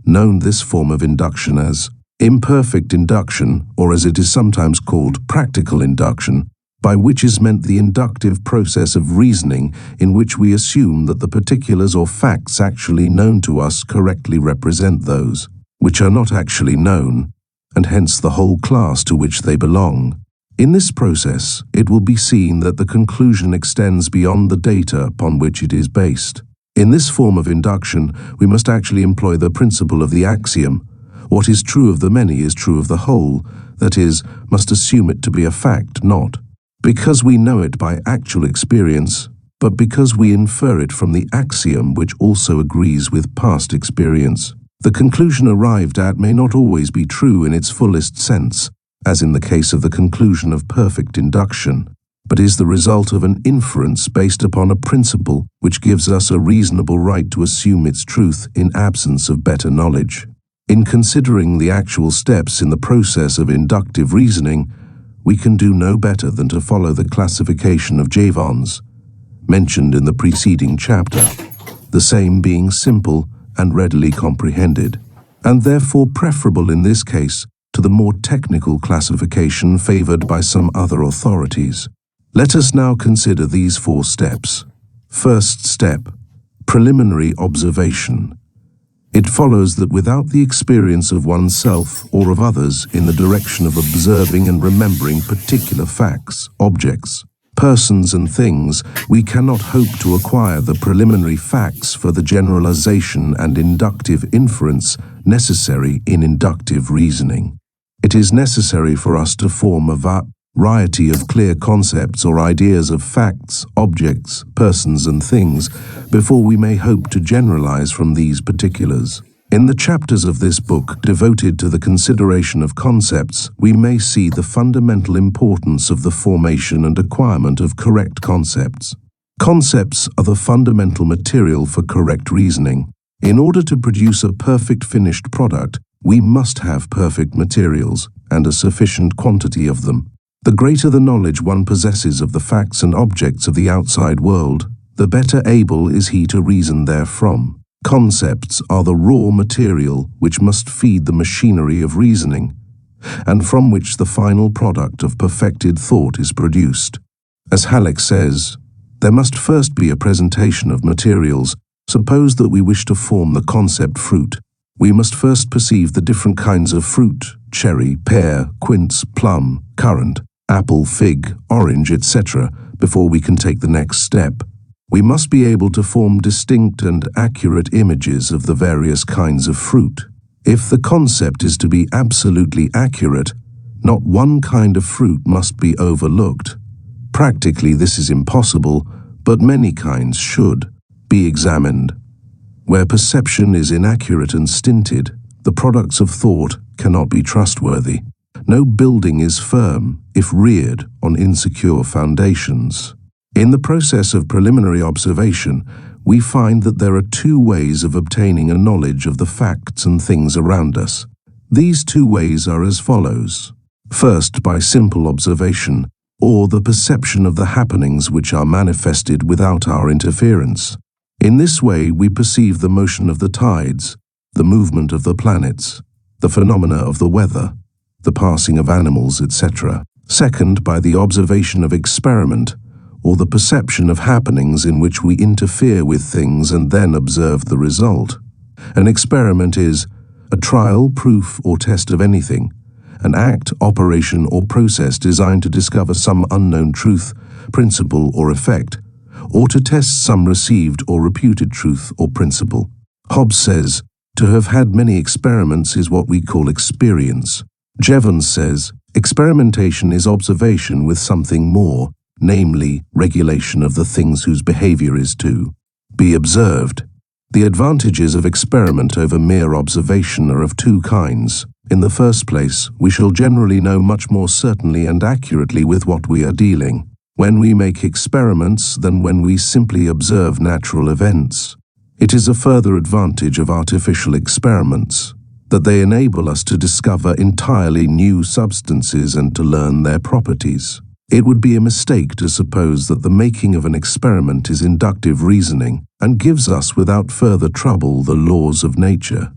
known this form of induction as imperfect induction, or as it is sometimes called practical induction, by which is meant the inductive process of reasoning in which we assume that the particulars or facts actually known to us correctly represent those which are not actually known, and hence the whole class to which they belong. In this process, it will be seen that the conclusion extends beyond the data upon which it is based. In this form of induction, we must actually employ the principle of the axiom: what is true of the many is true of the whole, that is, must assume it to be a fact, not because we know it by actual experience, but because we infer it from the axiom which also agrees with past experience. The conclusion arrived at may not always be true in its fullest sense, as in the case of the conclusion of perfect induction, but is the result of an inference based upon a principle which gives us a reasonable right to assume its truth in absence of better knowledge. In considering the actual steps in the process of inductive reasoning, we can do no better than to follow the classification of Jevons, mentioned in the preceding chapter, the same being simple and readily comprehended, and therefore preferable in this case to the more technical classification favored by some other authorities. Let us now consider these 4 steps. First step: preliminary observation. It follows that without the experience of oneself or of others in the direction of observing and remembering particular facts, objects, persons and things, we cannot hope to acquire the preliminary facts for the generalization and inductive inference necessary in inductive reasoning. It is necessary for us to form a variety of clear concepts or ideas of facts, objects, persons and things before we may hope to generalize from these particulars. In the chapters of this book devoted to the consideration of concepts, we may see the fundamental importance of the formation and acquirement of correct concepts. Concepts are the fundamental material for correct reasoning. In order to produce a perfect finished product, we must have perfect materials and a sufficient quantity of them. The greater the knowledge one possesses of the facts and objects of the outside world, the better able is he to reason therefrom. Concepts are the raw material which must feed the machinery of reasoning, and from which the final product of perfected thought is produced. As Halleck says, there must first be a presentation of materials. Suppose that we wish to form the concept fruit. We must first perceive the different kinds of fruit, cherry, pear, quince, plum, currant, apple, fig, orange, etc., before we can take the next step. We must be able to form distinct and accurate images of the various kinds of fruit. If the concept is to be absolutely accurate, not one kind of fruit must be overlooked. Practically this is impossible, but many kinds should be examined. Where perception is inaccurate and stinted, the products of thought cannot be trustworthy. No building is firm if reared on insecure foundations. In the process of preliminary observation, we find that there are two ways of obtaining a knowledge of the facts and things around us. These two ways are as follows. First, by simple observation, or the perception of the happenings which are manifested without our interference. In this way, we perceive the motion of the tides, the movement of the planets, the phenomena of the weather, the passing of animals, etc. Second, by the observation of experiment, or the perception of happenings in which we interfere with things and then observe the result. An experiment is a trial, proof, or test of anything, an act, operation, or process designed to discover some unknown truth, principle, or effect, or to test some received or reputed truth or principle. Hobbes says, to have had many experiments is what we call experience. Jevons says, experimentation is observation with something more, namely, regulation of the things whose behavior is to be observed. The advantages of experiment over mere observation are of two kinds. In the first place, we shall generally know much more certainly and accurately with what we are dealing when we make experiments than when we simply observe natural events. It is a further advantage of artificial experiments that they enable us to discover entirely new substances and to learn their properties. It would be a mistake to suppose that the making of an experiment is inductive reasoning and gives us without further trouble the laws of nature.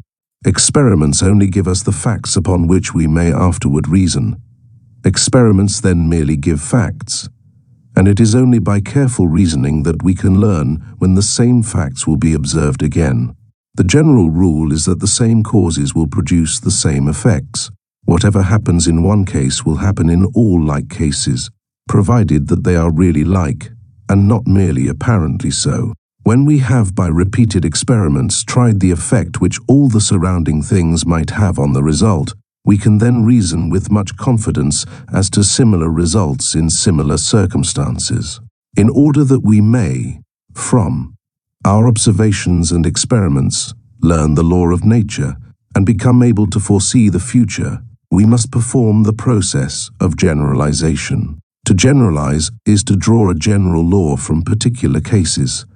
Experiments only give us the facts upon which we may afterward reason. Experiments then merely give facts, and it is only by careful reasoning that we can learn when the same facts will be observed again. The general rule is that the same causes will produce the same effects. Whatever happens in one case will happen in all like cases, provided that they are really like, and not merely apparently so. When we have by repeated experiments tried the effect which all the surrounding things might have on the result, we can then reason with much confidence as to similar results in similar circumstances. In order that we may, from our observations and experiments, learn the law of nature and become able to foresee the future, we must perform the process of generalization. To generalize is to draw a general law from particular cases,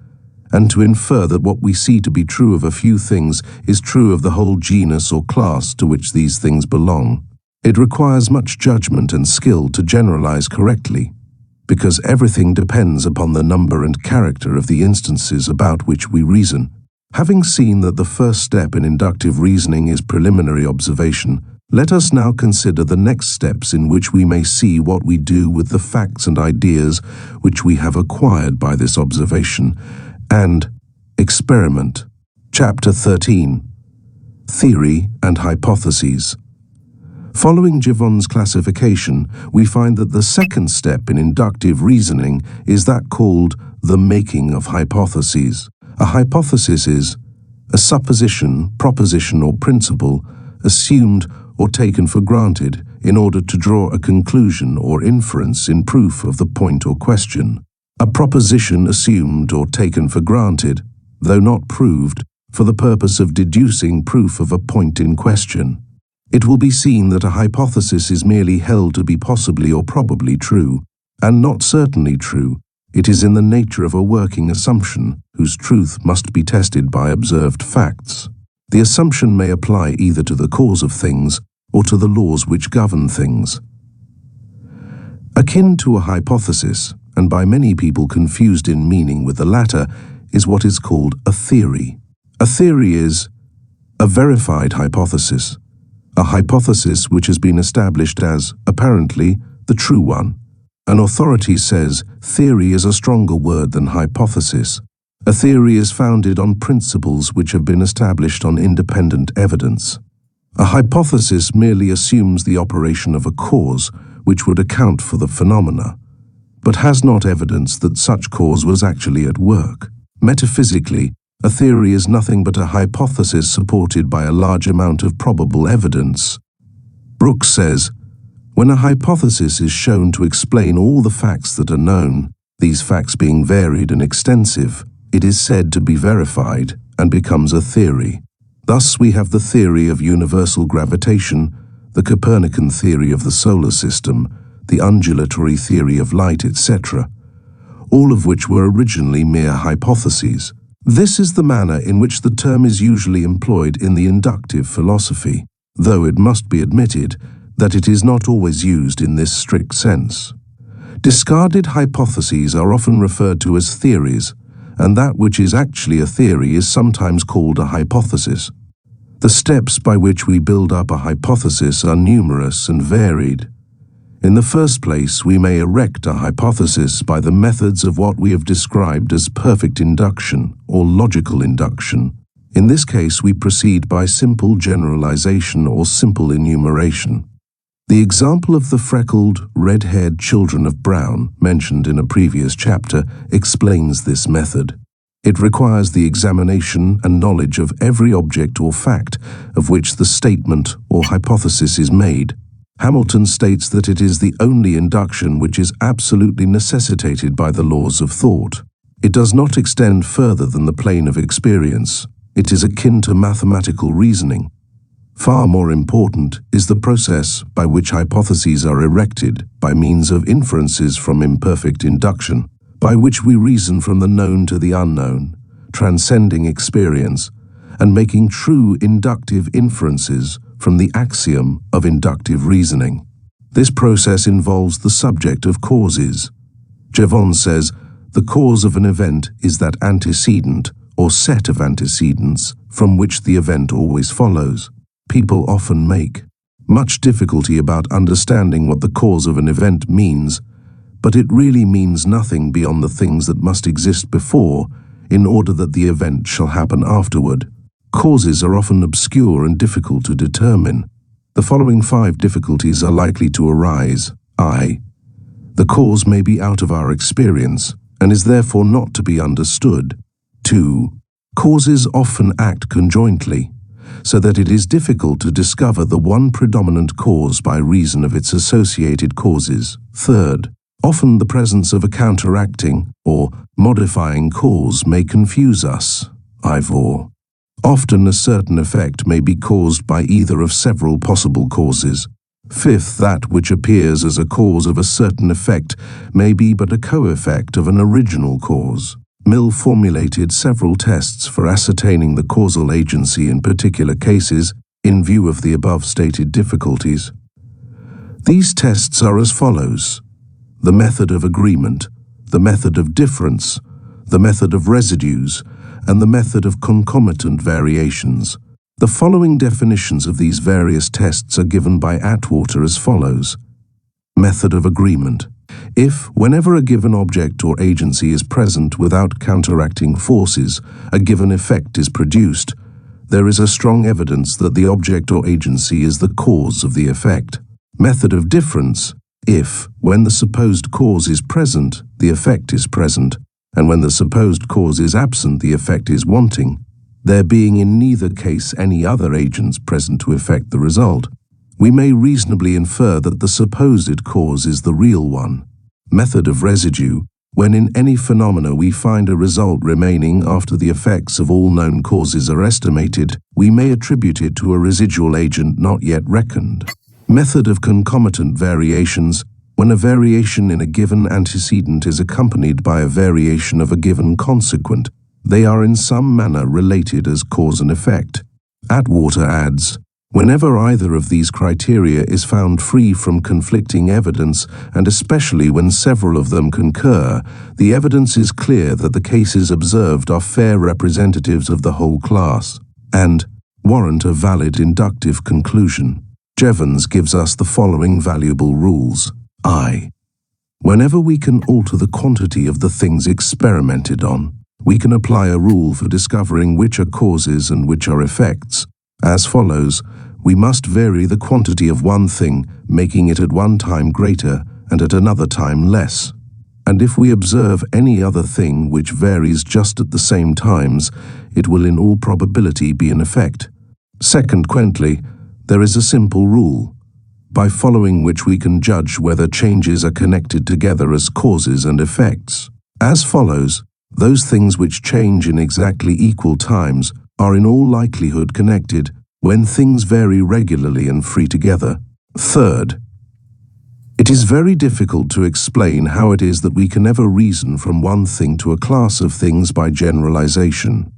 and to infer that what we see to be true of a few things is true of the whole genus or class to which these things belong. It requires much judgment and skill to generalize correctly, because everything depends upon the number and character of the instances about which we reason. Having seen that the first step in inductive reasoning is preliminary observation, let us now consider the next steps in which we may see what we do with the facts and ideas which we have acquired by this observation and experiment. Chapter 13. Theory and hypotheses. Following Jevon's classification, we find that the second step in inductive reasoning is that called the making of hypotheses. A hypothesis is a supposition, proposition, or principle assumed or taken for granted in order to draw a conclusion or inference in proof of the point or question. A proposition assumed or taken for granted, though not proved, for the purpose of deducing proof of a point in question. It will be seen that a hypothesis is merely held to be possibly or probably true, and not certainly true. It is in the nature of a working assumption, whose truth must be tested by observed facts. The assumption may apply either to the cause of things or to the laws which govern things. Akin to a hypothesis, and by many people confused in meaning with the latter, is what is called a theory. A theory is a verified hypothesis, a hypothesis which has been established as, apparently, the true one. An authority says theory is a stronger word than hypothesis. A theory is founded on principles which have been established on independent evidence. A hypothesis merely assumes the operation of a cause which would account for the phenomena, but has not evidence that such cause was actually at work. Metaphysically, a theory is nothing but a hypothesis supported by a large amount of probable evidence. Brooks says, when a hypothesis is shown to explain all the facts that are known, these facts being varied and extensive, it is said to be verified and becomes a theory. Thus we have the theory of universal gravitation, the Copernican theory of the solar system, the undulatory theory of light, etc., all of which were originally mere hypotheses. This is the manner in which the term is usually employed in the inductive philosophy, though it must be admitted that it is not always used in this strict sense. Discarded hypotheses are often referred to as theories, and that which is actually a theory is sometimes called a hypothesis. The steps by which we build up a hypothesis are numerous and varied. In the first place, we may erect a hypothesis by the methods of what we have described as perfect induction or logical induction. In this case, we proceed by simple generalization or simple enumeration. The example of the freckled, red-haired children of Brown, mentioned in a previous chapter, explains this method. It requires the examination and knowledge of every object or fact of which the statement or hypothesis is made. Hamilton states that it is the only induction which is absolutely necessitated by the laws of thought. It does not extend further than the plane of experience. It is akin to mathematical reasoning. Far more important is the process by which hypotheses are erected by means of inferences from imperfect induction, by which we reason from the known to the unknown, transcending experience, and making true inductive inferences from the axiom of inductive reasoning. This process involves the subject of causes. Jevon says, the cause of an event is that antecedent or set of antecedents from which the event always follows. People often make much difficulty about understanding what the cause of an event means, but it really means nothing beyond the things that must exist before in order that the event shall happen afterward. Causes are often obscure and difficult to determine. The following 5 difficulties are likely to arise. I. The cause may be out of our experience and is therefore not to be understood. 2. Causes often act conjointly, so that it is difficult to discover the one predominant cause by reason of its associated causes. 3rd, often the presence of a counteracting or modifying cause may confuse us. 4. Often a certain effect may be caused by either of several possible causes. 5th, that which appears as a cause of a certain effect may be but a co-effect of an original cause. Mill formulated several tests for ascertaining the causal agency in particular cases in view of the above stated difficulties. These tests are as follows: the method of agreement, the method of difference, the method of residues, and the method of concomitant variations. The following definitions of these various tests are given by Atwater as follows. Method of agreement. If, whenever a given object or agency is present without counteracting forces, a given effect is produced, there is a strong evidence that the object or agency is the cause of the effect. Method of difference: if, when the supposed cause is present, the effect is present, and when the supposed cause is absent, the effect is wanting, there being in neither case any other agents present to effect the result, we may reasonably infer that the supposed cause is the real one. Method of residue: when in any phenomena we find a result remaining after the effects of all known causes are estimated, we may attribute it to a residual agent not yet reckoned. Method of concomitant variations: when a variation in a given antecedent is accompanied by a variation of a given consequent, they are in some manner related as cause and effect. Atwater adds, whenever either of these criteria is found free from conflicting evidence, and especially when several of them concur, the evidence is clear that the cases observed are fair representatives of the whole class, and warrant a valid inductive conclusion. Jevons gives us the following valuable rules. I. Whenever we can alter the quantity of the things experimented on, we can apply a rule for discovering which are causes and which are effects. As follows: we must vary the quantity of one thing, making it at one time greater and at another time less. And if we observe any other thing which varies just at the same times, it will in all probability be an effect. Consequently, there is a simple rule, by following which we can judge whether changes are connected together as causes and effects. As follows: those things which change in exactly equal times are in all likelihood connected when things vary regularly and free together. Third, it is very difficult to explain how it is that we can ever reason from one thing to a class of things by generalization,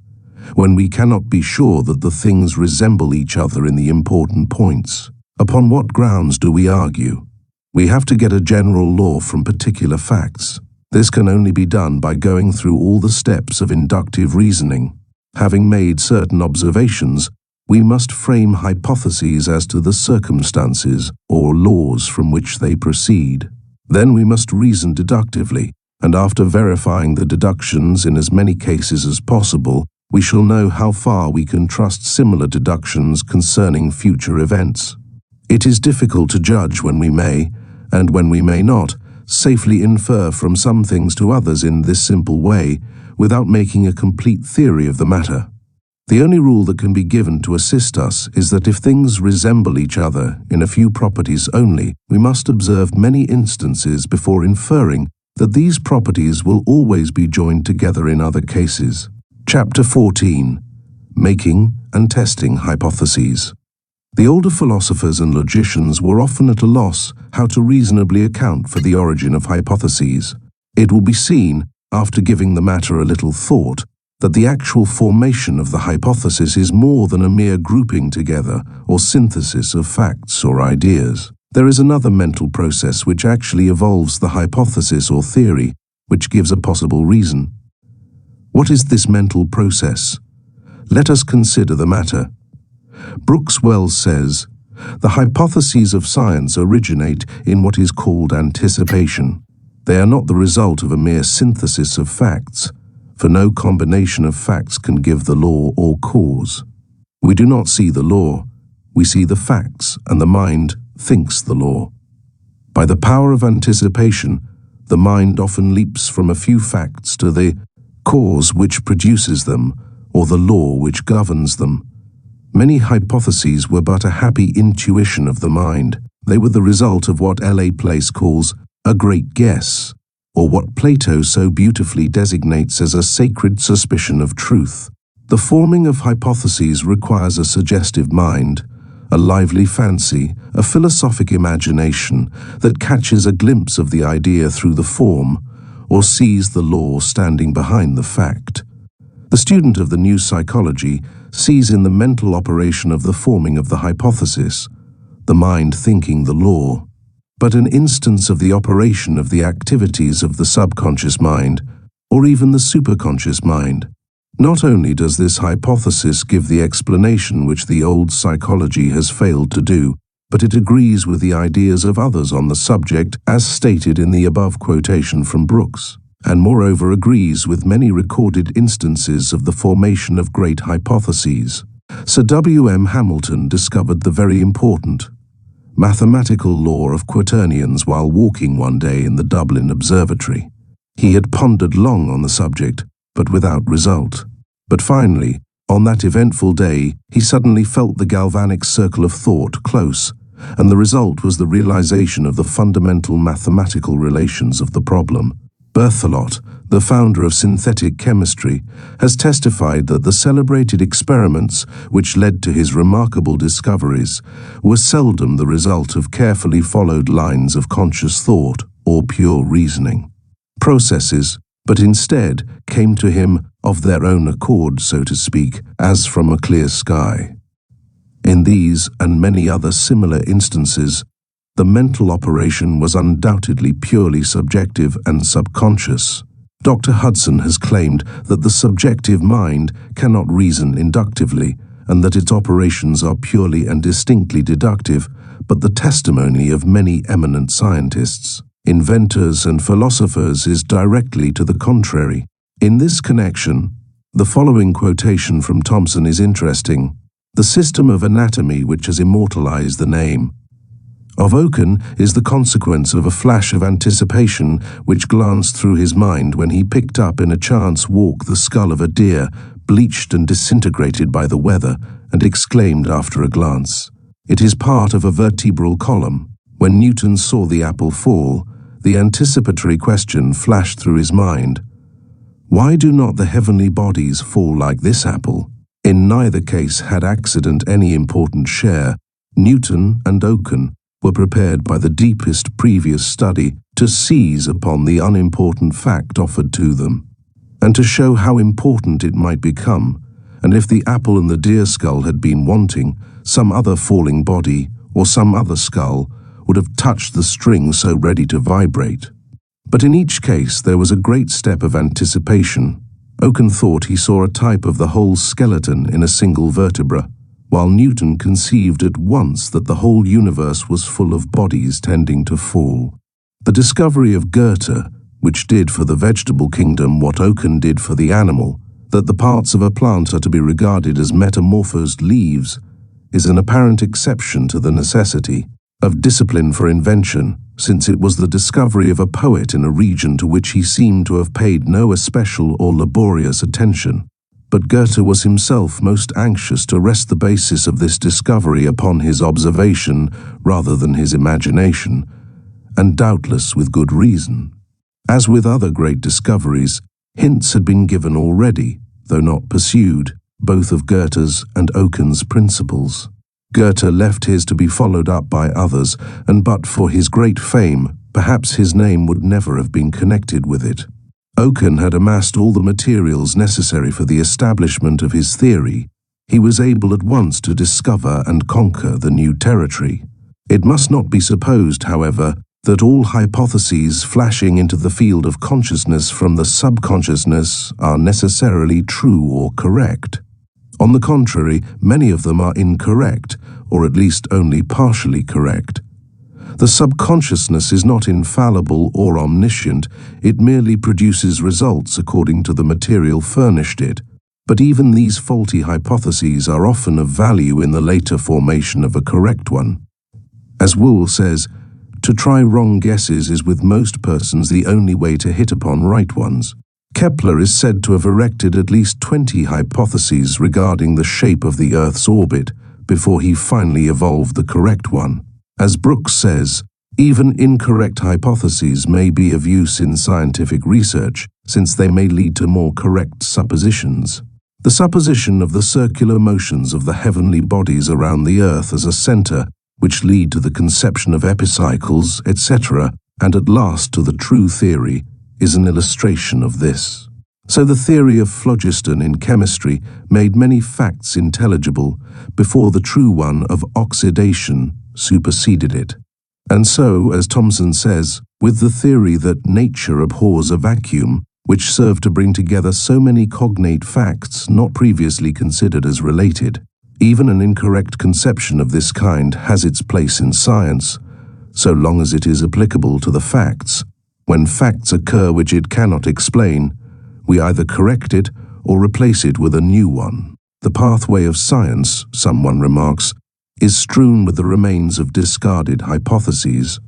when we cannot be sure that the things resemble each other in the important points. Upon what grounds do we argue? We have to get a general law from particular facts. This can only be done by going through all the steps of inductive reasoning. Having made certain observations, we must frame hypotheses as to the circumstances or laws from which they proceed. Then we must reason deductively, and after verifying the deductions in as many cases as possible, we shall know how far we can trust similar deductions concerning future events. It is difficult to judge when we may, and when we may not, safely infer from some things to others in this simple way, without making a complete theory of the matter. The only rule that can be given to assist us is that if things resemble each other in a few properties only, we must observe many instances before inferring that these properties will always be joined together in other cases. Chapter 14. Making and Testing Hypotheses. The older philosophers and logicians were often at a loss how to reasonably account for the origin of hypotheses. It will be seen, after giving the matter a little thought, that the actual formation of the hypothesis is more than a mere grouping together or synthesis of facts or ideas. There is another mental process which actually evolves the hypothesis or theory, which gives a possible reason. What is this mental process? Let us consider the matter. Brooks Wells says, "The hypotheses of science originate in what is called anticipation. They are not the result of a mere synthesis of facts, for no combination of facts can give the law or cause. We do not see the law, we see the facts, and the mind thinks the law. By the power of anticipation, the mind often leaps from a few facts to the cause which produces them, or the law which governs them. Many hypotheses were but a happy intuition of the mind. They were the result of what L. A. Place calls a great guess, or what Plato so beautifully designates as a sacred suspicion of truth. The forming of hypotheses requires a suggestive mind, a lively fancy, a philosophic imagination that catches a glimpse of the idea through the form, or sees the law standing behind the fact. The student of the new psychology sees in the mental operation of the forming of the hypothesis, the mind thinking the law, but an instance of the operation of the activities of the subconscious mind, or even the superconscious mind. Not only does this hypothesis give the explanation which the old psychology has failed to do, but it agrees with the ideas of others on the subject as stated in the above quotation from Brooks, and moreover agrees with many recorded instances of the formation of great hypotheses. Sir W.M. Hamilton discovered the very important mathematical law of quaternions while walking one day in the Dublin Observatory. He had pondered long on the subject, but without result. But finally, on that eventful day, he suddenly felt the galvanic circle of thought close, and the result was the realization of the fundamental mathematical relations of the problem. Berthelot, the founder of synthetic chemistry, has testified that the celebrated experiments which led to his remarkable discoveries were seldom the result of carefully followed lines of conscious thought or pure reasoning processes, but instead came to him of their own accord, so to speak, as from a clear sky. In these and many other similar instances, the mental operation was undoubtedly purely subjective and subconscious. Dr. Hudson has claimed that the subjective mind cannot reason inductively and that its operations are purely and distinctly deductive, but the testimony of many eminent scientists, inventors and philosophers is directly to the contrary. In this connection, the following quotation from Thomson is interesting. The system of anatomy which has immortalized the name of Oken is the consequence of a flash of anticipation which glanced through his mind when he picked up in a chance walk the skull of a deer, bleached and disintegrated by the weather, and exclaimed after a glance, "It is part of a vertebral column." When Newton saw the apple fall, the anticipatory question flashed through his mind, "Why do not the heavenly bodies fall like this apple?" In neither case had accident any important share. Newton and Oken were prepared by the deepest previous study to seize upon the unimportant fact offered to them, and to show how important it might become, and if the apple and the deer skull had been wanting, some other falling body or some other skull would have touched the string so ready to vibrate. But in each case there was a great step of anticipation. Oken thought he saw a type of the whole skeleton in a single vertebra, while Newton conceived at once that the whole universe was full of bodies tending to fall. The discovery of Goethe, which did for the vegetable kingdom what Oken did for the animal, that the parts of a plant are to be regarded as metamorphosed leaves, is an apparent exception to the necessity of discipline for invention, since it was the discovery of a poet in a region to which he seemed to have paid no especial or laborious attention. But Goethe was himself most anxious to rest the basis of this discovery upon his observation rather than his imagination, and doubtless with good reason. As with other great discoveries, hints had been given already, though not pursued, both of Goethe's and Oken's principles. Goethe left his to be followed up by others, and but for his great fame, perhaps his name would never have been connected with it. Oken had amassed all the materials necessary for the establishment of his theory. He was able at once to discover and conquer the new territory. It must not be supposed, however, that all hypotheses flashing into the field of consciousness from the subconsciousness are necessarily true or correct. On the contrary, many of them are incorrect, or at least only partially correct. The subconsciousness is not infallible or omniscient, it merely produces results according to the material furnished it. But even these faulty hypotheses are often of value in the later formation of a correct one. As Wool says, to try wrong guesses is with most persons the only way to hit upon right ones. Kepler is said to have erected at least 20 hypotheses regarding the shape of the Earth's orbit before he finally evolved the correct one. As Brooks says, even incorrect hypotheses may be of use in scientific research, since they may lead to more correct suppositions. The supposition of the circular motions of the heavenly bodies around the Earth as a center, which lead to the conception of epicycles, etc., and at last to the true theory, is an illustration of this. So the theory of phlogiston in chemistry made many facts intelligible before the true one of oxidation superseded it. And so, as Thomson says, with the theory that nature abhors a vacuum, which served to bring together so many cognate facts not previously considered as related, even an incorrect conception of this kind has its place in science, so long as it is applicable to the facts. When facts occur which it cannot explain, we either correct it or replace it with a new one. The pathway of science, someone remarks, is strewn with the remains of discarded hypotheses.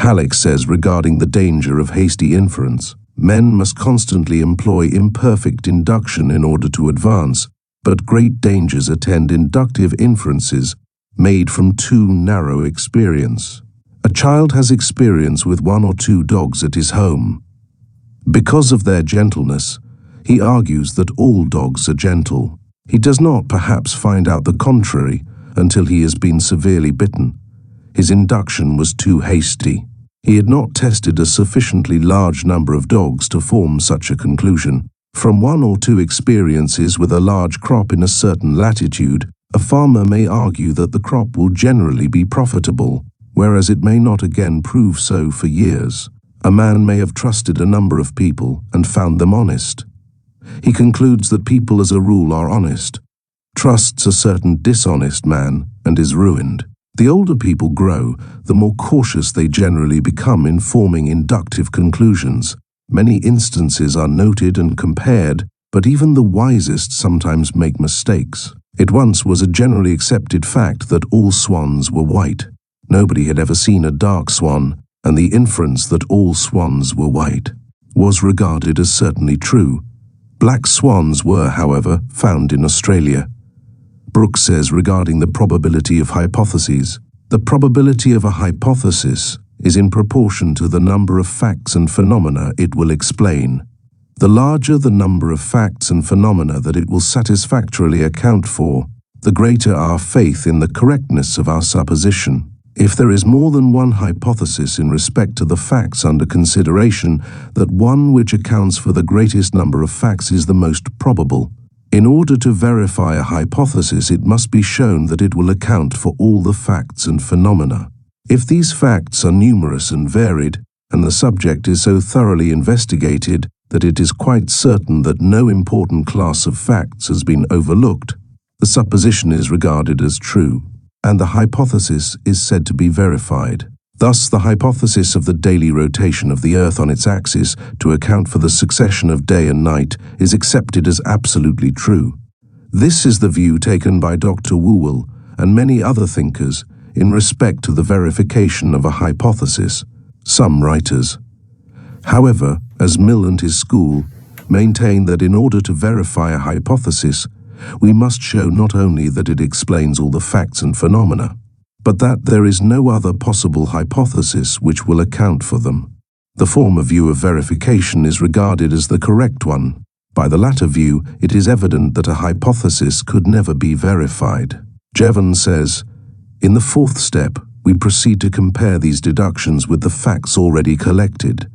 Halleck says regarding the danger of hasty inference, men must constantly employ imperfect induction in order to advance, but great dangers attend inductive inferences made from too narrow experience. A child has experience with 1 or 2 dogs at his home. Because of their gentleness, he argues that all dogs are gentle. He does not perhaps find out the contrary until he has been severely bitten. His induction was too hasty. He had not tested a sufficiently large number of dogs to form such a conclusion. From 1 or 2 experiences with a large crop in a certain latitude, a farmer may argue that the crop will generally be profitable, whereas it may not again prove so for years. A man may have trusted a number of people and found them honest. He concludes that people as a rule are honest, trusts a certain dishonest man, and is ruined. The older people grow, the more cautious they generally become in forming inductive conclusions. Many instances are noted and compared, but even the wisest sometimes make mistakes. It once was a generally accepted fact that all swans were white. Nobody had ever seen a dark swan, and the inference that all swans were white was regarded as certainly true. Black swans were, however, found in Australia. Brooks says regarding the probability of hypotheses, the probability of a hypothesis is in proportion to the number of facts and phenomena it will explain. The larger the number of facts and phenomena that it will satisfactorily account for, the greater our faith in the correctness of our supposition. If there is more than one hypothesis in respect to the facts under consideration, that one which accounts for the greatest number of facts is the most probable. In order to verify a hypothesis, it must be shown that it will account for all the facts and phenomena. If these facts are numerous and varied, and the subject is so thoroughly investigated that it is quite certain that no important class of facts has been overlooked, the supposition is regarded as true, and the hypothesis is said to be verified. Thus, the hypothesis of the daily rotation of the Earth on its axis to account for the succession of day and night is accepted as absolutely true. This is the view taken by Dr. Whewell and many other thinkers in respect to the verification of a hypothesis. Some writers, however, as Mill and his school, maintain that in order to verify a hypothesis, we must show not only that it explains all the facts and phenomena, but that there is no other possible hypothesis which will account for them. The former view of verification is regarded as the correct one. By the latter view, it is evident that a hypothesis could never be verified. Jevons says, "In the 4th step, we proceed to compare these deductions with the facts already collected,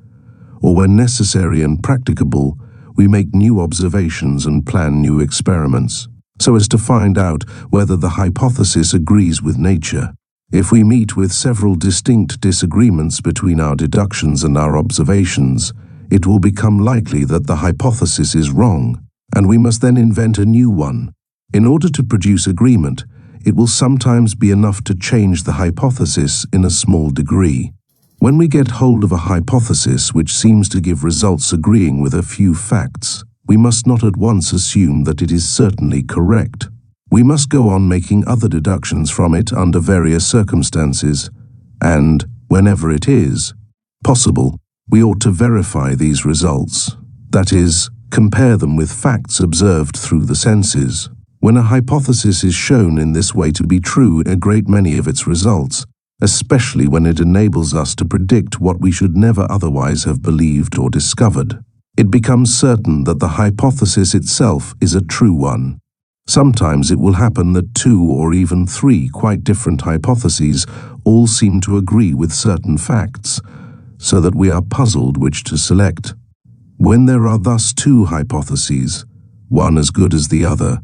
or when necessary and practicable, we make new observations and plan new experiments, so as to find out whether the hypothesis agrees with nature. If we meet with several distinct disagreements between our deductions and our observations, it will become likely that the hypothesis is wrong, and we must then invent a new one. In order to produce agreement, it will sometimes be enough to change the hypothesis in a small degree. When we get hold of a hypothesis which seems to give results agreeing with a few facts, we must not at once assume that it is certainly correct. We must go on making other deductions from it under various circumstances, and, whenever it is possible, we ought to verify these results. That is, compare them with facts observed through the senses. When a hypothesis is shown in this way to be true in a great many of its results, especially when it enables us to predict what we should never otherwise have believed or discovered, it becomes certain that the hypothesis itself is a true one. Sometimes it will happen that 2 or even 3 quite different hypotheses all seem to agree with certain facts, so that we are puzzled which to select. When there are thus 2 hypotheses, one as good as the other,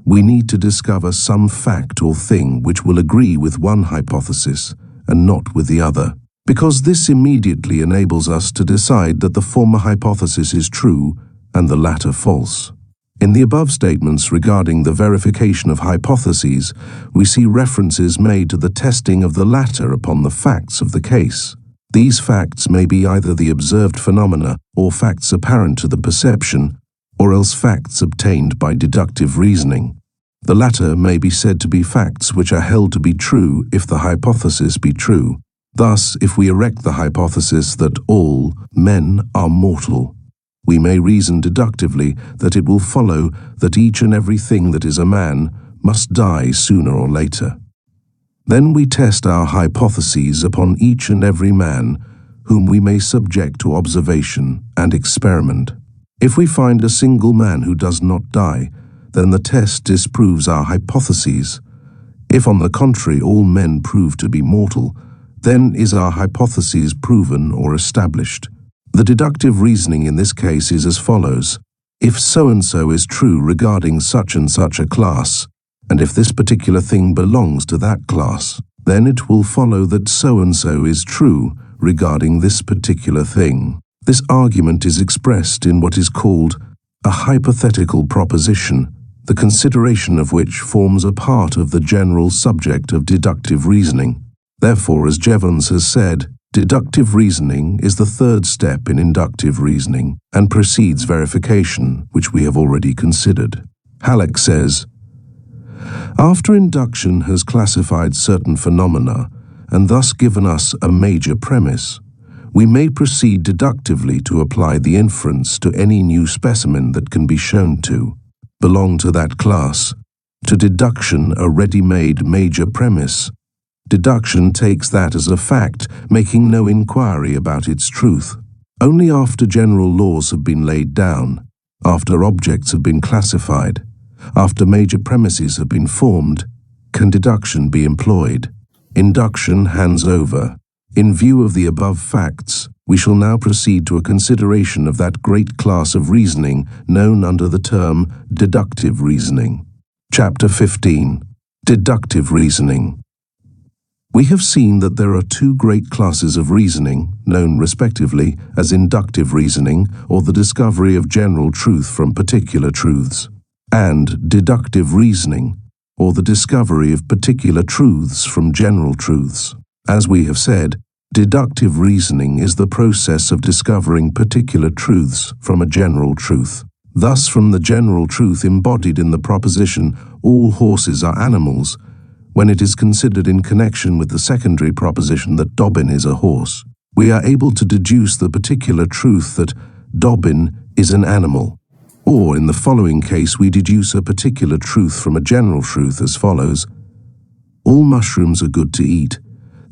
we need to discover some fact or thing which will agree with one hypothesis and not with the other, because this immediately enables us to decide that the former hypothesis is true and the latter false. In the above statements regarding the verification of hypotheses, we see references made to the testing of the latter upon the facts of the case. These facts may be either the observed phenomena or facts apparent to the perception, or else facts obtained by deductive reasoning. The latter may be said to be facts which are held to be true if the hypothesis be true. Thus, if we erect the hypothesis that all men are mortal, we may reason deductively that it will follow that each and every thing that is a man must die sooner or later. Then we test our hypotheses upon each and every man whom we may subject to observation and experiment. If we find a single man who does not die, then the test disproves our hypotheses. If, on the contrary, all men prove to be mortal, then is our hypothesis proven or established. The deductive reasoning in this case is as follows. If so-and-so is true regarding such and such a class, and if this particular thing belongs to that class, then it will follow that so-and-so is true regarding this particular thing. This argument is expressed in what is called a hypothetical proposition, the consideration of which forms a part of the general subject of deductive reasoning. Therefore, as Jevons has said, deductive reasoning is the third step in inductive reasoning and precedes verification, which we have already considered. Halleck says, after induction has classified certain phenomena and thus given us a major premise, we may proceed deductively to apply the inference to any new specimen that can be shown to belong to that class. To deduction, a ready-made major premise, deduction takes that as a fact, making no inquiry about its truth. Only after general laws have been laid down, after objects have been classified, after major premises have been formed, can deduction be employed. Induction hands over. In view of the above facts, we shall now proceed to a consideration of that great class of reasoning known under the term deductive reasoning. Chapter 15. Deductive reasoning. We have seen that there are two great classes of reasoning, known respectively as inductive reasoning, or the discovery of general truth from particular truths, and deductive reasoning, or the discovery of particular truths from general truths. As we have said, deductive reasoning is the process of discovering particular truths from a general truth. Thus, from the general truth embodied in the proposition, all horses are animals, when it is considered in connection with the secondary proposition that Dobbin is a horse, we are able to deduce the particular truth that Dobbin is an animal. Or, in the following case, we deduce a particular truth from a general truth as follows. All mushrooms are good to eat.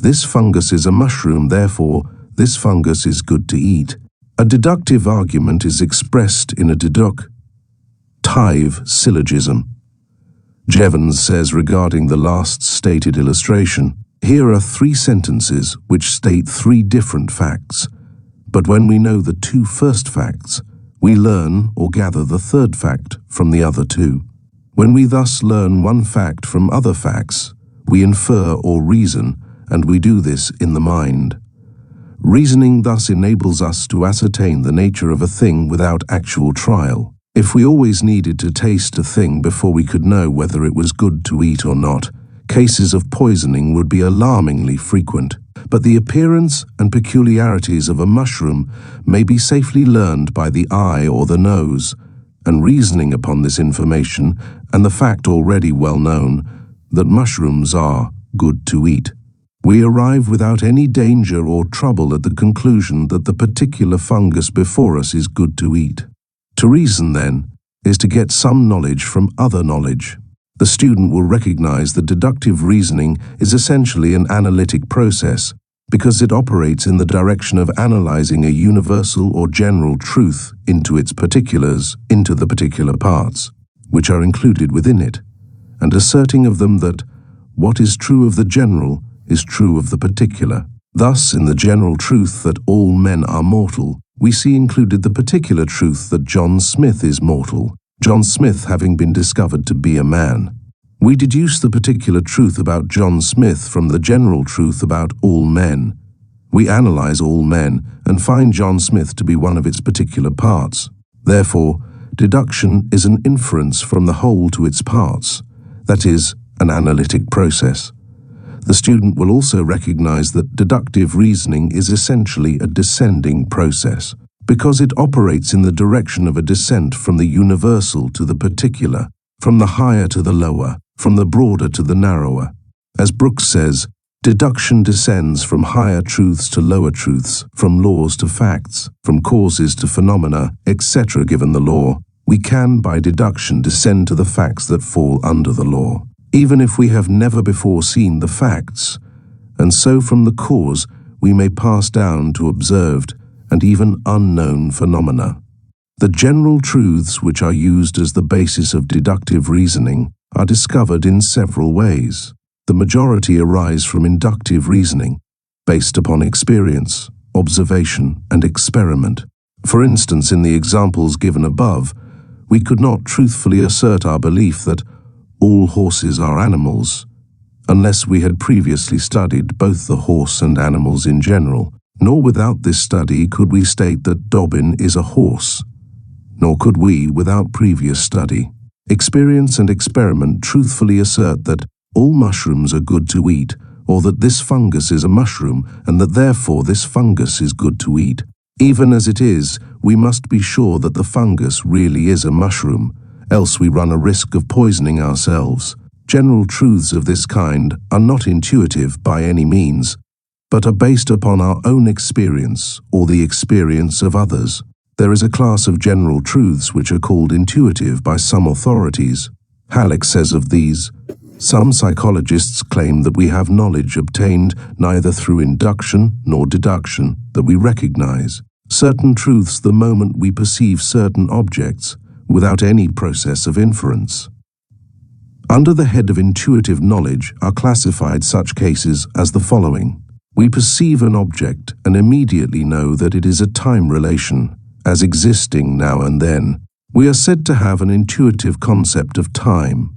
This fungus is a mushroom, therefore, this fungus is good to eat. A deductive argument is expressed in a deductive syllogism. Jevons says regarding the last stated illustration, here are three sentences which state three different facts, but when we know the two first facts, we learn or gather the third fact from the other two. When we thus learn one fact from other facts, we infer or reason, and we do this in the mind. Reasoning thus enables us to ascertain the nature of a thing without actual trial. If we always needed to taste a thing before we could know whether it was good to eat or not, cases of poisoning would be alarmingly frequent. But the appearance and peculiarities of a mushroom may be safely learned by the eye or the nose, and reasoning upon this information and the fact already well known that mushrooms are good to eat, we arrive without any danger or trouble at the conclusion that the particular fungus before us is good to eat. To reason, then, is to get some knowledge from other knowledge. The student will recognize that deductive reasoning is essentially an analytic process because it operates in the direction of analyzing a universal or general truth into its particulars, into the particular parts, which are included within it, and asserting of them that what is true of the general is true of the particular. Thus, in the general truth that all men are mortal, we see included the particular truth that John Smith is mortal, John Smith having been discovered to be a man. We deduce the particular truth about John Smith from the general truth about all men. We analyze all men and find John Smith to be one of its particular parts. Therefore, deduction is an inference from the whole to its parts, that is, an analytic process. The student will also recognize that deductive reasoning is essentially a descending process, because it operates in the direction of a descent from the universal to the particular, from the higher to the lower, from the broader to the narrower. As Brooks says, deduction descends from higher truths to lower truths, from laws to facts, from causes to phenomena, etc. Given the law, we can by deduction descend to the facts that fall under the law, even if we have never before seen the facts, and so from the cause we may pass down to observed and even unknown phenomena. The general truths which are used as the basis of deductive reasoning are discovered in several ways. The majority arise from inductive reasoning, based upon experience, observation, and experiment. For instance, in the examples given above, we could not truthfully assert our belief that all horses are animals, unless we had previously studied both the horse and animals in general. Nor without this study could we state that Dobbin is a horse, nor could we, without previous study, experience and experiment truthfully assert that all mushrooms are good to eat, or that this fungus is a mushroom, and that therefore this fungus is good to eat. Even as it is, we must be sure that the fungus really is a mushroom, else we run a risk of poisoning ourselves. General truths of this kind are not intuitive by any means, but are based upon our own experience or the experience of others. There is a class of general truths which are called intuitive by some authorities. Halleck says of these, some psychologists claim that we have knowledge obtained neither through induction nor deduction, that we recognize certain truths the moment we perceive certain objects without any process of inference. Under the head of intuitive knowledge are classified such cases as the following. We perceive an object and immediately know that it is a time relation, as existing now and then. We are said to have an intuitive concept of time,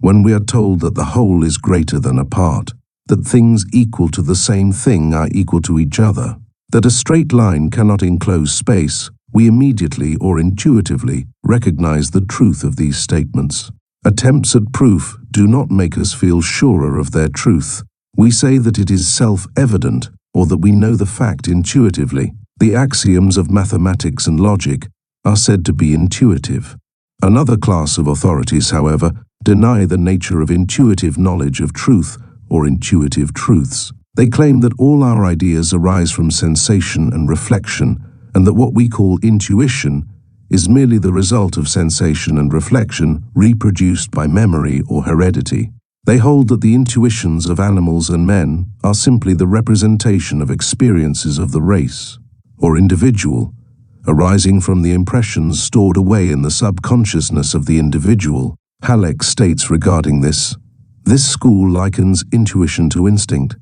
when we are told that the whole is greater than a part, that things equal to the same thing are equal to each other, that a straight line cannot enclose space. We immediately or intuitively recognize the truth of these statements. Attempts at proof do not make us feel surer of their truth. We say that it is self-evident, or that we know the fact intuitively. The axioms of mathematics and logic are said to be intuitive. Another class of authorities, however, deny the nature of intuitive knowledge of truth or intuitive truths. They claim that all our ideas arise from sensation and reflection, and that what we call intuition is merely the result of sensation and reflection reproduced by memory or heredity. They hold that the intuitions of animals and men are simply the representation of experiences of the race or individual, arising from the impressions stored away in the subconsciousness of the individual. Halleck states regarding this school likens intuition to instinct.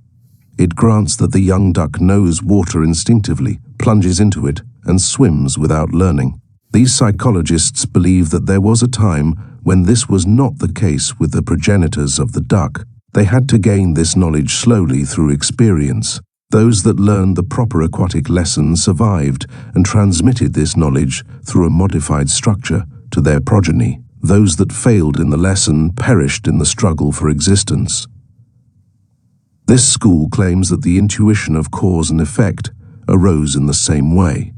It grants that the young duck knows water instinctively, plunges into it, and swims without learning. These psychologists believe that there was a time when this was not the case with the progenitors of the duck. They had to gain this knowledge slowly through experience. Those that learned the proper aquatic lesson survived and transmitted this knowledge through a modified structure to their progeny. Those that failed in the lesson perished in the struggle for existence. This school claims that the intuition of cause and effect arose in the same way.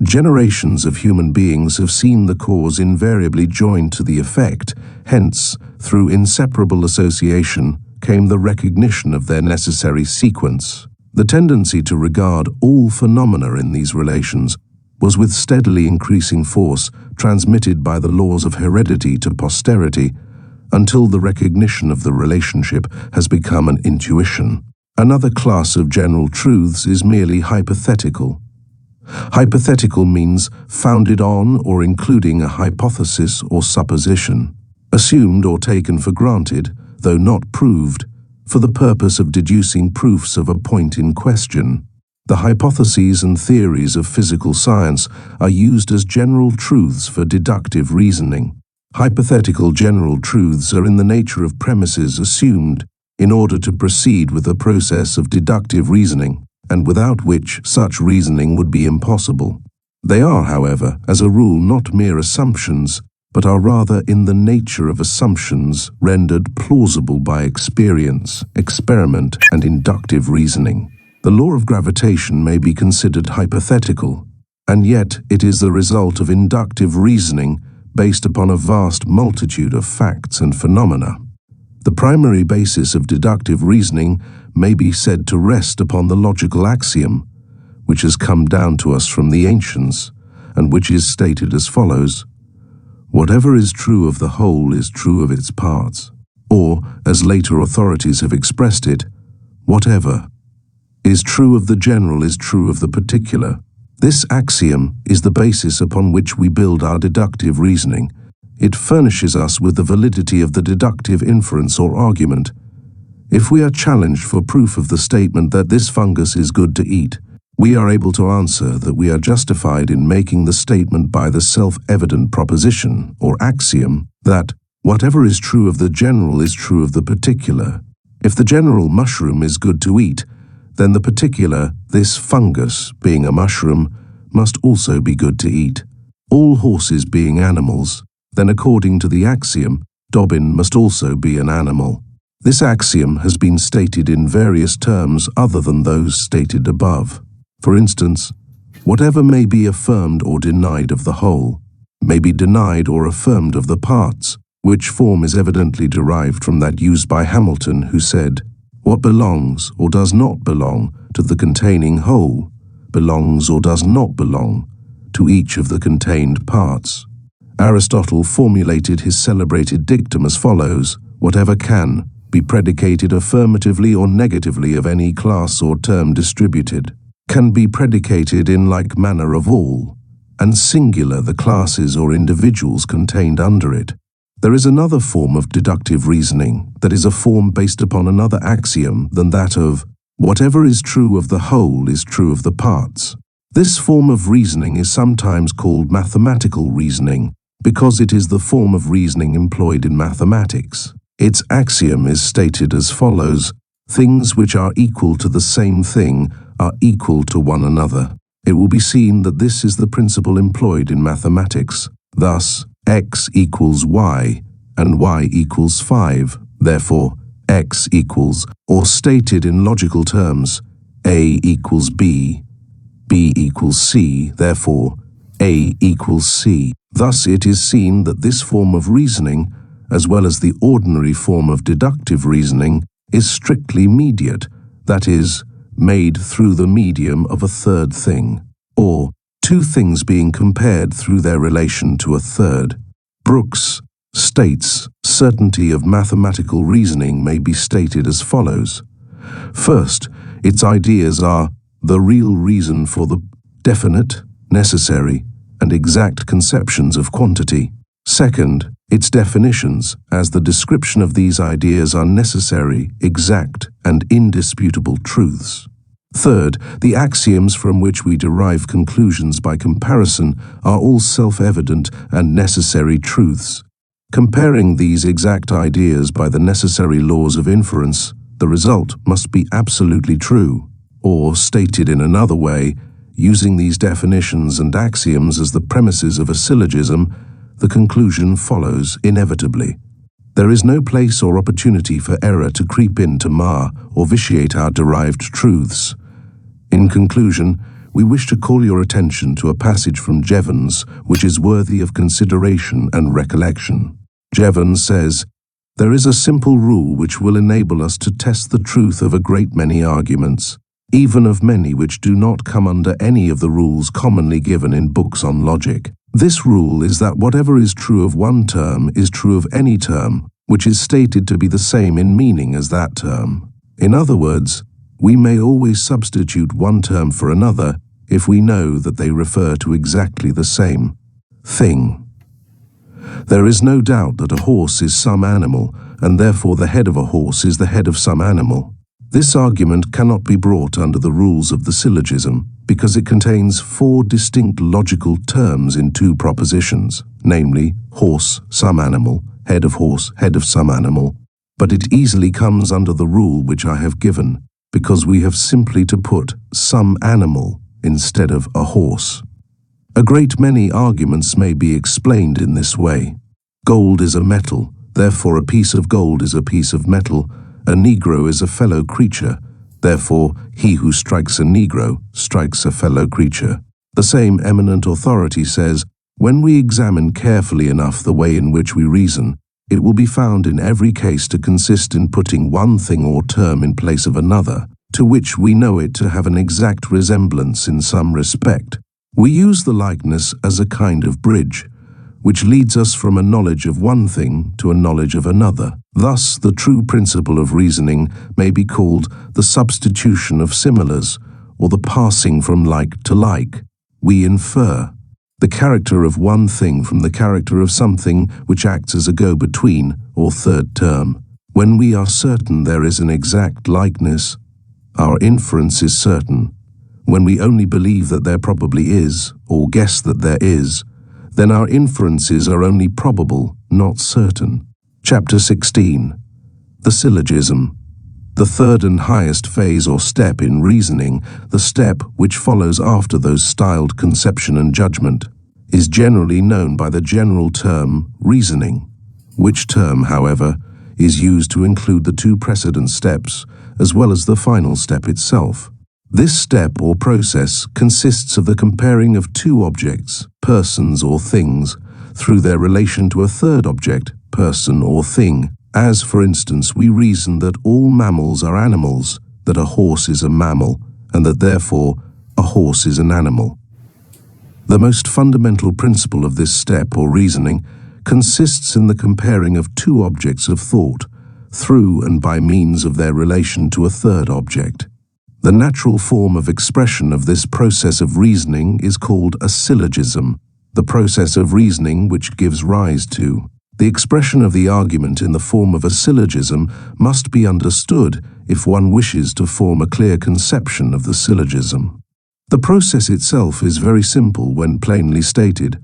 Generations of human beings have seen the cause invariably joined to the effect. Hence, through inseparable association came the recognition of their necessary sequence. The tendency to regard all phenomena in these relations was with steadily increasing force transmitted by the laws of heredity to posterity until the recognition of the relationship has become an intuition. Another class of general truths is merely hypothetical. Hypothetical means founded on or including a hypothesis or supposition, assumed or taken for granted, though not proved, for the purpose of deducing proofs of a point in question. The hypotheses and theories of physical science are used as general truths for deductive reasoning. Hypothetical general truths are in the nature of premises assumed in order to proceed with the process of deductive reasoning, and without which such reasoning would be impossible. They are, however, as a rule not mere assumptions, but are rather in the nature of assumptions rendered plausible by experience, experiment, and inductive reasoning. The law of gravitation may be considered hypothetical, and yet it is the result of inductive reasoning based upon a vast multitude of facts and phenomena. The primary basis of deductive reasoning may be said to rest upon the logical axiom, which has come down to us from the ancients, and which is stated as follows: whatever is true of the whole is true of its parts. Or, as later authorities have expressed it, whatever is true of the general is true of the particular. This axiom is the basis upon which we build our deductive reasoning. It furnishes us with the validity of the deductive inference or argument. If we are challenged for proof of the statement that this fungus is good to eat, we are able to answer that we are justified in making the statement by the self-evident proposition or axiom that whatever is true of the general is true of the particular. If the general mushroom is good to eat, then the particular, this fungus, being a mushroom, must also be good to eat. All horses being animals, then according to the axiom, Dobbin must also be an animal. This axiom has been stated in various terms other than those stated above. For instance, whatever may be affirmed or denied of the whole, may be denied or affirmed of the parts, which form is evidently derived from that used by Hamilton, who said, what belongs or does not belong to the containing whole belongs or does not belong to each of the contained parts. Aristotle formulated his celebrated dictum as follows: whatever can be predicated affirmatively or negatively of any class or term distributed, can be predicated in like manner of all, and singular the classes or individuals contained under it. There is another form of deductive reasoning that is a form based upon another axiom than that of whatever is true of the whole is true of the parts. This form of reasoning is sometimes called mathematical reasoning because it is the form of reasoning employed in mathematics. Its axiom is stated as follows: things which are equal to the same thing are equal to one another. It will be seen that this is the principle employed in mathematics. Thus, x equals y, and y equals 5. Therefore, x equals, or stated in logical terms, a equals b, b equals c, therefore, a equals c. Thus it is seen that this form of reasoning, as well as the ordinary form of deductive reasoning, is strictly mediate, that is, made through the medium of a third thing, or two things being compared through their relation to a third. Brooks states, certainty of mathematical reasoning may be stated as follows. First, its ideas are the real reason for the definite, necessary, and exact conceptions of quantity. Second, its definitions, as the description of these ideas are necessary, exact, and indisputable truths. Third, the axioms from which we derive conclusions by comparison are all self-evident and necessary truths. Comparing these exact ideas by the necessary laws of inference, the result must be absolutely true. Or, stated in another way, using these definitions and axioms as the premises of a syllogism, the conclusion follows inevitably. There is no place or opportunity for error to creep in to mar or vitiate our derived truths. In conclusion, we wish to call your attention to a passage from Jevons which is worthy of consideration and recollection. Jevons says, "There is a simple rule which will enable us to test the truth of a great many arguments, even of many which do not come under any of the rules commonly given in books on logic. This rule is that whatever is true of one term is true of any term which is stated to be the same in meaning as that term. In other words, we may always substitute one term for another if we know that they refer to exactly the same thing. There is no doubt that a horse is some animal, and therefore the head of a horse is the head of some animal. This argument cannot be brought under the rules of the syllogism because it contains 4 distinct logical terms in 2 propositions, namely horse, some animal, head of horse, head of some animal. But it easily comes under the rule which I have given because we have simply to put some animal instead of a horse. A great many arguments may be explained in this way. Gold is a metal, therefore a piece of gold is a piece of metal. A Negro is a fellow creature, therefore he who strikes a Negro strikes a fellow creature. The same eminent authority says, When we examine carefully enough the way in which we reason, it will be found in every case to consist in putting one thing or term in place of another, to which we know it to have an exact resemblance in some respect. We use the likeness as a kind of bridge, which leads us from a knowledge of one thing to a knowledge of another. Thus, the true principle of reasoning may be called the substitution of similars, or the passing from like to like. We infer the character of one thing from the character of something which acts as a go-between or third term. When we are certain there is an exact likeness, our inference is certain. When we only believe that there probably is, or guess that there is, then our inferences are only probable, not certain. Chapter 16. The Syllogism. The third and highest phase or step in reasoning, the step which follows after those styled conception and judgment, is generally known by the general term reasoning, which term, however, is used to include the two precedent steps as well as the final step itself. This step or process consists of the comparing of two objects, persons or things, through their relation to a third object, person or thing. As, for instance, we reason that all mammals are animals, that a horse is a mammal, and that therefore a horse is an animal. The most fundamental principle of this step or reasoning consists in the comparing of two objects of thought, through and by means of their relation to a third object. The natural form of expression of this process of reasoning is called a syllogism, the process of reasoning which gives rise to. The expression of the argument in the form of a syllogism must be understood if one wishes to form a clear conception of the syllogism. The process itself is very simple when plainly stated,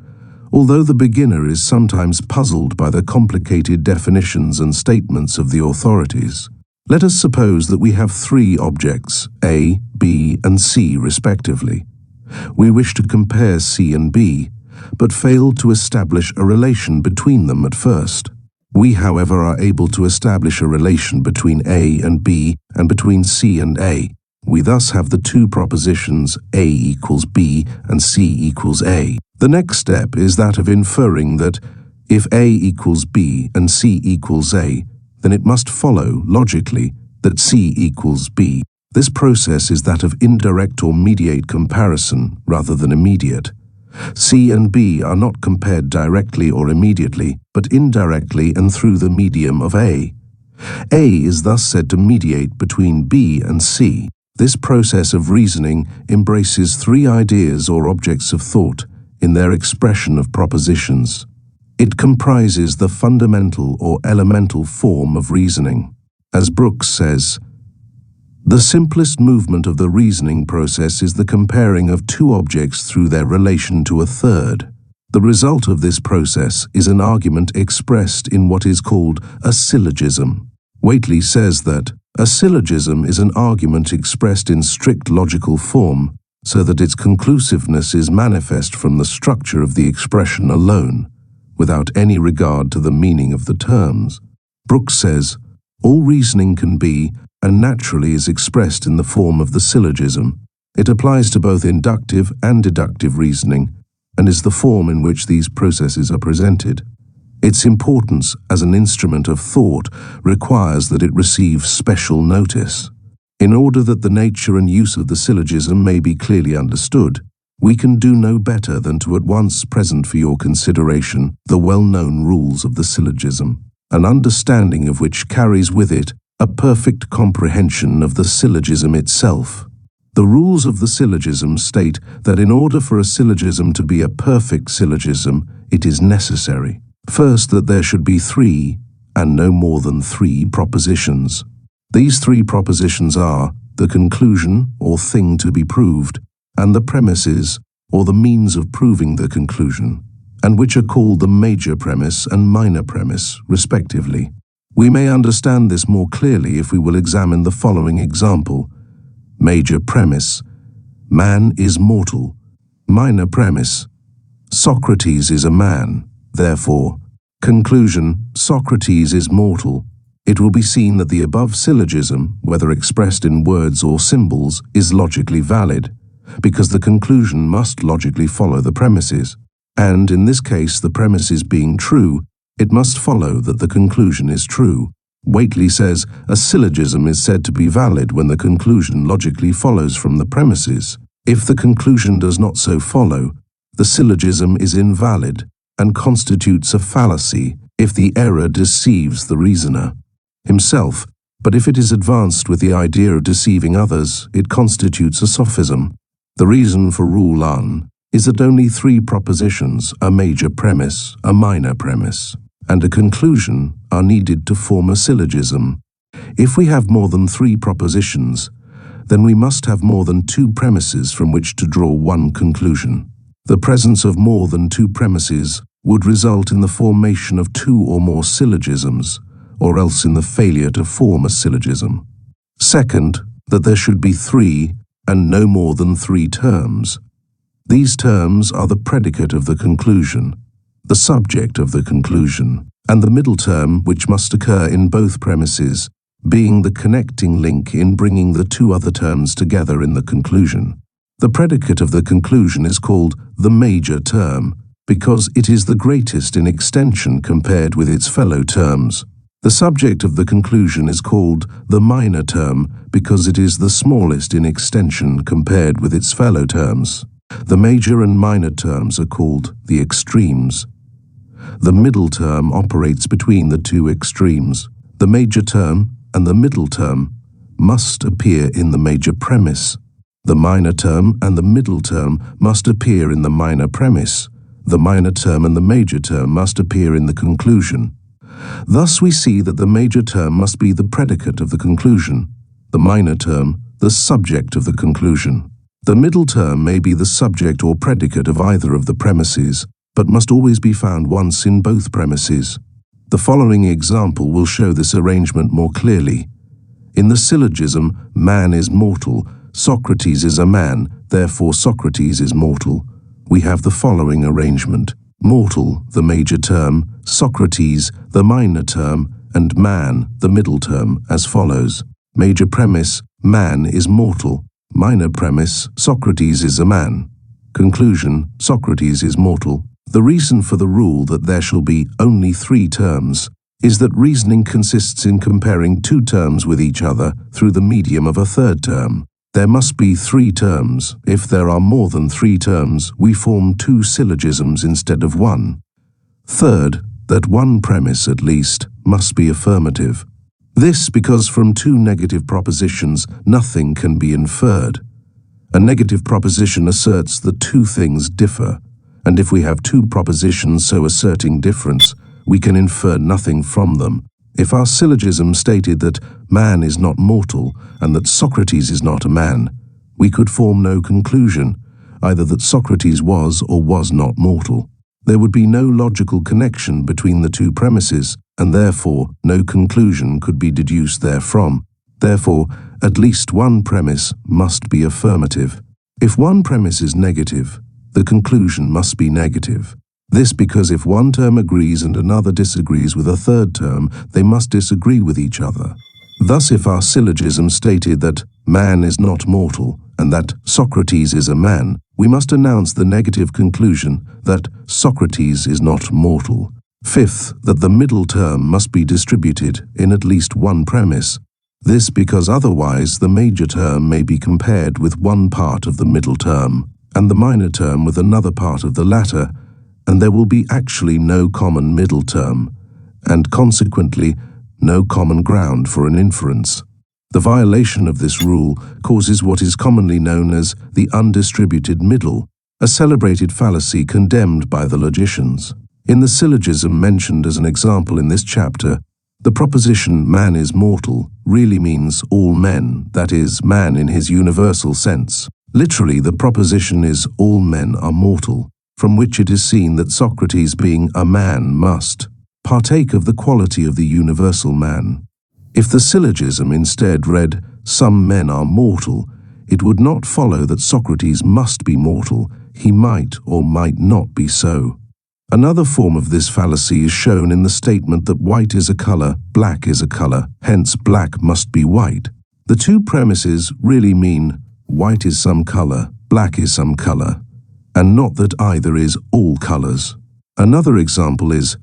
although the beginner is sometimes puzzled by the complicated definitions and statements of the authorities. Let us suppose that we have three objects, A, B, and C respectively. We wish to compare C and B, but fail to establish a relation between them at first. We, however, are able to establish a relation between A and B and between C and A. We thus have the two propositions A equals B and C equals A. The next step is that of inferring that if A equals B and C equals A, then it must follow, logically, that C equals B. This process is that of indirect or mediate comparison rather than immediate. C and B are not compared directly or immediately, but indirectly and through the medium of A. A is thus said to mediate between B and C. This process of reasoning embraces three ideas or objects of thought in their expression of propositions. It comprises the fundamental or elemental form of reasoning. As Brooks says, the simplest movement of the reasoning process is the comparing of two objects through their relation to a third. The result of this process is an argument expressed in what is called a syllogism. Whately says that a syllogism is an argument expressed in strict logical form, so that its conclusiveness is manifest from the structure of the expression alone, without any regard to the meaning of the terms. Brooks says, all reasoning can be, and naturally is expressed in the form of the syllogism. It applies to both inductive and deductive reasoning, and is the form in which these processes are presented. Its importance as an instrument of thought requires that it receive special notice. In order that the nature and use of the syllogism may be clearly understood, we can do no better than to at once present for your consideration the well-known rules of the syllogism, an understanding of which carries with it a perfect comprehension of the syllogism itself. The rules of the syllogism state that in order for a syllogism to be a perfect syllogism, it is necessary, first, that there should be three, and no more than three, propositions. These three propositions are the conclusion, or thing to be proved, and the premises, or the means of proving the conclusion, and which are called the major premise and minor premise, respectively. We may understand this more clearly if we will examine the following example. Major premise: man is mortal. Minor premise: Socrates is a man. Therefore, conclusion: Socrates is mortal. It will be seen that the above syllogism, whether expressed in words or symbols, is logically valid, because the conclusion must logically follow the premises. and in this case the premises being true, it must follow that the conclusion is true. Whately says, a syllogism is said to be valid when the conclusion logically follows from the premises. If the conclusion does not so follow, the syllogism is invalid and constitutes a fallacy if the error deceives the reasoner himself, but if it is advanced with the idea of deceiving others, it constitutes a sophism. The reason for Rule 1 is that only 3 propositions, a major premise, a minor premise, and a conclusion are needed to form a syllogism. If we have more than 3 propositions, then we must have more than 2 premises from which to draw one conclusion. The presence of more than 2 premises would result in the formation of 2 or more syllogisms, or else in the failure to form a syllogism. Second, that there should be 3 and no more than 3 terms. These terms are the predicate of the conclusion, the subject of the conclusion, and the middle term which must occur in both premises, being the connecting link in bringing the 2 other terms together in the conclusion. The predicate of the conclusion is called the major term because it is the greatest in extension compared with its fellow terms. The subject of the conclusion is called the minor term because it is the smallest in extension compared with its fellow terms. The major and minor terms are called the extremes. The middle term operates between the 2 extremes. The major term and the middle term must appear in the major premise. The minor term and the middle term must appear in the minor premise. The minor term and the major term must appear in the conclusion. Thus we see that the major term must be the predicate of the conclusion, the minor term the subject of the conclusion. The middle term may be the subject or predicate of either of the premises, but must always be found once in both premises. The following example will show this arrangement more clearly. In the syllogism, man is mortal, Socrates is a man, therefore Socrates is mortal, we have the following arrangement. Mortal, the major term, Socrates, the minor term, and man, the middle term, as follows. Major premise, man is mortal. Minor premise, Socrates is a man. Conclusion, Socrates is mortal. The reason for the rule that there shall be only 3 terms is that reasoning consists in comparing 2 terms with each other through the medium of a 3rd term. There must be 3 terms. If there are more than 3 terms, we form 2 syllogisms instead of 1. Third, that one premise at least must be affirmative. This because from 2 negative propositions nothing can be inferred. A negative proposition asserts that 2 things differ, and if we have 2 propositions so asserting difference, we can infer nothing from them. If our syllogism stated that man is not mortal and that Socrates is not a man, we could form no conclusion, either that Socrates was or was not mortal. There would be no logical connection between the 2 premises, and therefore no conclusion could be deduced therefrom. Therefore, at least one premise must be affirmative. If one premise is negative, the conclusion must be negative. This because if one term agrees and another disagrees with a 3rd term, they must disagree with each other. Thus, if our syllogism stated that man is not mortal and that Socrates is a man, we must announce the negative conclusion that Socrates is not mortal. Fifth, that the middle term must be distributed in at least one premise. This because otherwise the major term may be compared with one part of the middle term, and the minor term with another part of the latter, and there will be actually no common middle term, and consequently no common ground for an inference. The violation of this rule causes what is commonly known as the undistributed middle, a celebrated fallacy condemned by the logicians. In the syllogism mentioned as an example in this chapter, the proposition man is mortal really means all men, that is, man in his universal sense. Literally, the proposition is all men are mortal, from which it is seen that Socrates, being a man, must partake of the quality of the universal man. If the syllogism instead read, some men are mortal, it would not follow that Socrates must be mortal, he might or might not be so. Another form of this fallacy is shown in the statement that white is a color, black is a color, hence black must be white. The 2 premises really mean white is some color, black is some color. and not that either is all colors. Another example is,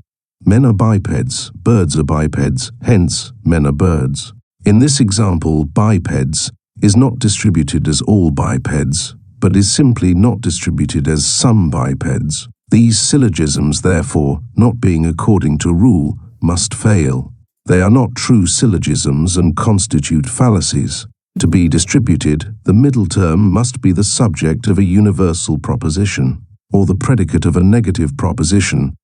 men are bipeds, birds are bipeds, hence men are birds. In this example, bipeds is not distributed as all bipeds, but is simply not distributed as some bipeds. These syllogisms, therefore, not being according to rule, must fail. They are not true syllogisms and constitute fallacies. To be distributed, the middle term must be the subject of a universal proposition, or the predicate of a negative proposition.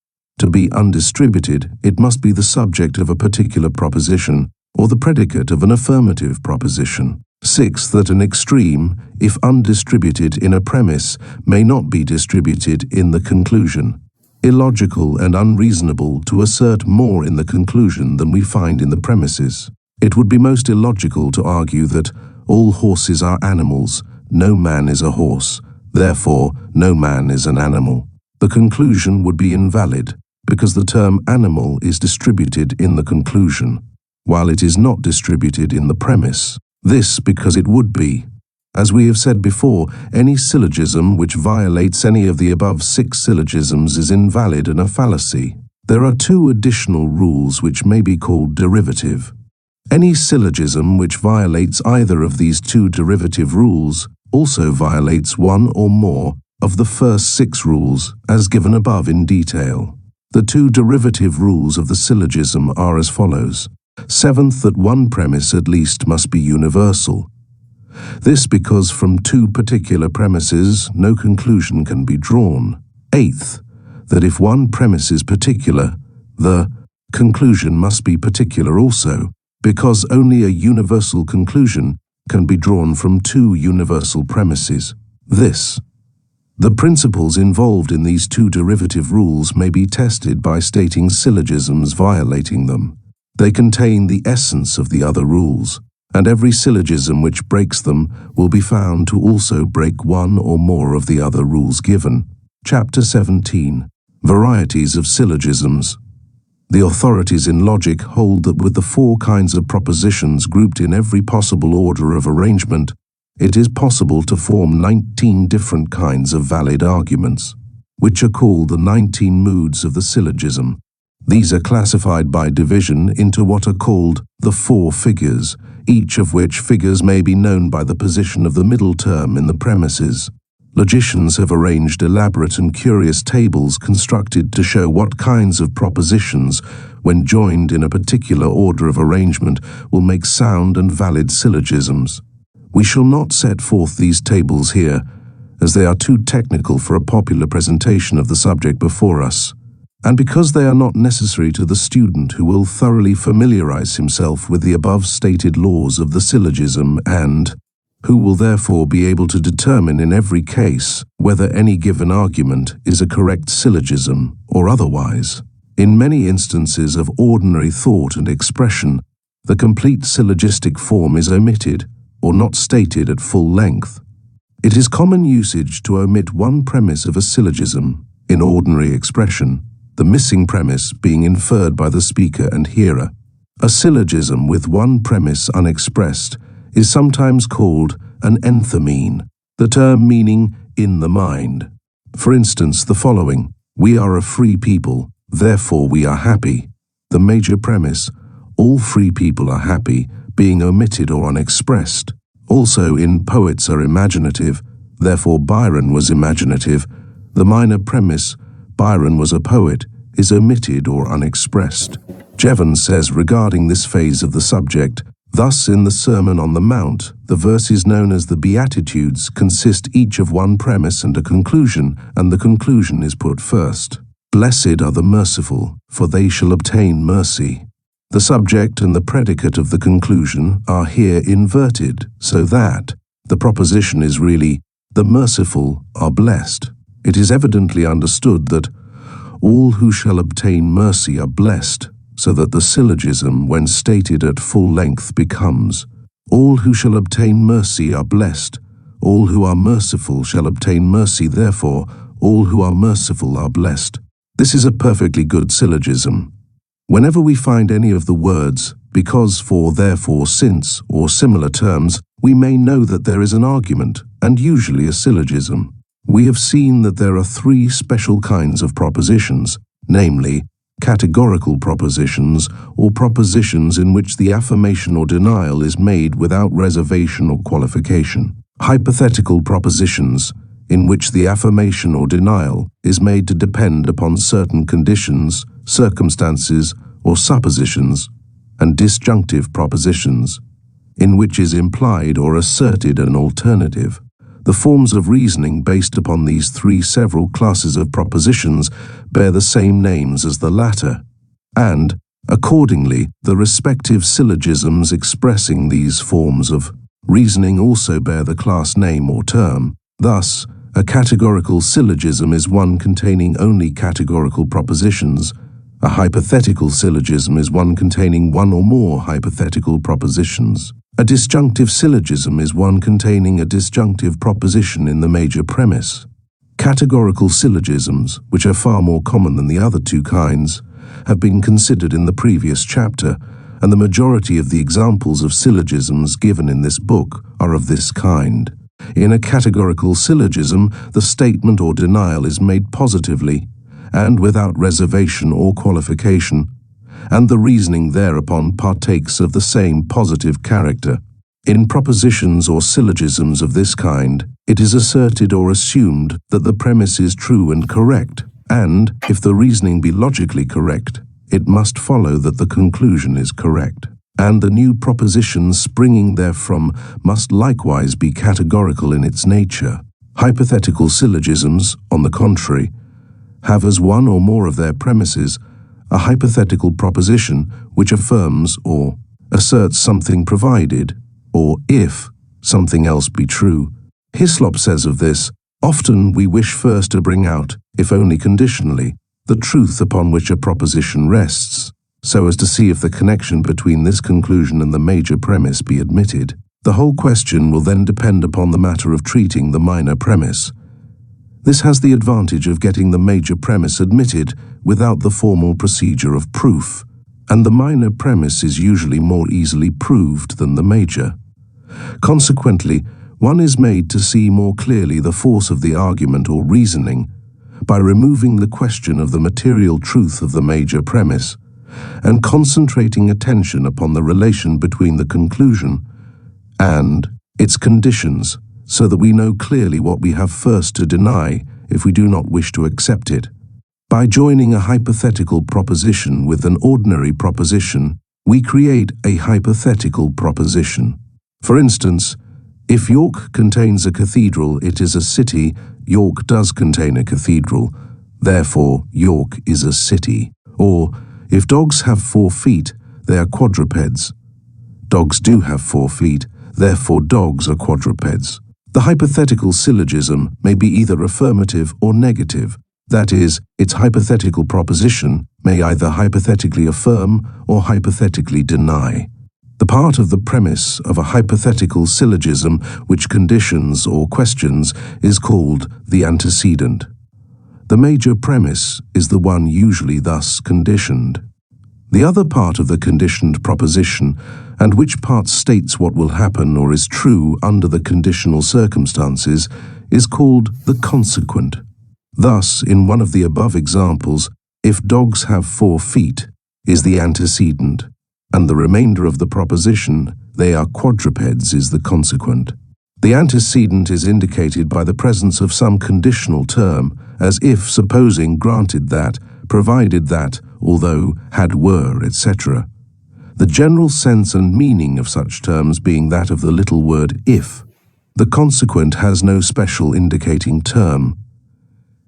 To be undistributed, it must be the subject of a particular proposition, or the predicate of an affirmative proposition. Sixth, that an extreme, if undistributed in a premise, may not be distributed in the conclusion. Illogical and unreasonable to assert more in the conclusion than we find in the premises. It would be most illogical to argue that all horses are animals, no man is a horse, therefore no man is an animal. The conclusion would be invalid, because the term animal is distributed in the conclusion, while it is not distributed in the premise. This because it would be. As we have said before, any syllogism which violates any of the above 6 syllogisms is invalid and a fallacy. There are 2 additional rules which may be called derivative. Any syllogism which violates either of these 2 derivative rules also violates one or more of the first 6 rules, as given above in detail. The 2 derivative rules of the syllogism are as follows. 7th, that one premise at least must be universal. This because from 2 particular premises no conclusion can be drawn. 8th, that if one premise is particular, the conclusion must be particular also, because only a universal conclusion can be drawn from 2 universal premises. The principles involved in these 2 derivative rules may be tested by stating syllogisms violating them. They contain the essence of the other rules, and every syllogism which breaks them will be found to also break one or more of the other rules given. Chapter 17. Varieties of Syllogisms. The authorities in logic hold that with the 4 kinds of propositions grouped in every possible order of arrangement, it is possible to form 19 different kinds of valid arguments, which are called the 19 moods of the syllogism. These are classified by division into what are called the 4 figures, each of which figures may be known by the position of the middle term in the premises. Logicians have arranged elaborate and curious tables constructed to show what kinds of propositions, when joined in a particular order of arrangement, will make sound and valid syllogisms. We shall not set forth these tables here, as they are too technical for a popular presentation of the subject before us, and because they are not necessary to the student who will thoroughly familiarize himself with the above-stated laws of the syllogism and who will therefore be able to determine in every case whether any given argument is a correct syllogism or otherwise. In many instances of ordinary thought and expression, the complete syllogistic form is omitted or not stated at full length. It is common usage to omit one premise of a syllogism in ordinary expression, the missing premise being inferred by the speaker and hearer. A syllogism with one premise unexpressed is sometimes called an enthymeme, the term meaning in the mind. For instance, the following: we are a free people, therefore we are happy. The major premise, all free people are happy, being omitted or unexpressed. Also in poets are imaginative, therefore Byron was imaginative. The minor premise, Byron was a poet, is omitted or unexpressed. Jevons says regarding this phase of the subject, thus in the Sermon on the Mount, the verses known as the Beatitudes consist each of one premise and a conclusion, and the conclusion is put first. Blessed are the merciful, for they shall obtain mercy. The subject and the predicate of the conclusion are here inverted, so that the proposition is really, the merciful are blessed. It is evidently understood that all who shall obtain mercy are blessed, so that the syllogism, when stated at full length, becomes, all who shall obtain mercy are blessed, all who are merciful shall obtain mercy, therefore all who are merciful are blessed. This is a perfectly good syllogism. Whenever we find any of the words because, for, therefore, since, or similar terms, we may know that there is an argument, and usually a syllogism. We have seen that there are three special kinds of propositions, namely, categorical propositions, or propositions in which the affirmation or denial is made without reservation or qualification. Hypothetical propositions, in which the affirmation or denial is made to depend upon certain conditions, circumstances, or suppositions, and disjunctive propositions, in which is implied or asserted an alternative. The forms of reasoning based upon these three several classes of propositions bear the same names as the latter, and, accordingly, the respective syllogisms expressing these forms of reasoning also bear the class name or term. Thus, a categorical syllogism is one containing only categorical propositions. A hypothetical syllogism is one containing one or more hypothetical propositions. A disjunctive syllogism is one containing a disjunctive proposition in the major premise. Categorical syllogisms, which are far more common than the other two kinds, have been considered in the previous chapter, and the majority of the examples of syllogisms given in this book are of this kind. In a categorical syllogism, the statement or denial is made positively and without reservation or qualification, and the reasoning thereupon partakes of the same positive character. In propositions or syllogisms of this kind, it is asserted or assumed that the premise is true and correct, and, if the reasoning be logically correct, it must follow that the conclusion is correct, and the new proposition springing therefrom must likewise be categorical in its nature. Hypothetical syllogisms, on the contrary, have as one or more of their premises a hypothetical proposition which affirms or asserts something provided, or if something else be true. Hislop says of this, "Often we wish first to bring out, if only conditionally, the truth upon which a proposition rests, so as to see if the connection between this conclusion and the major premise be admitted. The whole question will then depend upon the matter of treating the minor premise. This has the advantage of getting the major premise admitted without the formal procedure of proof, and the minor premise is usually more easily proved than the major. Consequently, one is made to see more clearly the force of the argument or reasoning by removing the question of the material truth of the major premise and concentrating attention upon the relation between the conclusion and its conditions, so that we know clearly what we have first to deny if we do not wish to accept it. By joining a hypothetical proposition with an ordinary proposition, we create a hypothetical proposition. For instance, if York contains a cathedral, it is a city. York does contain a cathedral, therefore York is a city. Or, if dogs have 4 feet, they are quadrupeds. Dogs do have 4 feet, therefore dogs are quadrupeds. The hypothetical syllogism may be either affirmative or negative. That is, its hypothetical proposition may either hypothetically affirm or hypothetically deny. The part of the premise of a hypothetical syllogism which conditions or questions is called the antecedent. The major premise is the one usually thus conditioned. The other part of the conditioned proposition, and which part states what will happen or is true under the conditional circumstances, is called the consequent. Thus, in one of the above examples, if dogs have 4 feet, is the antecedent, and the remainder of the proposition, they are quadrupeds, is the consequent. The antecedent is indicated by the presence of some conditional term, as if, supposing, granted that, provided that, although, had, were, etc. The general sense and meaning of such terms being that of the little word if. The consequent has no special indicating term.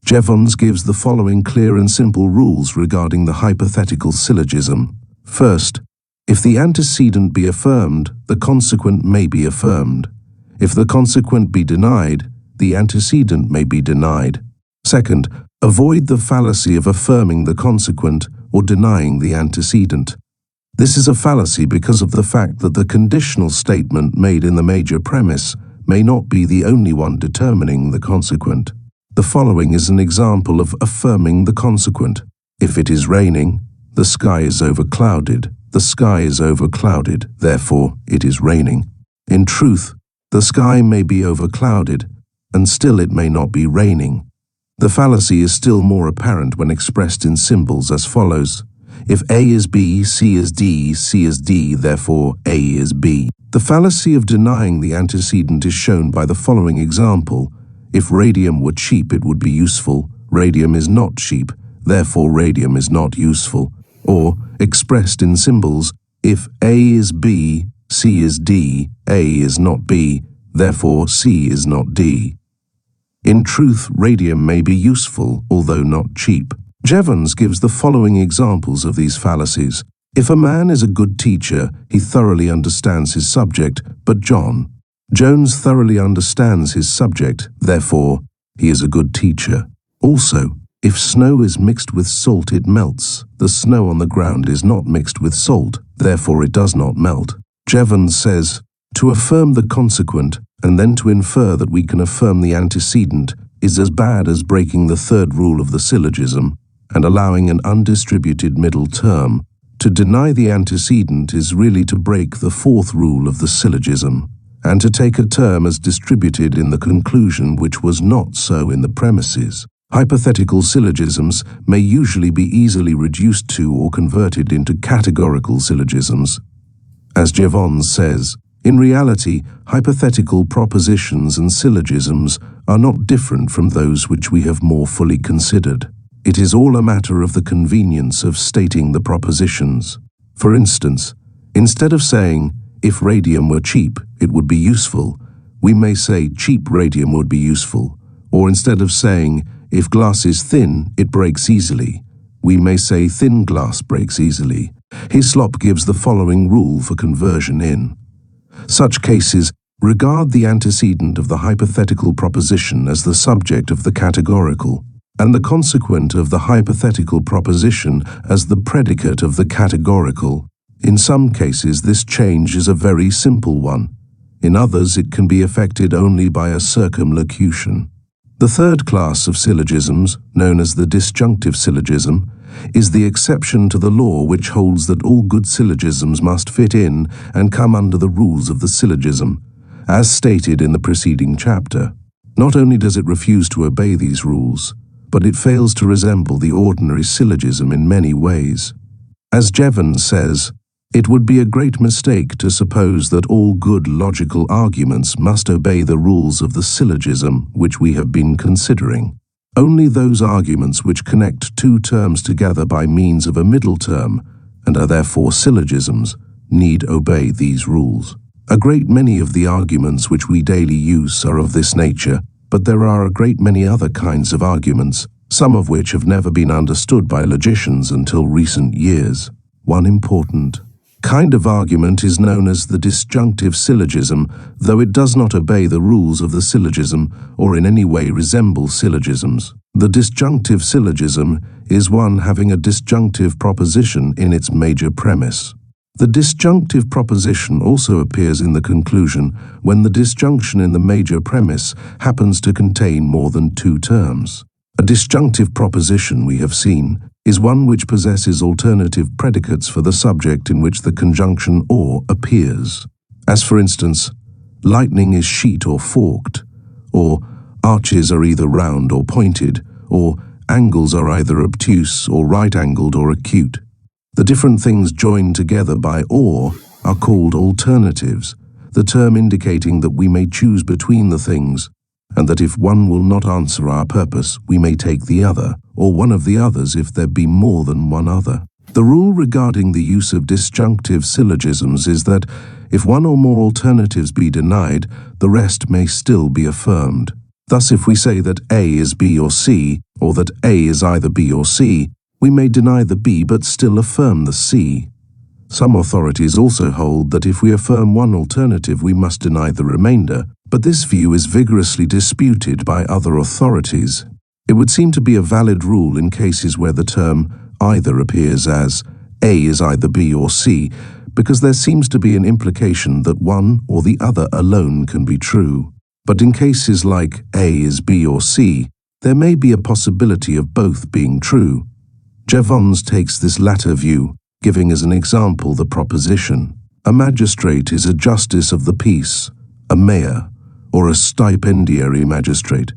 Jevons gives the following clear and simple rules regarding the hypothetical syllogism. First, if the antecedent be affirmed, the consequent may be affirmed. If the consequent be denied, the antecedent may be denied. Second, avoid the fallacy of affirming the consequent or denying the antecedent. This is a fallacy because of the fact that the conditional statement made in the major premise may not be the only one determining the consequent. The following is an example of affirming the consequent. If it is raining, the sky is overclouded. The sky is overclouded, therefore it is raining. In truth, the sky may be overclouded, and still it may not be raining. The fallacy is still more apparent when expressed in symbols as follows. If A is B, C is D, C is D, therefore A is B. The fallacy of denying the antecedent is shown by the following example. If radium were cheap, it would be useful. Radium is not cheap, therefore radium is not useful. Or, expressed in symbols, if A is B, C is D, A is not B, therefore C is not D. In truth, radium may be useful, although not cheap. Jevons gives the following examples of these fallacies. If a man is a good teacher, he thoroughly understands his subject, but Jones thoroughly understands his subject, therefore he is a good teacher. Also, if snow is mixed with salt, it melts. The snow on the ground is not mixed with salt, therefore it does not melt. Jevons says, to affirm the consequent, and then to infer that we can affirm the antecedent, is as bad as breaking the third rule of the syllogism, and allowing an undistributed middle term. To deny the antecedent is really to break the fourth rule of the syllogism, and to take a term as distributed in the conclusion which was not so in the premises. Hypothetical syllogisms may usually be easily reduced to or converted into categorical syllogisms. As Jevons says, in reality, hypothetical propositions and syllogisms are not different from those which we have more fully considered. It is all a matter of the convenience of stating the propositions. For instance, instead of saying, if radium were cheap, it would be useful, we may say cheap radium would be useful. Or instead of saying, if glass is thin, it breaks easily, we may say thin glass breaks easily. Hislop gives the following rule for conversion in such cases. Regard the antecedent of the hypothetical proposition as the subject of the categorical, and the consequent of the hypothetical proposition as the predicate of the categorical. In some cases, this change is a very simple one. In others, it can be effected only by a circumlocution. The third class of syllogisms, known as the disjunctive syllogism, is the exception to the law which holds that all good syllogisms must fit in and come under the rules of the syllogism, as stated in the preceding chapter. Not only does it refuse to obey these rules, but it fails to resemble the ordinary syllogism in many ways. As Jevons says, it would be a great mistake to suppose that all good logical arguments must obey the rules of the syllogism which we have been considering. Only those arguments which connect two terms together by means of a middle term, and are therefore syllogisms, need obey these rules. A great many of the arguments which we daily use are of this nature, but there are a great many other kinds of arguments, some of which have never been understood by logicians until recent years. One important kind of argument is known as the disjunctive syllogism, though it does not obey the rules of the syllogism or in any way resemble syllogisms. The disjunctive syllogism is one having a disjunctive proposition in its major premise. The disjunctive proposition also appears in the conclusion when the disjunction in the major premise happens to contain more than two terms. A disjunctive proposition, we have seen, is one which possesses alternative predicates for the subject in which the conjunction or appears. As for instance, lightning is sheet or forked, or arches are either round or pointed, or angles are either obtuse or right-angled or acute. The different things joined together by or are called alternatives, the term indicating that we may choose between the things, and that if one will not answer our purpose, we may take the other, or one of the others if there be more than one other. The rule regarding the use of disjunctive syllogisms is that if one or more alternatives be denied, the rest may still be affirmed. Thus, if we say that A is B or C, or that A is either B or C, we may deny the B but still affirm the C. Some authorities also hold that if we affirm one alternative, we must deny the remainder, but this view is vigorously disputed by other authorities. It would seem to be a valid rule in cases where the term either appears as A is either B or C, because there seems to be an implication that one or the other alone can be true. But in cases like A is B or C, there may be a possibility of both being true. Jevons takes this latter view, giving as an example the proposition, a magistrate is a justice of the peace, a mayor, or a stipendiary magistrate.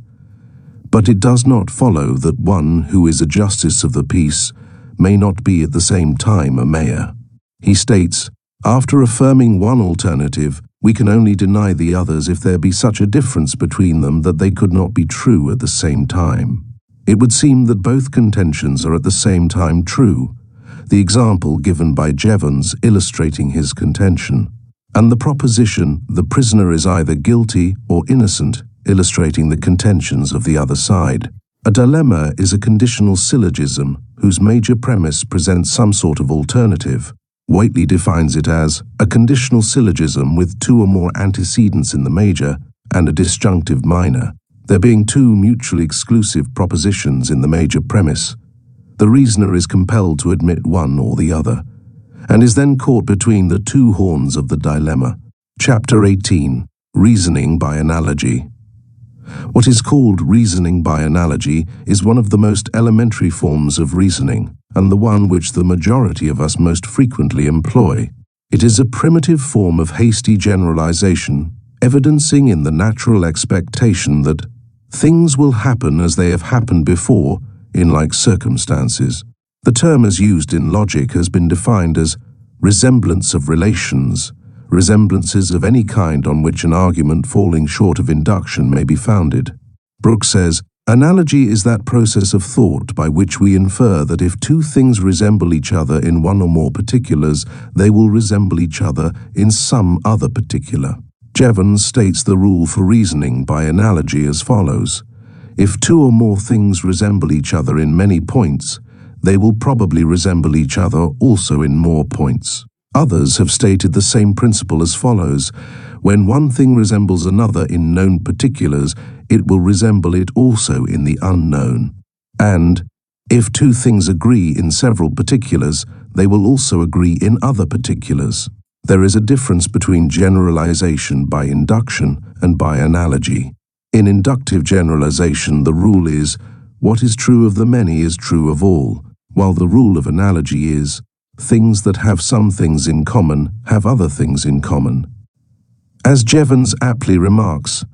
But it does not follow that one who is a justice of the peace may not be at the same time a mayor. He states, after affirming one alternative, we can only deny the others if there be such a difference between them that they could not be true at the same time. It would seem that both contentions are at the same time true, the example given by Jevons illustrating his contention, and the proposition the prisoner is either guilty or innocent illustrating the contentions of the other side. A dilemma is a conditional syllogism whose major premise presents some sort of alternative. Whately defines it as a conditional syllogism with two or more antecedents in the major and a disjunctive minor, there being two mutually exclusive propositions in the major premise. The reasoner is compelled to admit one or the other, and is then caught between the two horns of the dilemma. Chapter 18. Reasoning by Analogy. What is called reasoning by analogy is one of the most elementary forms of reasoning, and the one which the majority of us most frequently employ. It is a primitive form of hasty generalization, evidencing in the natural expectation that things will happen as they have happened before in like circumstances. The term as used in logic has been defined as resemblance of relations, resemblances of any kind on which an argument falling short of induction may be founded. Brooke says, analogy is that process of thought by which we infer that if two things resemble each other in one or more particulars, they will resemble each other in some other particular. Jevons states the rule for reasoning by analogy as follows. If two or more things resemble each other in many points, they will probably resemble each other also in more points. Others have stated the same principle as follows. When one thing resembles another in known particulars, it will resemble it also in the unknown. And, if two things agree in several particulars, they will also agree in other particulars. There is a difference between generalization by induction and by analogy. In inductive generalization, the rule is, what is true of the many is true of all, while the rule of analogy is, things that have some things in common have other things in common. As Jevons aptly remarks,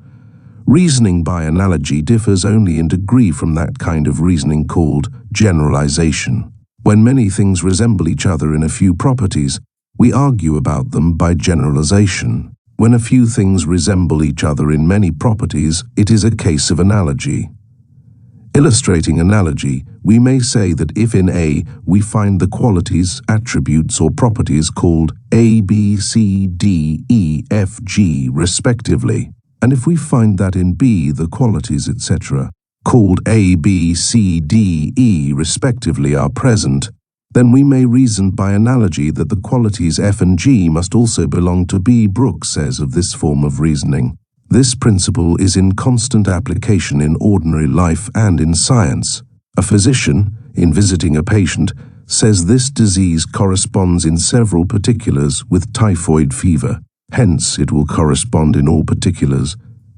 reasoning by analogy differs only in degree from that kind of reasoning called generalization. When many things resemble each other in a few properties, we argue about them by generalization. When a few things resemble each other in many properties, it is a case of analogy. Illustrating analogy, we may say that if in A we find the qualities, attributes, or properties called A, B, C, D, E, F, G, respectively, and if we find that in B the qualities, etc., called A, B, C, D, E, respectively, are present, then we may reason by analogy that the qualities F and G must also belong to B. Brooke says of this form of reasoning, this principle is in constant application in ordinary life and in science. A physician, in visiting a patient, says this disease corresponds in several particulars with typhoid fever. Hence, it will correspond in all particulars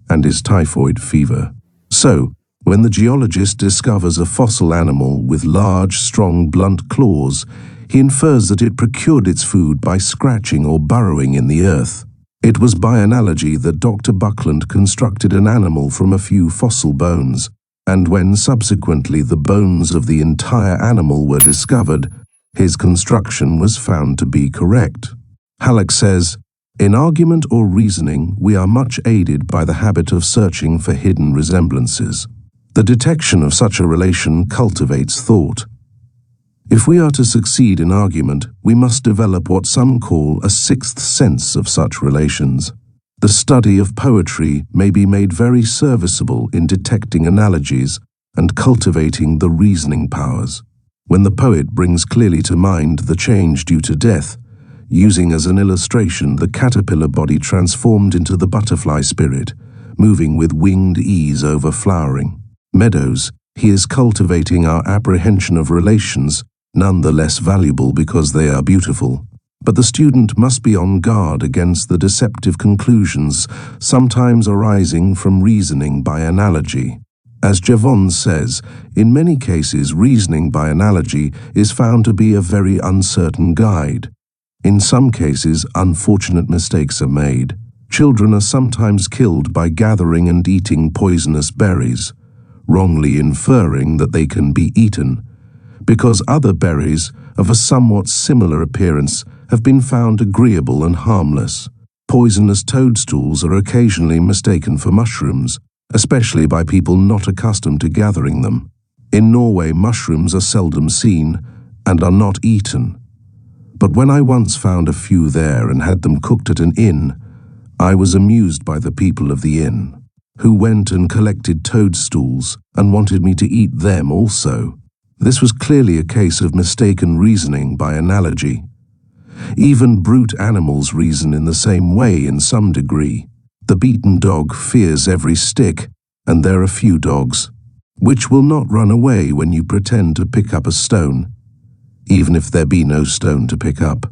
and is typhoid fever. So, when the geologist discovers a fossil animal with large, strong, blunt claws, he infers that it procured its food by scratching or burrowing in the earth. It was by analogy that Dr. Buckland constructed an animal from a few fossil bones, and when subsequently the bones of the entire animal were discovered, his construction was found to be correct. Halleck says, in argument or reasoning, we are much aided by the habit of searching for hidden resemblances. The detection of such a relation cultivates thought. If we are to succeed in argument, we must develop what some call a sixth sense of such relations. The study of poetry may be made very serviceable in detecting analogies and cultivating the reasoning powers. When the poet brings clearly to mind the change due to death, using as an illustration the caterpillar body transformed into the butterfly spirit, moving with winged ease over flowering meadows, he is cultivating our apprehension of relations, none the less valuable because they are beautiful. But the student must be on guard against the deceptive conclusions sometimes arising from reasoning by analogy. As Jevons says, in many cases reasoning by analogy is found to be a very uncertain guide. In some cases, unfortunate mistakes are made. Children are sometimes killed by gathering and eating poisonous berries, wrongly inferring that they can be eaten, because other berries of a somewhat similar appearance have been found agreeable and harmless. Poisonous toadstools are occasionally mistaken for mushrooms, especially by people not accustomed to gathering them. In Norway, mushrooms are seldom seen and are not eaten. But when I once found a few there and had them cooked at an inn, I was amused by the people of the inn, who went and collected toadstools and wanted me to eat them also. This was clearly a case of mistaken reasoning by analogy. Even brute animals reason in the same way in some degree. The beaten dog fears every stick, and there are few dogs which will not run away when you pretend to pick up a stone, even if there be no stone to pick up.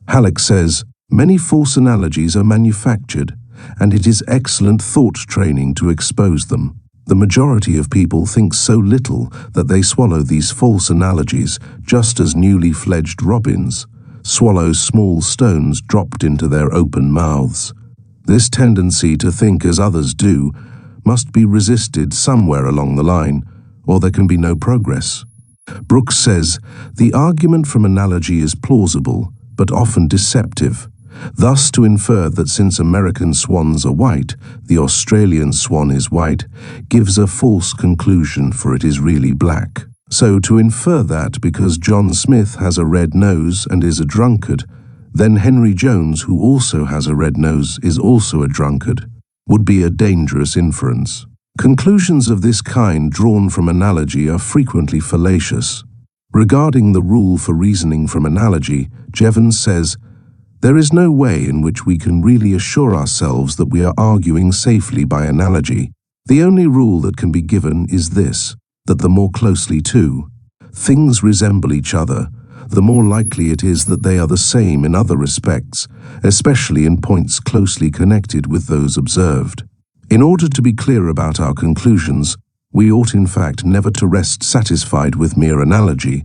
Halleck says, many false analogies are manufactured, and it is excellent thought training to expose them. The majority of people think so little that they swallow these false analogies just as newly fledged robins swallow small stones dropped into their open mouths. This tendency to think as others do must be resisted somewhere along the line, or there can be no progress. Brooks says, the argument from analogy is plausible, but often deceptive. Thus, to infer that since American swans are white, the Australian swan is white, gives a false conclusion, for it is really black. So to infer that because John Smith has a red nose and is a drunkard, then Henry Jones, who also has a red nose, is also a drunkard, would be a dangerous inference. Conclusions of this kind drawn from analogy are frequently fallacious. Regarding the rule for reasoning from analogy, Jevons says, there is no way in which we can really assure ourselves that we are arguing safely by analogy. The only rule that can be given is this, that the more closely two things resemble each other, the more likely it is that they are the same in other respects, especially in points closely connected with those observed. In order to be clear about our conclusions, we ought in fact never to rest satisfied with mere analogy,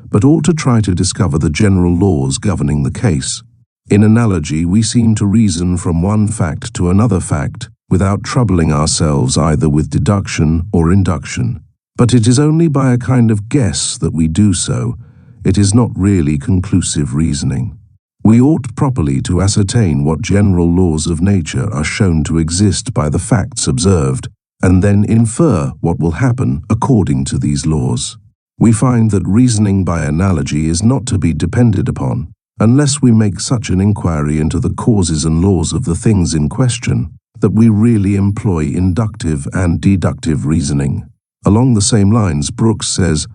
but ought to try to discover the general laws governing the case. In analogy, we seem to reason from one fact to another fact without troubling ourselves either with deduction or induction. But it is only by a kind of guess that we do so. It is not really conclusive reasoning. We ought properly to ascertain what general laws of nature are shown to exist by the facts observed, and then infer what will happen according to these laws. We find that reasoning by analogy is not to be depended upon, unless we make such an inquiry into the causes and laws of the things in question, that we really employ inductive and deductive reasoning. Along the same lines, Brooks says,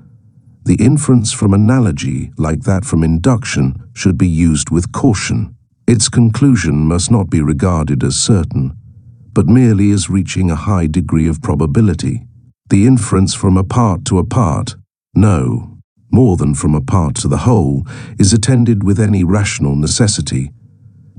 the inference from analogy, like that from induction, should be used with caution. Its conclusion must not be regarded as certain, but merely as reaching a high degree of probability. The inference from a part to a part, no, more than from a part to the whole, is attended with any rational necessity.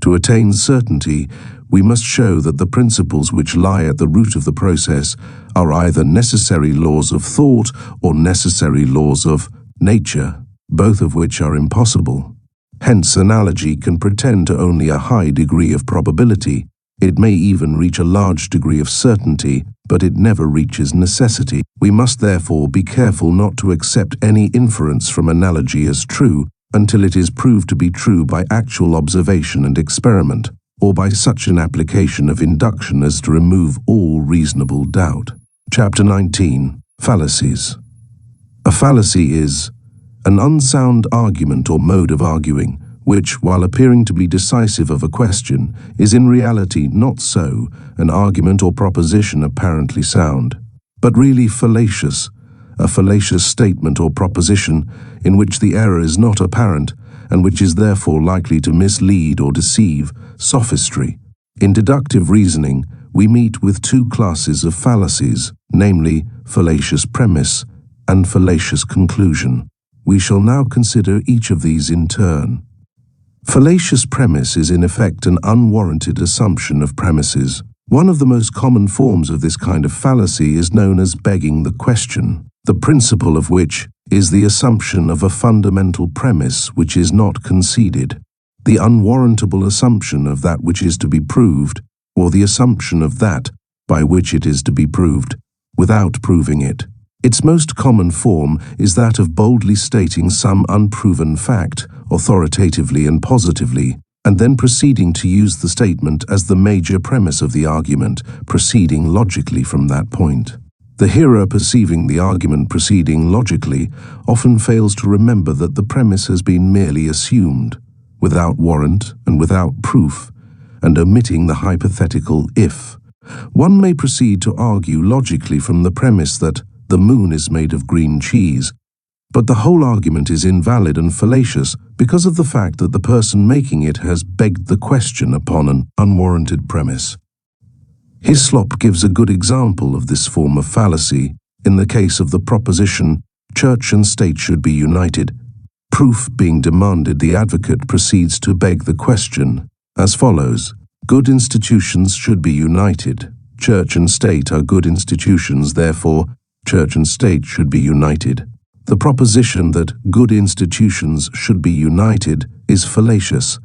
To attain certainty, we must show that the principles which lie at the root of the process are either necessary laws of thought or necessary laws of nature, both of which are impossible. Hence, analogy can pretend to only a high degree of probability. It may even reach a large degree of certainty, but it never reaches necessity. We must therefore be careful not to accept any inference from analogy as true until it is proved to be true by actual observation and experiment, or by such an application of induction as to remove all reasonable doubt. Chapter 19. Fallacies. A fallacy is an unsound argument or mode of arguing, which, while appearing to be decisive of a question, is in reality not so, an argument or proposition apparently sound, but really fallacious, a fallacious statement or proposition in which the error is not apparent and which is therefore likely to mislead or deceive, sophistry. In deductive reasoning, we meet with two classes of fallacies, namely fallacious premise and fallacious conclusion. We shall now consider each of these in turn. Fallacious premise is in effect an unwarranted assumption of premises. One of the most common forms of this kind of fallacy is known as begging the question, the principle of which is the assumption of a fundamental premise which is not conceded. The unwarrantable assumption of that which is to be proved or the assumption of that by which it is to be proved, without proving it. Its most common form is that of boldly stating some unproven fact, authoritatively and positively, and then proceeding to use the statement as the major premise of the argument, proceeding logically from that point. The hearer perceiving the argument proceeding logically often fails to remember that the premise has been merely assumed, without warrant and without proof, and omitting the hypothetical if. One may proceed to argue logically from the premise that the moon is made of green cheese, but the whole argument is invalid and fallacious because of the fact that the person making it has begged the question upon an unwarranted premise. Hislop gives a good example of this form of fallacy in the case of the proposition, church and state should be united. Proof being demanded, the advocate proceeds to beg the question as follows: good institutions should be united. Church and state are good institutions, therefore, church and state should be united. The proposition that good institutions should be united is fallacious,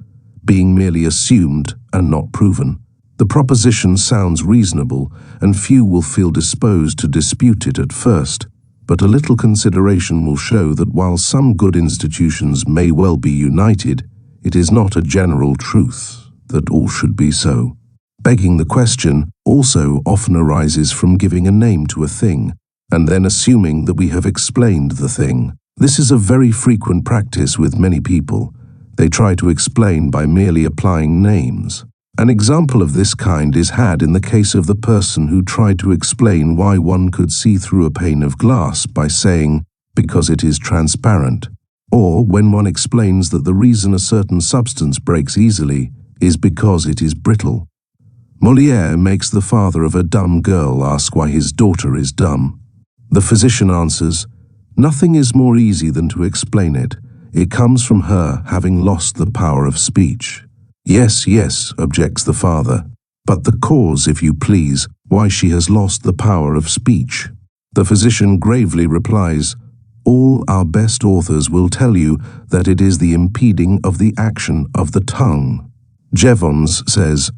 being merely assumed and not proven. The proposition sounds reasonable, and few will feel disposed to dispute it at first, but a little consideration will show that while some good institutions may well be united, it is not a general truth that all should be so. Begging the question also often arises from giving a name to a thing, and then assuming that we have explained the thing. This is a very frequent practice with many people. They try to explain by merely applying names. An example of this kind is had in the case of the person who tried to explain why one could see through a pane of glass by saying, because it is transparent, or when one explains that the reason a certain substance breaks easily is because it is brittle. Molière makes the father of a dumb girl ask why his daughter is dumb. The physician answers, nothing is more easy than to explain it. It comes from her having lost the power of speech. Yes, yes, objects the father, but the cause, if you please, why she has lost the power of speech. The physician gravely replies, all our best authors will tell you that it is the impeding of the action of the tongue. Jevons says,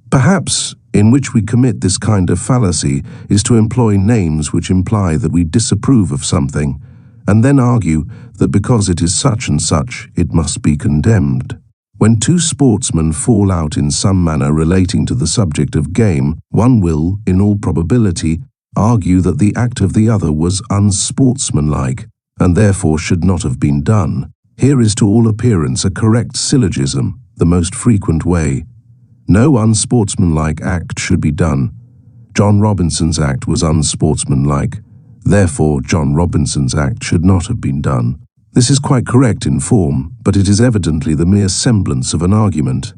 perhaps in which we commit this kind of fallacy is to employ names which imply that we disapprove of something, and then argue that because it is such and such, it must be condemned. When two sportsmen fall out in some manner relating to the subject of game, one will, in all probability, argue that the act of the other was unsportsmanlike, and therefore should not have been done. Here is to all appearance a correct syllogism, the most frequent way. No unsportsmanlike act should be done. John Robinson's act was unsportsmanlike, therefore John Robinson's act should not have been done. This is quite correct in form, but it is evidently the mere semblance of an argument.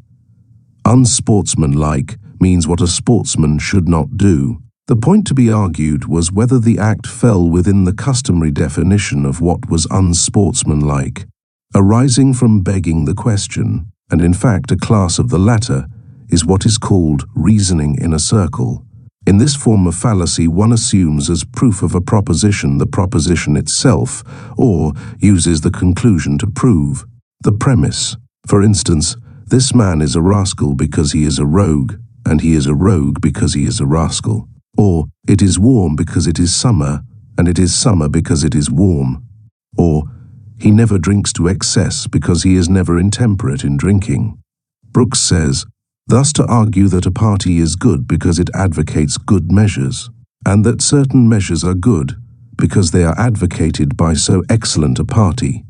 Unsportsmanlike means what a sportsman should not do. The point to be argued was whether the act fell within the customary definition of what was unsportsmanlike, arising from begging the question, and in fact a class of the latter is what is called reasoning in a circle. In this form of fallacy, one assumes as proof of a proposition the proposition itself, or uses the conclusion to prove the premise. For instance, this man is a rascal because he is a rogue, and he is a rogue because he is a rascal. Or, it is warm because it is summer, and it is summer because it is warm. Or, he never drinks to excess because he is never intemperate in drinking. Brooks says, thus to argue that a party is good because it advocates good measures, and that certain measures are good because they are advocated by so excellent a party,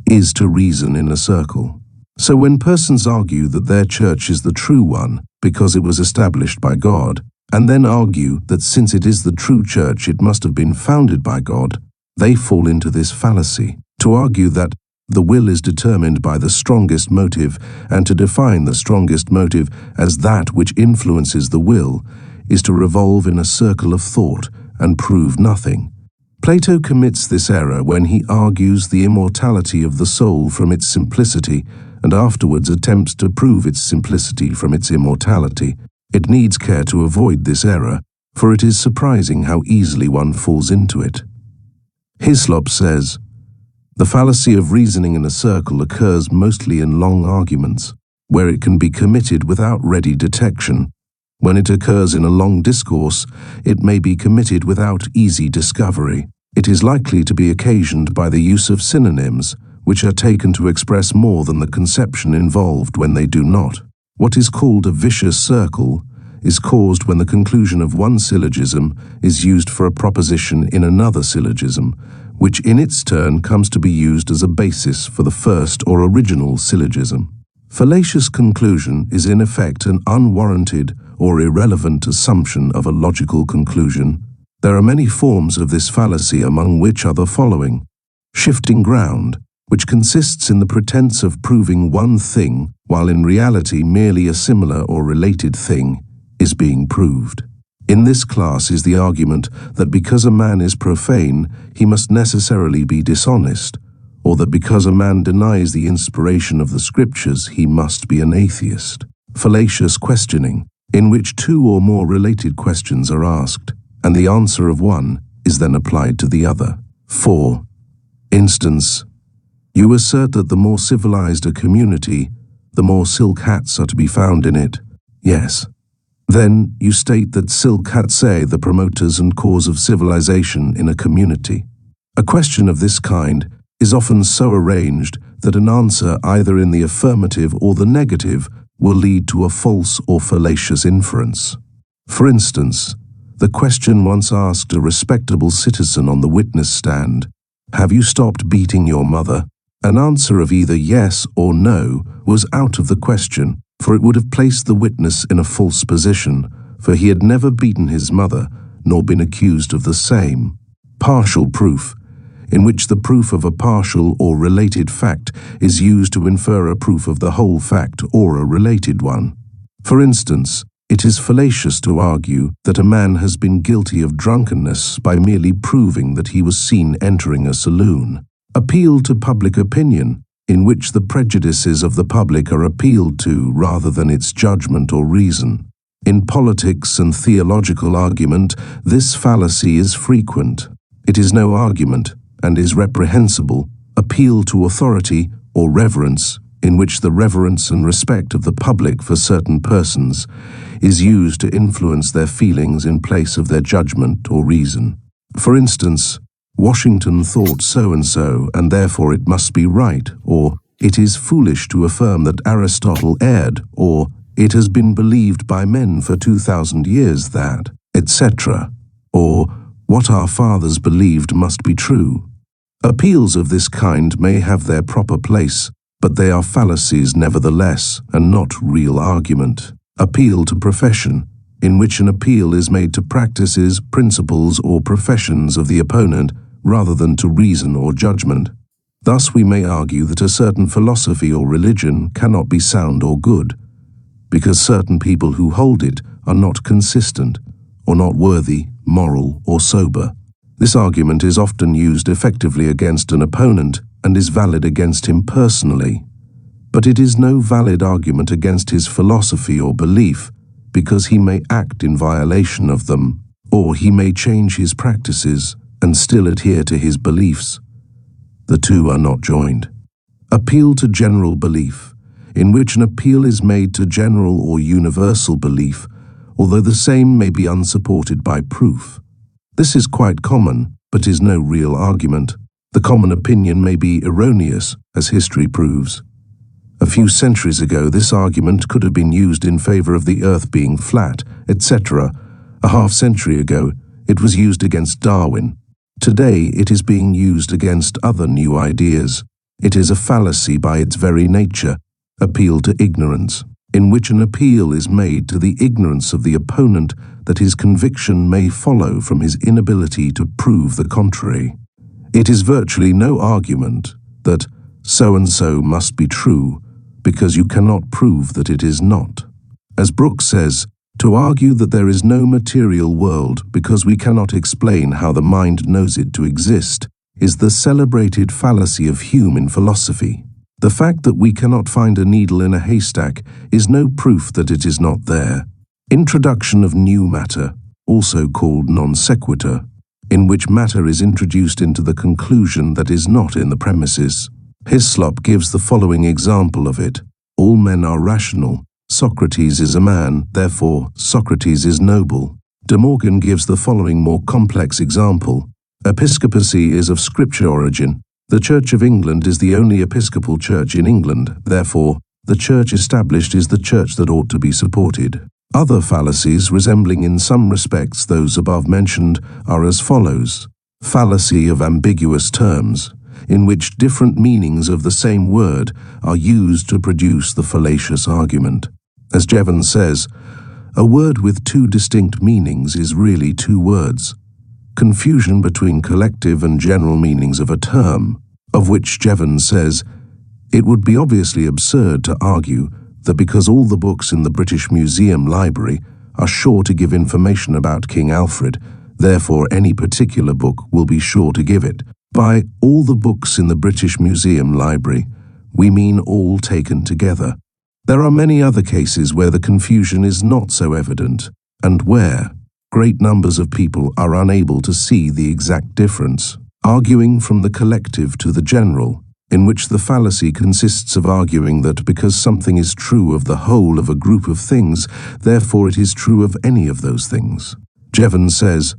is to reason in a circle. So when persons argue that their church is the true one because it was established by God, and then argue that since it is the true church it must have been founded by God, they fall into this fallacy. To argue that the will is determined by the strongest motive, and to define the strongest motive as that which influences the will, is to revolve in a circle of thought and prove nothing. Plato commits this error when he argues the immortality of the soul from its simplicity, and afterwards attempts to prove its simplicity from its immortality. It needs care to avoid this error, for it is surprising how easily one falls into it. Hislop says, the fallacy of reasoning in a circle occurs mostly in long arguments. where it can be committed without ready detection. When it occurs in a long discourse, it may be committed without easy discovery. It is likely to be occasioned by the use of synonyms, which are taken to express more than the conception involved when they do not. What is called a vicious circle is caused when the conclusion of one syllogism is used for a proposition in another syllogism, which in its turn comes to be used as a basis for the first or original syllogism. Fallacious conclusion is in effect an unwarranted or irrelevant assumption of a logical conclusion. There are many forms of this fallacy, among which are the following: shifting ground, which consists in the pretense of proving one thing while in reality merely a similar or related thing is being proved. In this class is the argument that because a man is profane, he must necessarily be dishonest, or that because a man denies the inspiration of the scriptures, he must be an atheist. Fallacious questioning, in which two or more related questions are asked, and the answer of one is then applied to the other. 4. Instance: you assert that the more civilized a community, the more silk hats are to be found in it. Yes. Then you state that silk hats are the promoters and cause of civilization in a community. A question of this kind is often so arranged that an answer either in the affirmative or the negative will lead to a false or fallacious inference. For instance, the question once asked a respectable citizen on the witness stand, "Have you stopped beating your mother?" An answer of either yes or no was out of the question, for it would have placed the witness in a false position, for he had never beaten his mother, nor been accused of the same. Partial proof, in which the proof of a partial or related fact is used to infer a proof of the whole fact or a related one. For instance, it is fallacious to argue that a man has been guilty of drunkenness by merely proving that he was seen entering a saloon. Appeal to public opinion, in which the prejudices of the public are appealed to rather than its judgment or reason. In politics and theological argument, this fallacy is frequent. It is no argument, and is reprehensible. Appeal to authority or reverence, in which the reverence and respect of the public for certain persons is used to influence their feelings in place of their judgment or reason. For instance, Washington thought so-and-so, and therefore it must be right, or it is foolish to affirm that Aristotle erred, or it has been believed by men for 2,000 years that, etc., or what our fathers believed must be true. Appeals of this kind may have their proper place, but they are fallacies nevertheless, and not real argument. Appeal to profession, in which an appeal is made to practices, principles, or professions of the opponent, rather than to reason or judgment. Thus we may argue that a certain philosophy or religion cannot be sound or good, because certain people who hold it are not consistent, or not worthy, moral, or sober. This argument is often used effectively against an opponent, and is valid against him personally. But it is no valid argument against his philosophy or belief, because he may act in violation of them, or he may change his practices and still adhere to his beliefs. The two are not joined. Appeal to general belief, in which an appeal is made to general or universal belief, although the same may be unsupported by proof. This is quite common, but is no real argument. The common opinion may be erroneous, as history proves. A few centuries ago, this argument could have been used in favor of the earth being flat, etc. A half-century ago, it was used against Darwin. Today, it is being used against other new ideas. It is a fallacy by its very nature, appeal to ignorance, in which an appeal is made to the ignorance of the opponent that his conviction may follow from his inability to prove the contrary. It is virtually no argument that so-and-so must be true, because you cannot prove that it is not. As Brooks says, to argue that there is no material world because we cannot explain how the mind knows it to exist is the celebrated fallacy of Hume in philosophy. The fact that we cannot find a needle in a haystack is no proof that it is not there. Introduction of new matter, also called non sequitur, in which matter is introduced into the conclusion that is not in the premises. Hislop gives the following example of it. All men are rational. Socrates is a man, therefore Socrates is noble. De Morgan gives the following more complex example. Episcopacy is of scripture origin. The Church of England is the only episcopal church in England, therefore the church established is the church that ought to be supported. Other fallacies, resembling in some respects those above mentioned, are as follows. Fallacy of ambiguous terms, in which different meanings of the same word are used to produce the fallacious argument. As Jevons says, a word with two distinct meanings is really two words. Confusion between collective and general meanings of a term, of which Jevons says, it would be obviously absurd to argue that because all the books in the British Museum Library are sure to give information about King Alfred, therefore any particular book will be sure to give it. By all the books in the British Museum Library, we mean all taken together. There are many other cases where the confusion is not so evident, and where great numbers of people are unable to see the exact difference. Arguing from the collective to the general, in which the fallacy consists of arguing that because something is true of the whole of a group of things, therefore it is true of any of those things. Jevons says,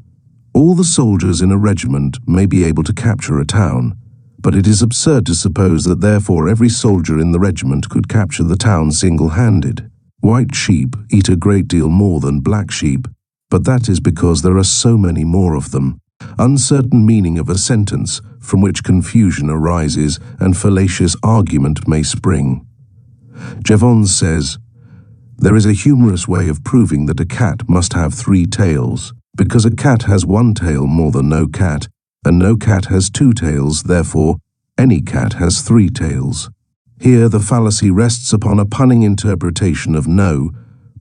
all the soldiers in a regiment may be able to capture a town, but it is absurd to suppose that therefore every soldier in the regiment could capture the town single-handed. White sheep eat a great deal more than black sheep, but that is because there are so many more of them. Uncertain meaning of a sentence from which confusion arises and fallacious argument may spring. Jevons says, there is a humorous way of proving that a cat must have 3 tails, because a cat has 1 tail more than no cat, and no cat has 2 tails, therefore any cat has 3 tails. Here the fallacy rests upon a punning interpretation of no,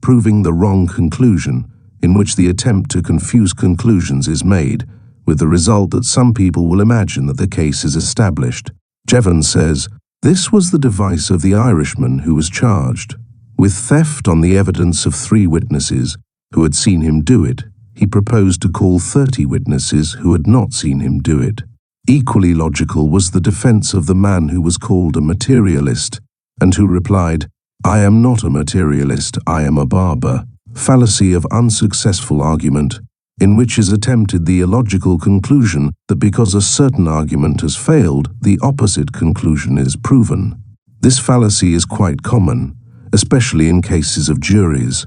proving the wrong conclusion, in which the attempt to confuse conclusions is made, with the result that some people will imagine that the case is established. Jevons says, this was the device of the Irishman who was charged. With theft on the evidence of 3 witnesses who had seen him do it, he proposed to call 30 witnesses who had not seen him do it. Equally logical was the defense of the man who was called a materialist, and who replied, I am not a materialist, I am a barber. Fallacy of unsuccessful argument, in which is attempted the illogical conclusion that because a certain argument has failed, the opposite conclusion is proven. This fallacy is quite common, especially in cases of juries.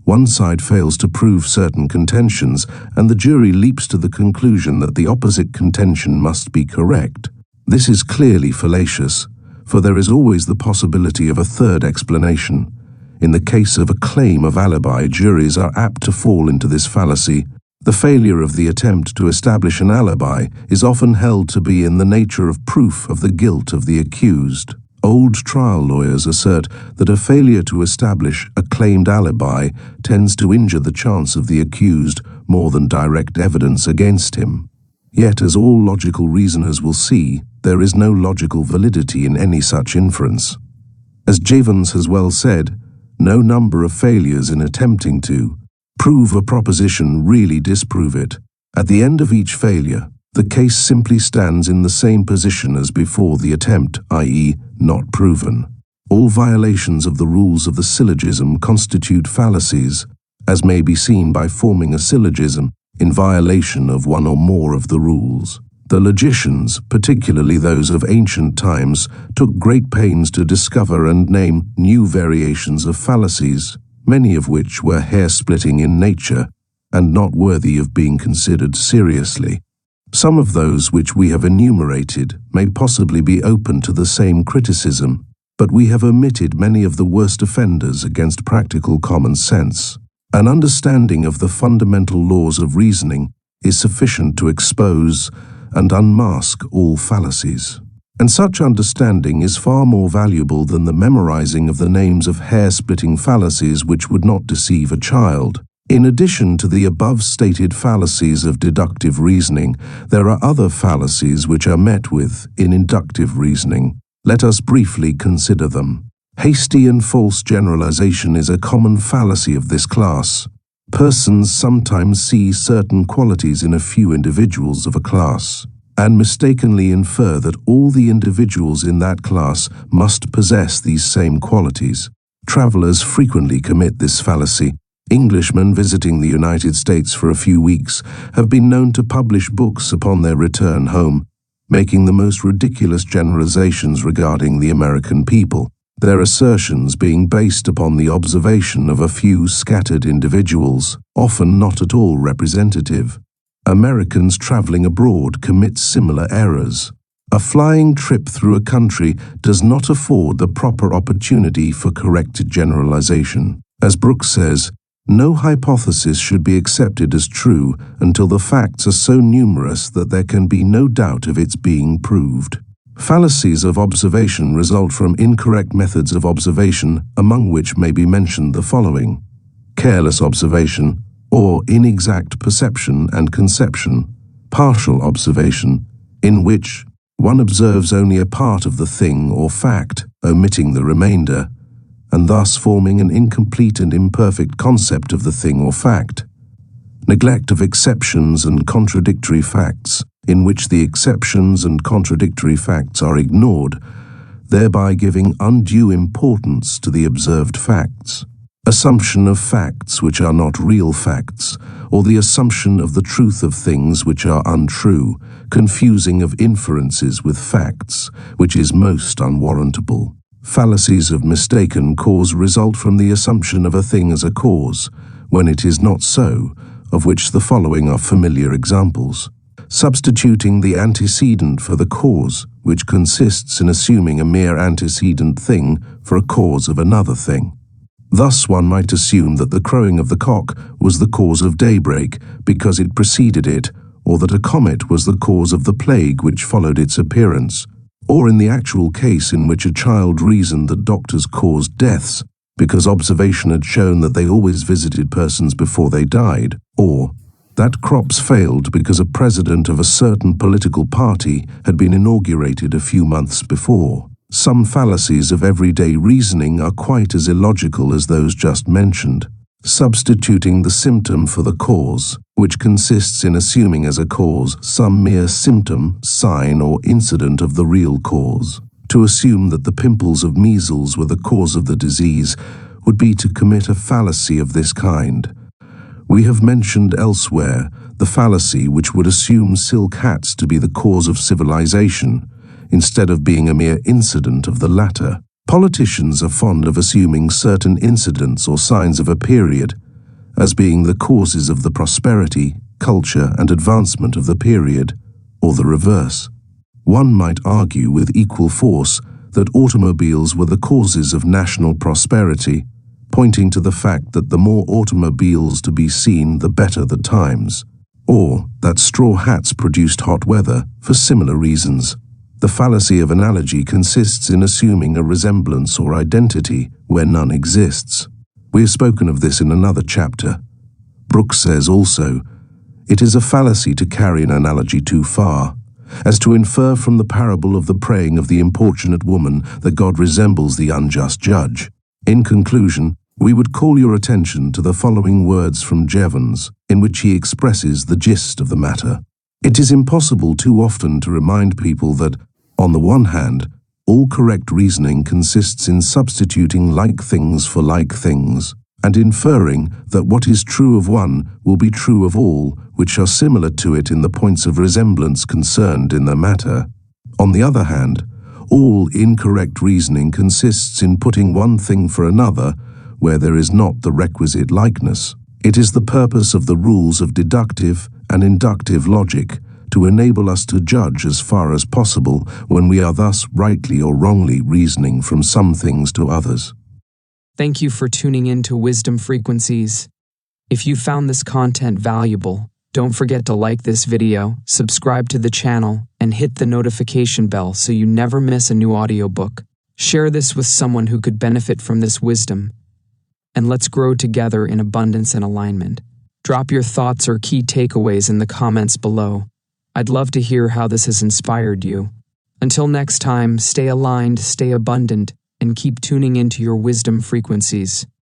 One side fails to prove certain contentions, and the jury leaps to the conclusion that the opposite contention must be correct. This is clearly fallacious, for there is always the possibility of a third explanation. In the case of a claim of alibi, juries are apt to fall into this fallacy. The failure of the attempt to establish an alibi is often held to be in the nature of proof of the guilt of the accused. Old trial lawyers assert that a failure to establish a claimed alibi tends to injure the chance of the accused more than direct evidence against him. Yet, as all logical reasoners will see, there is no logical validity in any such inference. As Jevons has well said, no number of failures in attempting to prove a proposition really disprove it. At the end of each failure, the case simply stands in the same position as before the attempt, i.e., not proven. All violations of the rules of the syllogism constitute fallacies, as may be seen by forming a syllogism in violation of one or more of the rules. The logicians, particularly those of ancient times, took great pains to discover and name new variations of fallacies, many of which were hair-splitting in nature and not worthy of being considered seriously. Some of those which we have enumerated may possibly be open to the same criticism, but we have omitted many of the worst offenders against practical common sense. An understanding of the fundamental laws of reasoning is sufficient to expose and unmask all fallacies. And such understanding is far more valuable than the memorizing of the names of hair-splitting fallacies which would not deceive a child. In addition to the above-stated fallacies of deductive reasoning, there are other fallacies which are met with in inductive reasoning. Let us briefly consider them. Hasty and false generalization is a common fallacy of this class. Persons sometimes see certain qualities in a few individuals of a class. and mistakenly infer that all the individuals in that class must possess these same qualities. Travelers frequently commit this fallacy. Englishmen visiting the United States for a few weeks have been known to publish books upon their return home, making the most ridiculous generalizations regarding the American people, their assertions being based upon the observation of a few scattered individuals, often not at all representative. Americans traveling abroad commit similar errors. A flying trip through a country does not afford the proper opportunity for correct generalization. As Brooks says, no hypothesis should be accepted as true until the facts are so numerous that there can be no doubt of its being proved. Fallacies of observation result from incorrect methods of observation, among which may be mentioned the following: careless observation, or inexact perception and conception; partial observation, in which one observes only a part of the thing or fact, omitting the remainder, and thus forming an incomplete and imperfect concept of the thing or fact; neglect of exceptions and contradictory facts, in which the exceptions and contradictory facts are ignored, thereby giving undue importance to the observed facts; assumption of facts which are not real facts, or the assumption of the truth of things which are untrue, confusing of inferences with facts, which is most unwarrantable. Fallacies of mistaken cause result from the assumption of a thing as a cause, when it is not so, of which the following are familiar examples: substituting the antecedent for the cause, which consists in assuming a mere antecedent thing for a cause of another thing. Thus one might assume that the crowing of the cock was the cause of daybreak because it preceded it, or that a comet was the cause of the plague which followed its appearance, or in the actual case in which a child reasoned that doctors caused deaths because observation had shown that they always visited persons before they died, or that crops failed because a president of a certain political party had been inaugurated a few months before. Some fallacies of everyday reasoning are quite as illogical as those just mentioned. Substituting the symptom for the cause, which consists in assuming as a cause some mere symptom, sign, or incident of the real cause. To assume that the pimples of measles were the cause of the disease would be to commit a fallacy of this kind. We have mentioned elsewhere the fallacy which would assume silk hats to be the cause of civilization, instead of being a mere incident of the latter. Politicians are fond of assuming certain incidents or signs of a period as being the causes of the prosperity, culture, and advancement of the period, or the reverse. One might argue with equal force that automobiles were the causes of national prosperity, pointing to the fact that the more automobiles to be seen, the better the times, or that straw hats produced hot weather for similar reasons. The fallacy of analogy consists in assuming a resemblance or identity where none exists. We have spoken of this in another chapter. Brooks says also, it is a fallacy to carry an analogy too far, as to infer from the parable of the praying of the importunate woman that God resembles the unjust judge. In conclusion, we would call your attention to the following words from Jevons, in which he expresses the gist of the matter. It is impossible too often to remind people that, on the one hand, all correct reasoning consists in substituting like things for like things, and inferring that what is true of one will be true of all which are similar to it in the points of resemblance concerned in the matter. On the other hand, all incorrect reasoning consists in putting one thing for another where there is not the requisite likeness. It is the purpose of the rules of deductive and inductive logic to enable us to judge as far as possible when we are thus rightly or wrongly reasoning from some things to others. Thank you for tuning in to Wisdom Frequencies. If you found this content valuable, don't forget to like this video, subscribe to the channel, and hit the notification bell so you never miss a new audiobook. Share this with someone who could benefit from this wisdom, and let's grow together in abundance and alignment. Drop your thoughts or key takeaways in the comments below. I'd love to hear how this has inspired you. Until next time, stay aligned, stay abundant, and keep tuning into your wisdom frequencies.